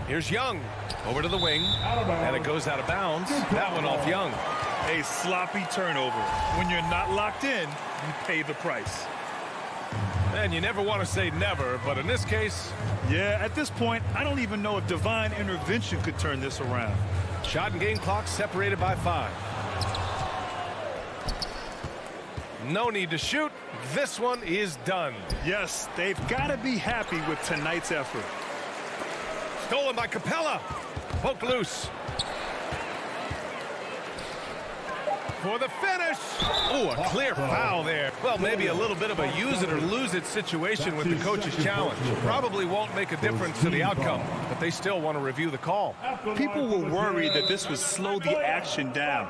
Here's Young. Over to the wing. And it goes out of bounds. That one off Young. A sloppy turnover. When you're not locked in, you pay the price. And you never want to say never, but in this case... Yeah, at this point, I don't even know if divine intervention could turn this around. Shot and game clock separated by 5. No need to shoot. This one is done. Yes, they've got to be happy with tonight's effort. Stolen by Capella. Poked loose. For the finish. Oh, a clear foul there. Well, maybe a little bit of a use it or lose it situation with the coach's challenge. Probably won't make a difference to the outcome, but they still want to review the call. People were worried that this would slow the action down.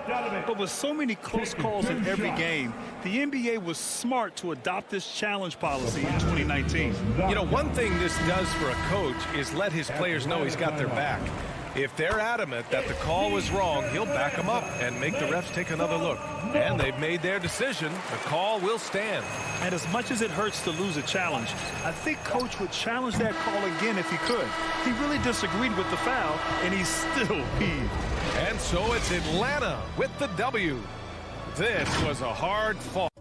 But with so many close calls in every game, the NBA was smart to adopt this challenge policy in 2019. You know, one thing this does for a coach is let his players know he's got their back. If they're adamant that the call was wrong, he'll back them up and make the refs take another look. And they've made their decision. The call will stand. And as much as it hurts to lose a challenge, I think Coach would challenge that call again if he could. He really disagreed with the foul, and he's still peeved. And so it's Atlanta with the W. This was a hard fought.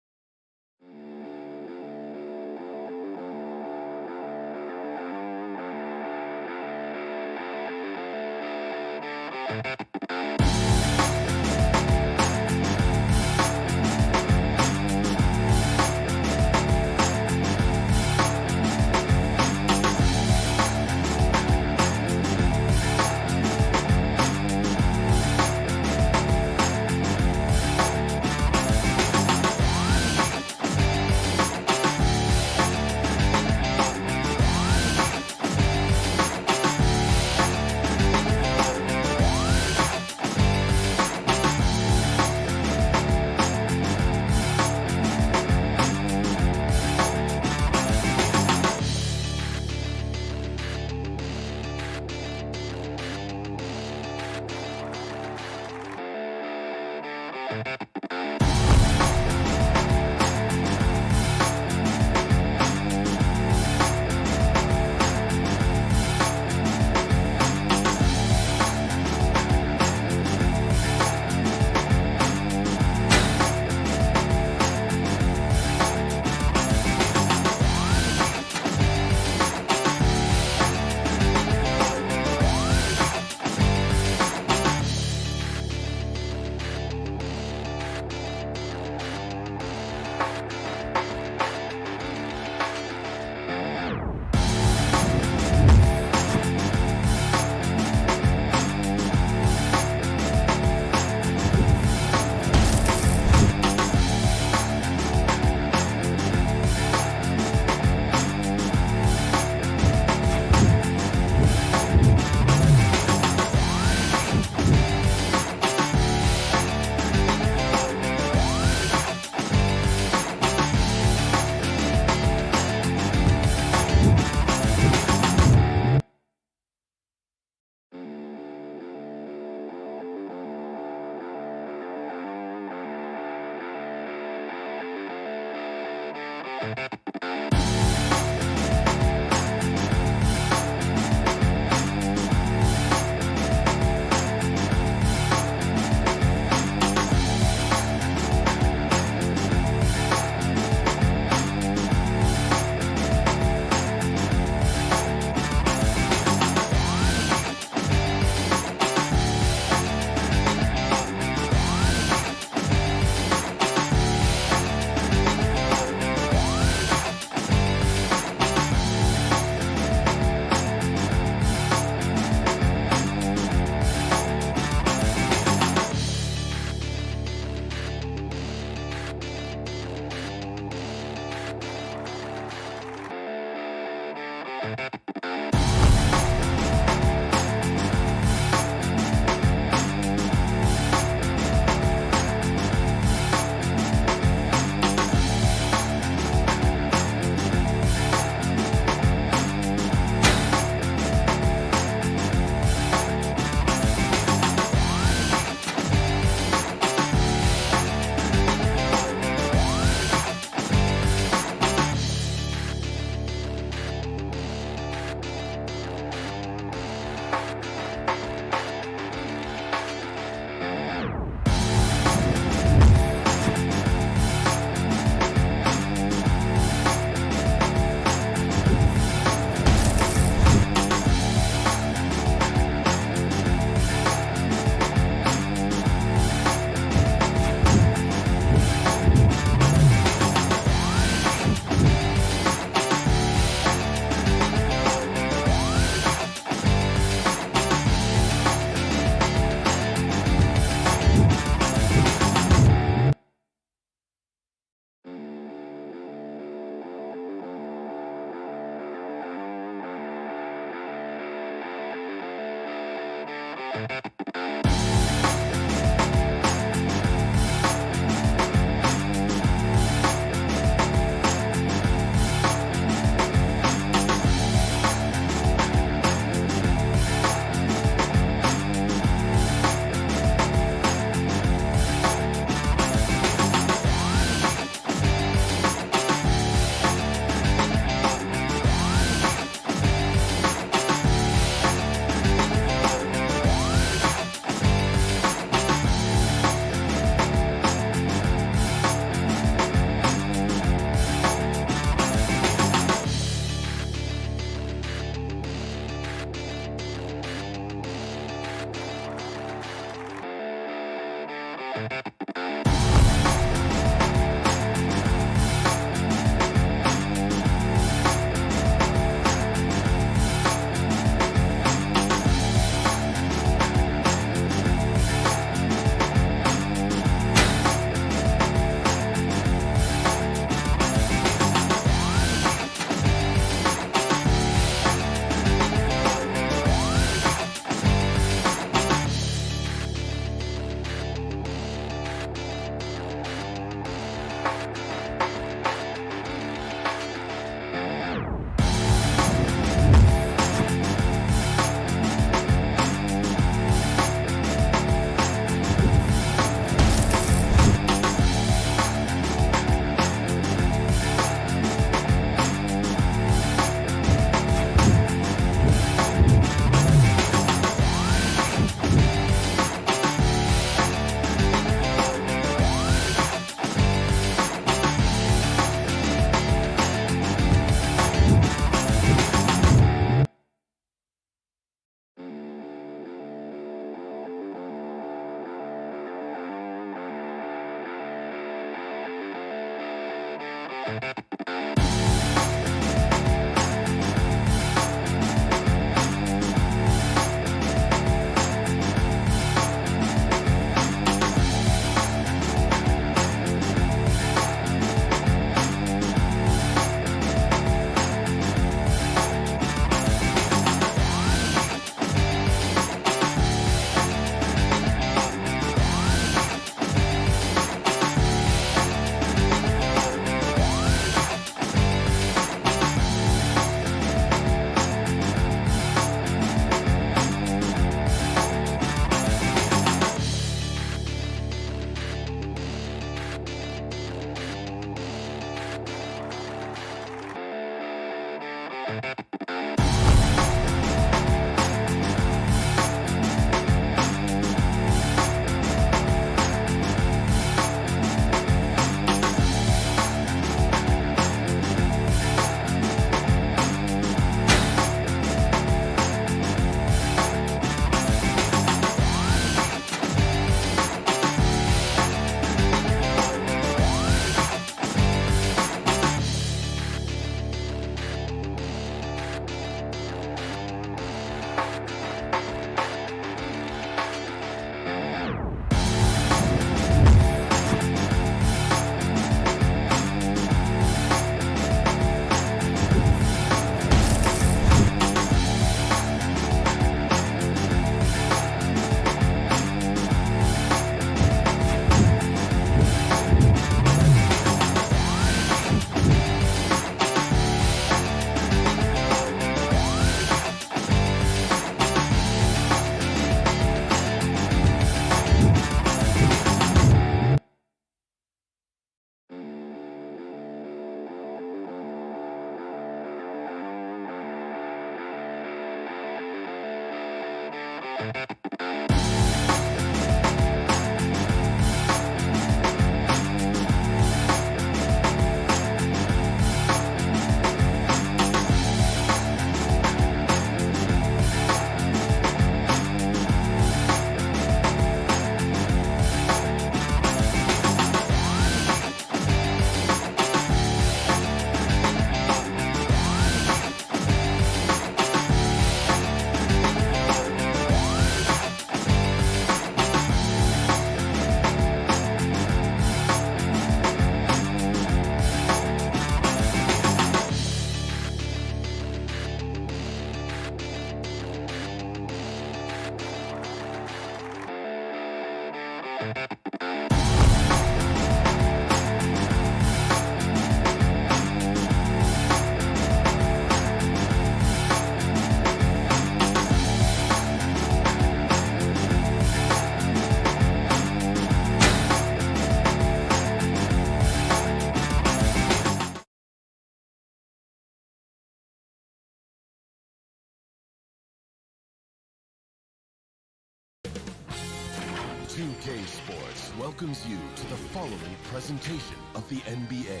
2K Sports welcomes you to the following presentation of the NBA.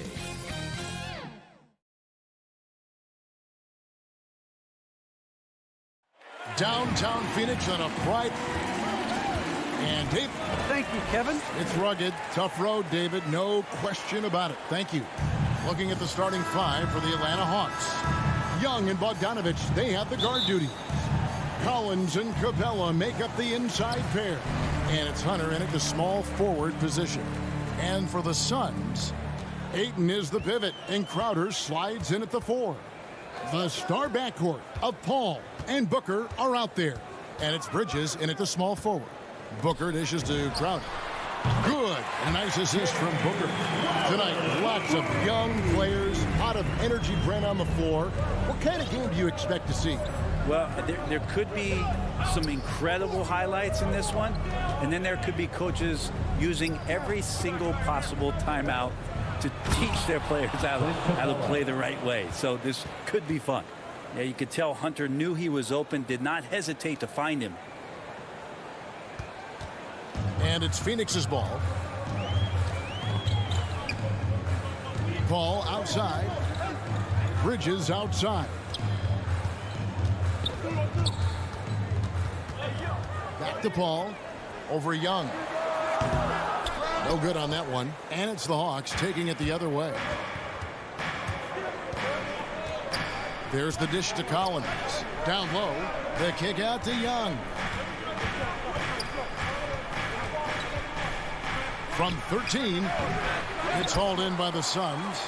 Downtown Phoenix on a bright And David. Thank you, Kevin. It's rugged, tough road, David. No question about it. Thank you. Looking at the starting five for the Atlanta Hawks. Young and Bogdanovich, they have the guard duties. Collins and Capella make up the inside pair. And it's Hunter in at the small forward position. And for the Suns, Ayton is the pivot, and Crowder slides in at the 4. The star backcourt of Paul and Booker are out there. And it's Bridges in at the small forward. Booker dishes to Crowder. Good. A nice assist from Booker. Tonight, lots of young players, a lot of energy brand on the floor. What kind of game do you expect to see? Well, there could be some incredible highlights in this one, and then there could be coaches using every single possible timeout to teach their players how to play the right way. So this could be fun. Yeah, you could tell Hunter knew he was open, did not hesitate to find him. And it's Phoenix's ball. Paul outside. Bridges outside. Back to Paul. Over Young. No good on that one. And it's the Hawks taking it the other way. There's the dish to Collins. Down low. The kick out to Young. From 13, it's hauled in by the Suns.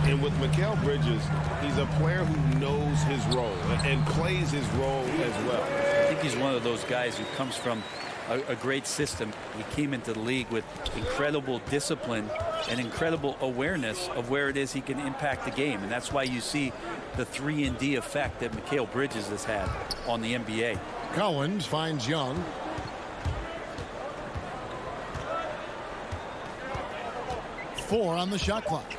And with Mikal Bridges, he's a player who knows his role and plays his role as well. I think he's one of those guys who comes from a great system. He came into the league with incredible discipline and incredible awareness of where it is he can impact the game. And that's why you see the 3-and-D effect that Mikal Bridges has had on the NBA. Collins finds Young. Four on the shot clock.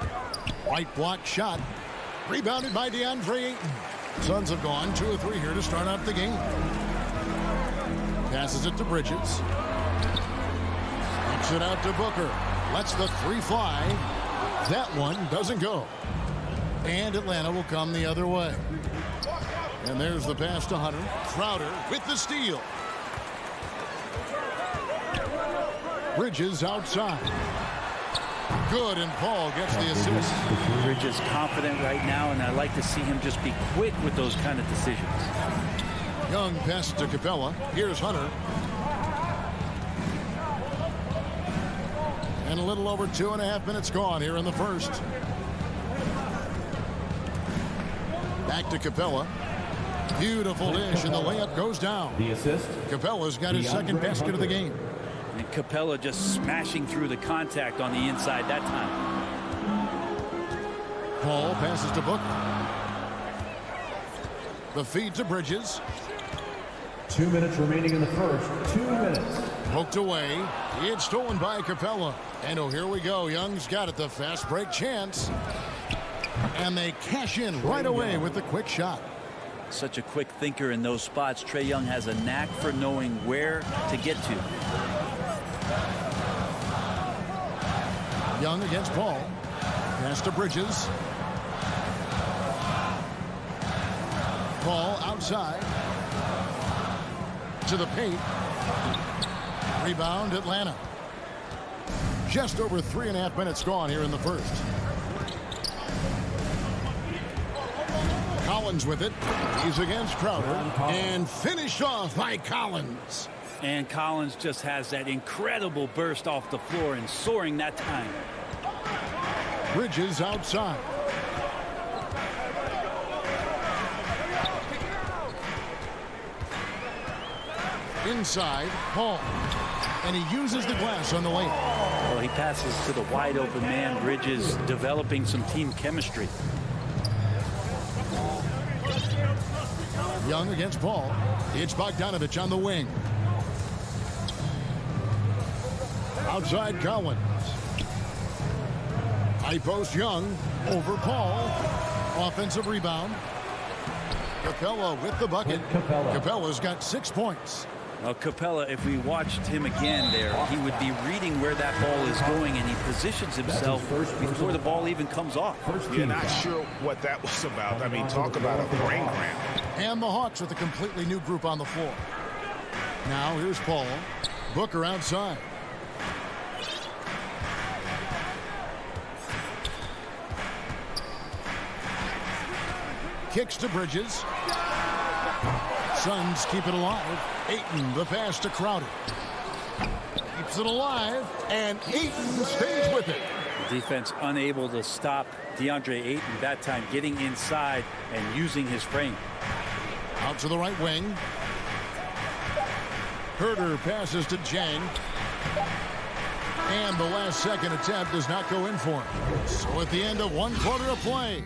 White block shot. Rebounded by DeAndre Ayton. Suns have gone 2 of 3 here to start out the game. Passes it to Bridges. Kicks it out to Booker. Lets the 3 fly. That one doesn't go. And Atlanta will come the other way. And there's the pass to Hunter. Crowder with the steal. Bridges outside. Good, and Paul gets the assist. Bridges confident right now, and I like to see him just be quick with those kind of decisions. Young pass to Capella. Here's Hunter. And a little over 2.5 minutes gone here in the first. Back to Capella. Beautiful dish, and the layup goes down. The assist. Capella's got his second basket of the game. And Capella just smashing through the contact on the inside that time. Paul passes to Booker. The feed to Bridges. 2 minutes remaining in the first. 2 minutes. Poked away. It's stolen by Capella. And oh, here we go. Young's got it. The fast break chance. And they cash in right away with the quick shot. Such a quick thinker in those spots. Trae Young has a knack for knowing where to get to. Young against Paul. Pass to Bridges. Paul outside. To the paint. Rebound Atlanta. Just over 3.5 minutes gone here in the first. Collins with it. He's against Crowder. And finished off by Collins. And Collins just has that incredible burst off the floor and soaring that time. Bridges outside. Inside, Paul. And he uses the glass on the lane. Well, he passes to the wide open man. Bridges developing some team chemistry. Young against Paul. It's Bogdanovich on the wing. Outside Collins. High post Young over Paul. Offensive rebound. Capella with the bucket. Capella's got 6 points. Well, Capella, if we watched him again there, he would be reading where that ball is going, and he positions himself before the ball even comes off. You're not sure what that was about. I mean, talk about a brain cramp. And the Hawks with a completely new group on the floor. Now here's Paul. Booker outside. Kicks to Bridges. Suns keep it alive. Ayton, the pass to Crowder. Keeps it alive, and Ayton stays with it. The defense unable to stop DeAndre Ayton that time, getting inside and using his frame. Out to the right wing. Herter passes to Jang. And the last second attempt does not go in for him. So at the end of 1 quarter of play.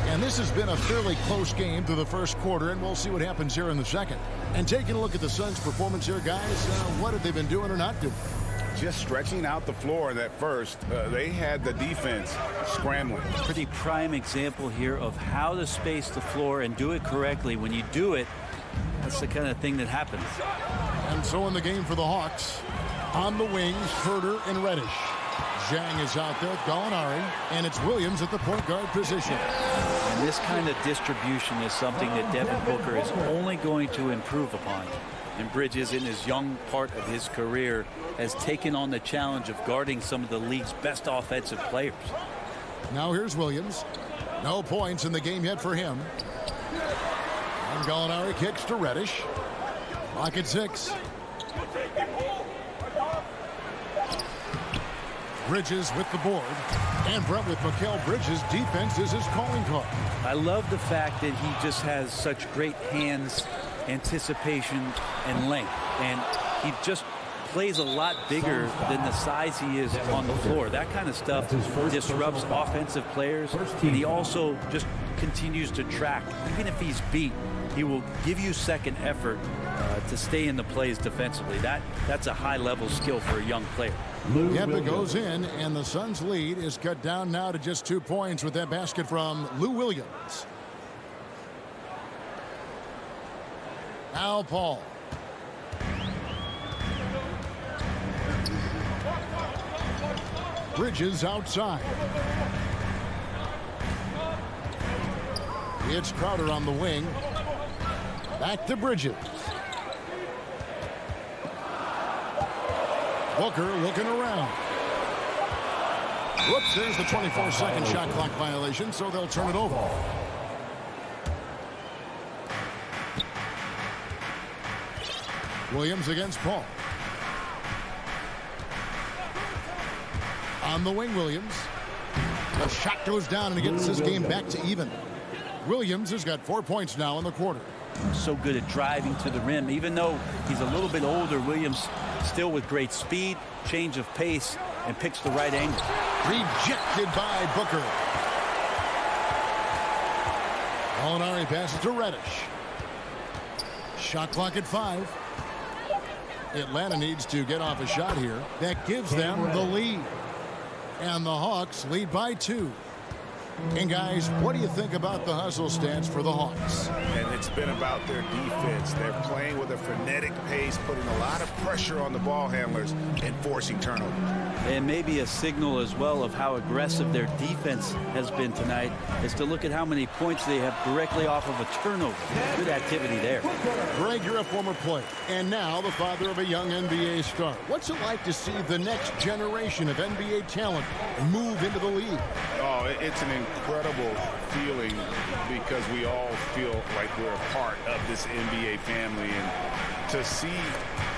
And this has been a fairly close game through the first quarter, and we'll see what happens here in the second. And taking a look at the Suns' performance here, guys, what have they been doing or not doing? Just stretching out the floor in that first. They had the defense scrambling. Pretty prime example here of how to space the floor and do it correctly. When you do it, that's the kind of thing that happens. And so in the game for the Hawks, on the wings, Herter and Reddish. Zhang is out there, Gallinari, and it's Williams at the point guard position. And this kind of distribution is something that Devin Booker is only going to improve upon. And Bridges, in his young part of his career, has taken on the challenge of guarding some of the league's best offensive players. Now here's Williams. No points in the game yet for him. And Gallinari kicks to Reddish. Lock at 6. Bridges with the board. And Brett with Mikal Bridges. Defense is his calling card. I love the fact that he just has such great hands, anticipation, and length. And he just plays a lot bigger than the size he is on the floor. That kind of stuff disrupts offensive players. And he also just continues to track. Even if he's beat, he will give you second effort to stay in the plays defensively. That's a high-level skill for a young player. Yep, it goes in, and the Suns' lead is cut down now to just 2 points with that basket from Lou Williams. Now Paul. Bridges outside. It's Crowder on the wing. Back to Bridges. Booker looking around. Whoops, there's the 24-second shot clock violation, so they'll turn it over. Williams against Paul. On the wing, Williams. The shot goes down and it gets this game back to even. Williams has got 4 points now in the quarter. So good at driving to the rim. Even though he's a little bit older, Williams still with great speed, change of pace, and picks the right angle. Rejected by Booker. Gallinari passes to Reddish. Shot clock at 5. Atlanta needs to get off a shot here. That gives them the lead. And the Hawks lead by 2. And guys, what do you think about the hustle stats for the Hawks? And it's been about their defense. They're playing with a frenetic pace, putting a lot of pressure on the ball handlers and forcing turnovers. And maybe a signal as well of how aggressive their defense has been tonight is to look at how many points they have directly off of a turnover. Good activity there. Greg, you're a former player, and now the father of a young NBA star. What's it like to see the next generation of NBA talent move into the league? Oh, it's an incredible feeling because we all feel like we're a part of this NBA family. And to see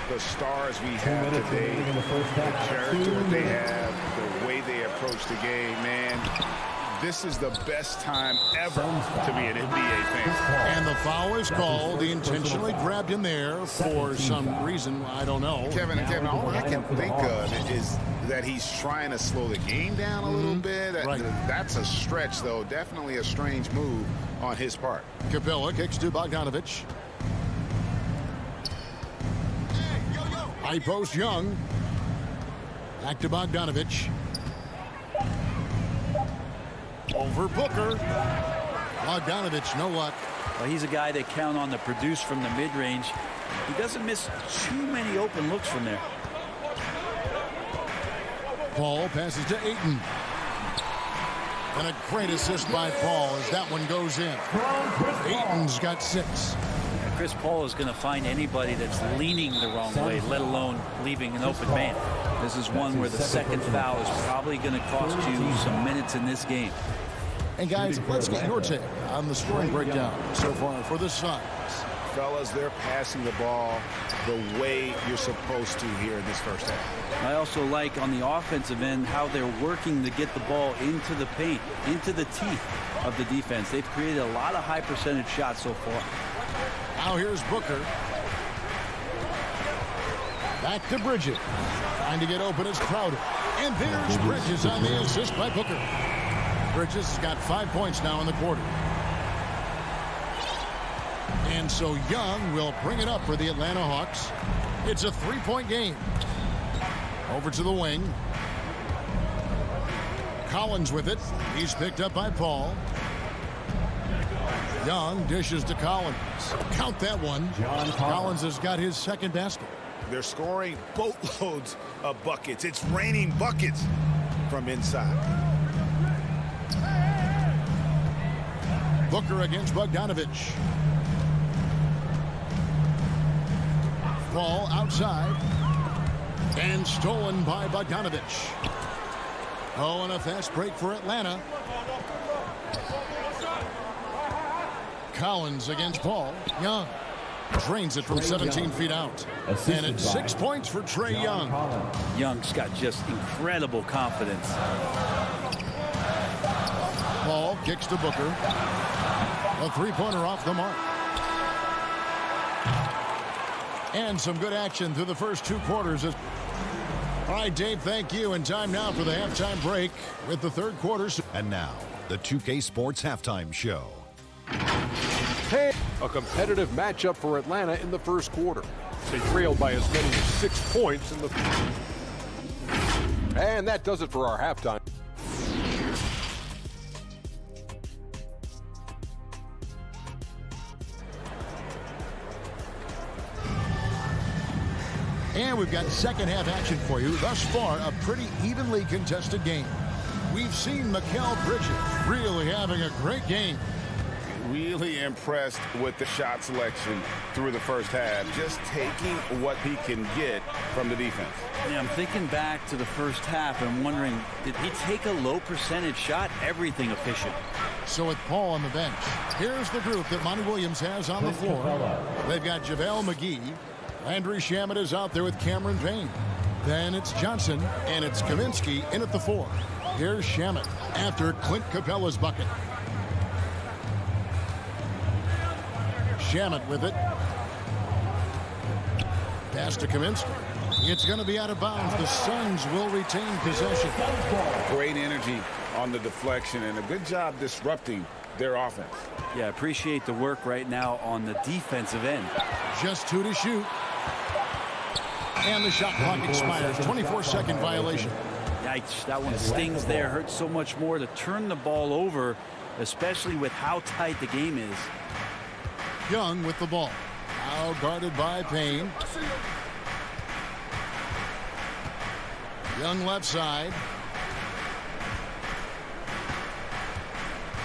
the stars we have today, the character they have, the way they approach the game, man, this is the best time ever to be an NBA fan. And the foul is called. He intentionally grabbed him there for some reason. I don't know. Kevin, all I can think of is that he's trying to slow the game down a little bit. That's a stretch, though. Definitely a strange move on his part. Capella kicks to Bogdanovich. High post Young. Back to Bogdanovich. Over Booker. Bogdanovich, no luck. Well, he's a guy they count on to produce from the mid-range. He doesn't miss too many open looks from there. Paul passes to Ayton. And a great assist by Paul as that one goes in. Ayton's got 6. Chris Paul is going to find anybody that's leaning the wrong way, let alone leaving an open man. This is one where the second foul is probably going to cost you some minutes in this game. And guys, let's get your take on the scoring breakdown so far for the Suns. Fellas, they're passing the ball the way you're supposed to here in this first half. I also like on the offensive end how they're working to get the ball into the paint, into the teeth of the defense. They've created a lot of high percentage shots so far. Now here's Booker. Back to Bridges. Trying to get open is Crowder. And there's Bridges on the assist by Booker. Bridges has got 5 points now in the quarter. And so Young will bring it up for the Atlanta Hawks. It's a 3-point game. Over to the wing. Collins with it. He's picked up by Paul. Young dishes to Collins. Count that one. Collins has got his second basket. They're scoring boatloads of buckets. It's raining buckets from inside. Booker against Bogdanovich. Ball outside. And stolen by Bogdanovich. Oh, and a fast break for Atlanta. Collins against Paul. Young drains it from 17 feet out. And it's 6 points for Trae Young. Young's got just incredible confidence. Paul kicks to Booker. A three-pointer off the mark. And some good action through the first 2 quarters. All right, Dave, thank you. And time now for the halftime break with the third quarter. And now, the 2K Sports Halftime Show. Hey, a competitive matchup for Atlanta in the first quarter. They trailed by as many as 6 points in the... And that does it for our halftime. And we've got second half action for you. Thus far, a pretty evenly contested game. We've seen Mikal Bridges really having a great game. Really impressed with the shot selection through the first half, just taking what he can get from the defense. Yeah, I'm thinking back to the first half and wondering, did he take a low percentage shot? Everything efficient. So with Paul on the bench, here's the group that Monty Williams has on the floor. They've got JaVale McGee. Landry Shamet is out there with Cameron Payne. Then it's Johnson, and it's Kaminsky in at the 4. Here's Shamet after Clint Capella's bucket. Shamet with it. Pass to Kaminsky. It's going to be out of bounds. The Suns will retain possession. Great energy on the deflection and a good job disrupting their offense. Yeah, appreciate the work right now on the defensive end. Just 2 to shoot. And the shot clock expires. 24-second violation. Yikes, that one stings there. Hurts so much more to turn the ball over, especially with how tight the game is. Young with the ball. Now guarded by Payne. Young left side.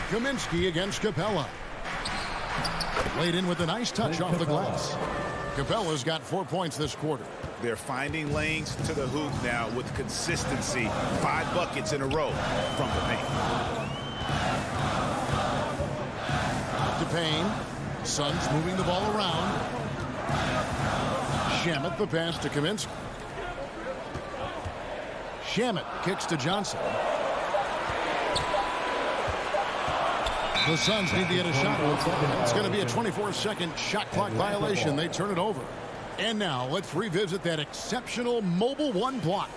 Kaminsky against Capella. Laid in with a nice touch off the glass. Capella's got 4 points this quarter. They're finding lanes to the hoop now with consistency. 5 buckets in a row from the paint. To Payne. Suns moving the ball around. Shamet the pass to Kaminsky. Shamet kicks to Johnson. The Suns need to get a shot off. It's going to be a 24-second shot clock violation. They turn it over. And now let's revisit that exceptional mobile 1 block.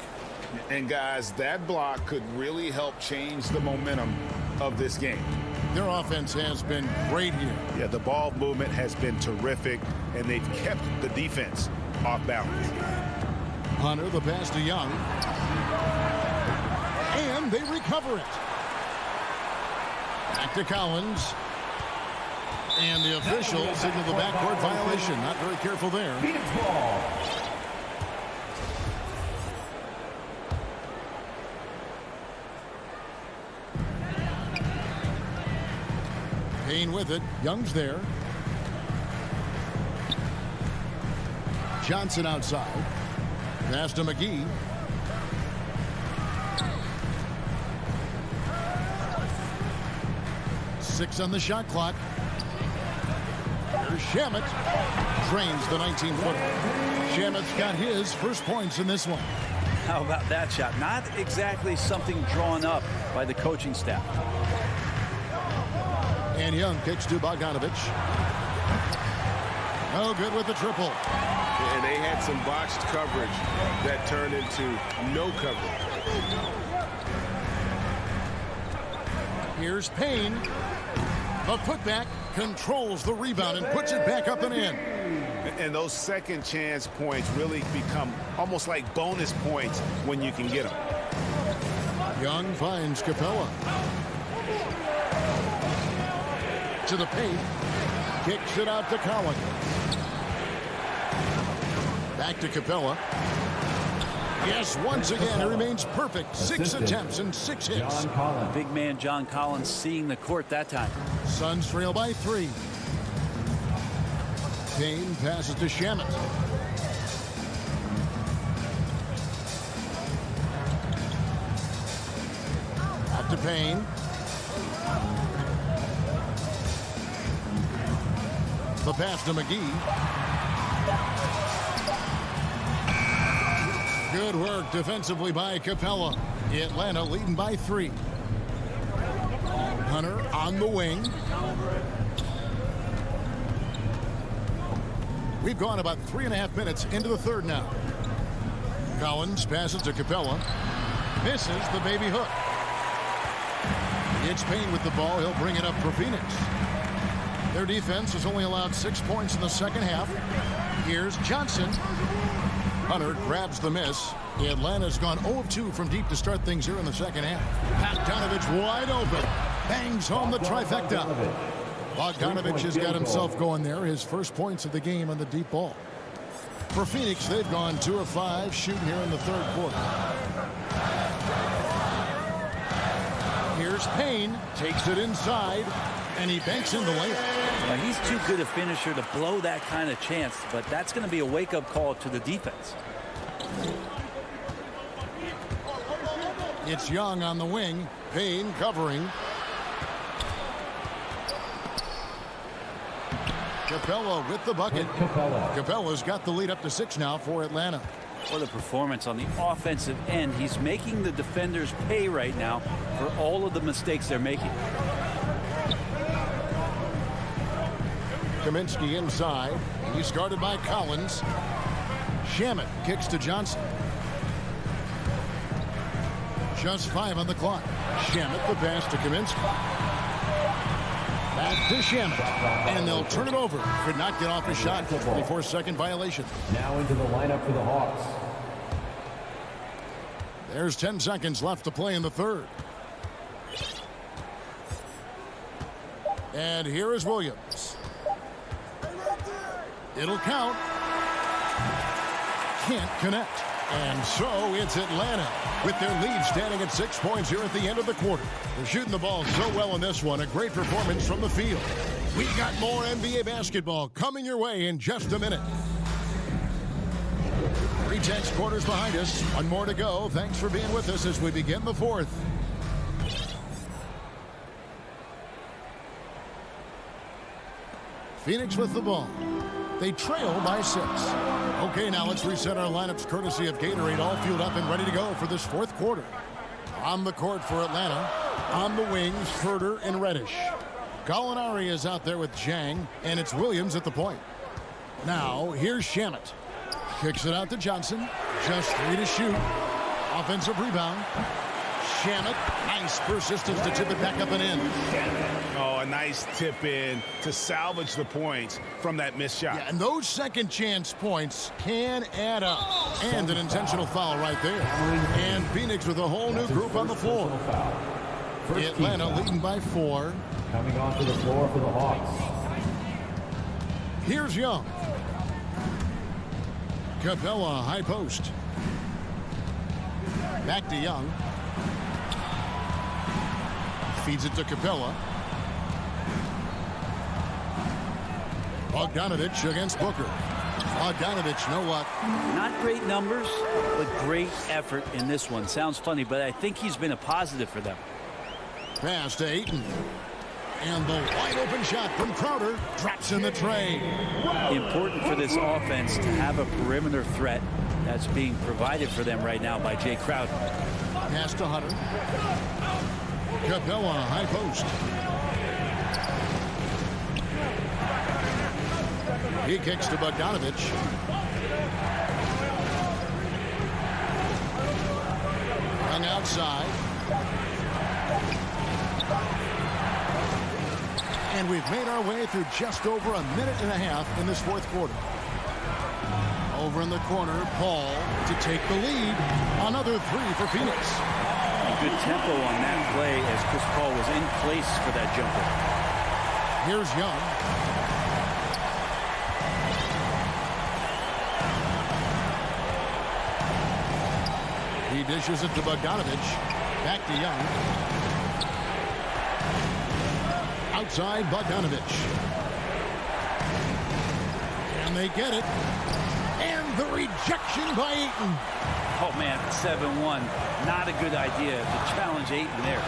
And guys, that block could really help change the momentum of this game. Their offense has been great here. Yeah, the ball movement has been terrific, and they've kept the defense off balance. Hunter, the pass to Young. And they recover it. Back to Collins. And the official signaled the backcourt violation. Not very careful there. Payne with it. Young's there. Johnson outside. Pass to McGee. Six on the shot clock. Here's Shamet. Drains the 19-footer. Shamet's got his first points in this one. How about that shot? Not exactly something drawn up by the coaching staff. And Young kicks to Bogdanovich. No good with the triple. And they had some botched coverage that turned into no coverage. Here's Payne. The putback controls the rebound and puts it back up and in. And those second chance points really become almost like bonus points when you can get them. Young finds Capella. To the paint. Kicks it out to Collins. Back to Capella. Yes, once again, he remains perfect. 6 attempts and 6 hits. Big man John Collins seeing the court that time. Suns trail by 3. Payne passes to Shamet. Back to Payne. The pass to McGee. Good work defensively by Capella. Atlanta leading by 3. Hunter on the wing. We've gone about 3.5 minutes into the third now. Collins passes to Capella. Misses the baby hook. It's Payne with the ball. He'll bring it up for Phoenix. Their defense has only allowed 6 points in the second half. Here's Johnson. Hunter grabs the miss. Atlanta's gone 0 of 2 from deep to start things here in the second half. Bogdanovich wide open. Bangs home the trifecta. Bogdanovich has got himself going there. His first points of the game on the deep ball. For Phoenix, they've gone 2 of 5 shooting here in the third quarter. Here's Payne. Takes it inside. And he banks in the layup. Now, he's too good a finisher to blow that kind of chance, but that's going to be a wake-up call to the defense. It's Young on the wing. Payne covering. Capella with the bucket. Capella's got the lead up to 6 now for Atlanta. What a performance on the offensive end. He's making the defenders pay right now for all of the mistakes they're making. Kaminsky inside. He's guarded by Collins. Shamet kicks to Johnson. Just 5 on the clock. Shamet the pass to Kaminsky. Back to Shamet. And they'll turn it over. Could not get off his shot. 24-second violation. Now into the lineup for the Hawks. There's 10 seconds left to play in the third. And here is Williams. It'll count. Can't connect. And so it's Atlanta with their lead standing at 6 points here at the end of the quarter. They're shooting the ball so well in this one. A great performance from the field. We got more NBA basketball coming your way in just a minute. 3 tenths quarters behind us. 1 more to go. Thanks for being with us as we begin the fourth. Phoenix with the ball. They trail by 6. Okay, now let's reset our lineups courtesy of Gatorade, all fueled up and ready to go for this fourth quarter. On the court for Atlanta. On the wings, Herter and Reddish. Gallinari is out there with Jang, and it's Williams at the point. Now, here's Shamet. Kicks it out to Johnson. Just 3 to shoot. Offensive rebound. Shamet, nice persistence to tip it back up and in. Oh, a nice tip in to salvage the points from that missed shot. Yeah, and those second chance points can add up. And an intentional foul right there. And Phoenix with a whole new group on the floor. Atlanta leading by 4. Coming onto the floor for the Hawks. Here's Young. Capella, high post. Back to Young. Feeds it to Capella. Bogdanovich against Booker. Bogdanovich, you know what? Not great numbers, but great effort in this one. Sounds funny, but I think he's been a positive for them. Pass to Ayton. And the wide open shot from Crowder drops in the tray. Important for this offense to have a perimeter threat that's being provided for them right now by Jay Crowder. Pass to Hunter. Capella, high post. He kicks to Bogdanovich. Hung outside. And we've made our way through just over a minute and a half in this fourth quarter. Over in the corner, Paul to take the lead. Another three for Phoenix. Good tempo on that play as Chris Paul was in place for that jumper. Here's Young. He dishes it to Bogdanovich. Back to Young. Outside Bogdanovich. And they get it. And the rejection by Ayton. Oh, man, 7-1. Not a good idea to challenge Ayton there.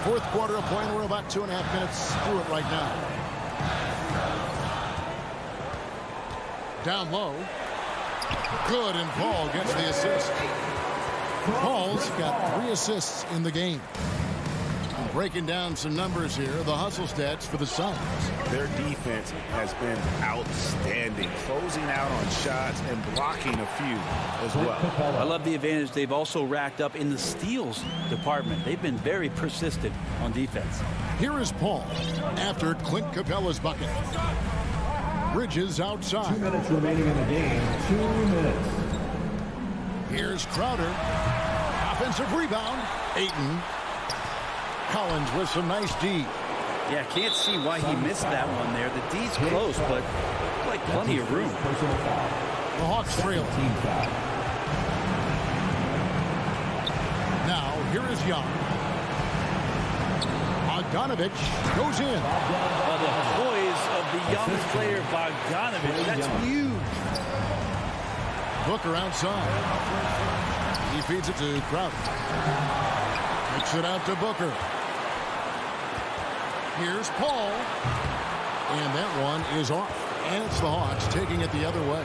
Fourth quarter of play, and we're about 2.5 minutes through it right now. Down low. Good, and Paul gets the assist. Paul's got 3 assists in the game. And breaking down some numbers here, the hustle stats for the Suns. Their defense has been outstanding, closing out on shots and blocking a few as well. I love the advantage they've also racked up in the steals department. They've been very persistent on defense. Here is Paul after Clint Capella's bucket. Bridges outside. 2 minutes remaining in the game. 2 minutes. Here's Crowder. Offensive rebound. Ayton. Collins with some nice D. Yeah, can't see why he missed that one there. The D's close, but like plenty of room. The Hawks trail. Now, here is Young. Bogdanovich goes in. Well, the poise of the young player Bogdanovich, that's huge. Booker outside. He feeds it to Crowder. Kicks it out to Booker. Here's Paul. And that one is off. And it's the Hawks taking it the other way.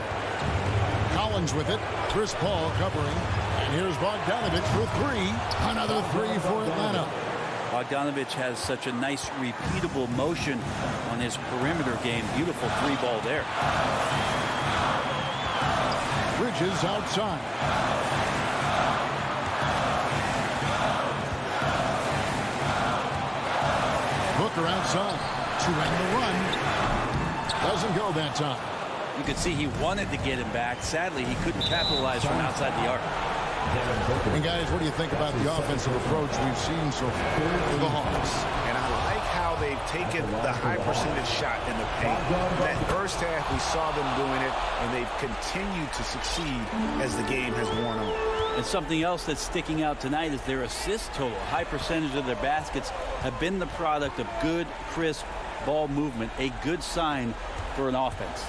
Collins with it. Chris Paul covering. And here's Bogdanovich for 3. Another 3 for Atlanta. Bogdanovich has such a nice repeatable motion on his perimeter game. Beautiful 3-ball there. Bridges outside. Booker outside to end the run. Doesn't go that time. You could see he wanted to get him back. Sadly, he couldn't capitalize from outside the arc. And guys, what do you think about the offensive approach we've seen so far for the Hawks? And I like how they've taken the high percentage shot in the paint. That first half, we saw them doing it, and they've continued to succeed as the game has worn on. And something else that's sticking out tonight is their assist total. A high percentage of their baskets have been the product of good, crisp ball movement, a good sign for an offense.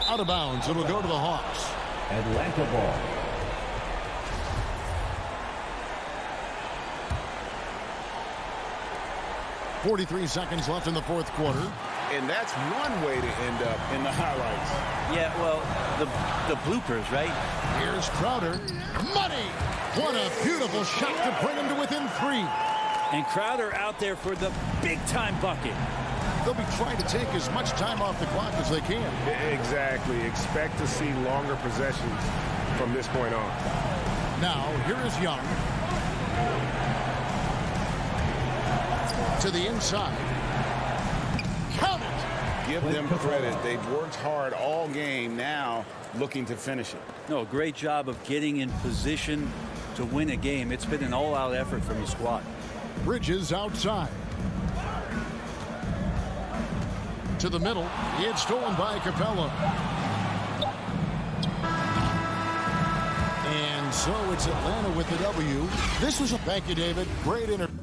Out of bounds, it'll go to the Hawks. Atlanta ball. .43 seconds left in the fourth quarter. And that's one way to end up in the highlights. Yeah, well, the bloopers, right? Here's Crowder. Money! What a beautiful shot to bring him to within 3. And Crowder out there for the big-time bucket. They'll be trying to take as much time off the clock as they can. Exactly. Expect to see longer possessions from this point on. Now, here is Young. To the inside. Count it! Give them credit. They've worked hard all game, now looking to finish it. No, great job of getting in position to win a game. It's been an all-out effort from the squad. Bridges outside. To the middle. It's stolen by Capella. And so it's Atlanta with the W. This was a thank you, David. Great interview.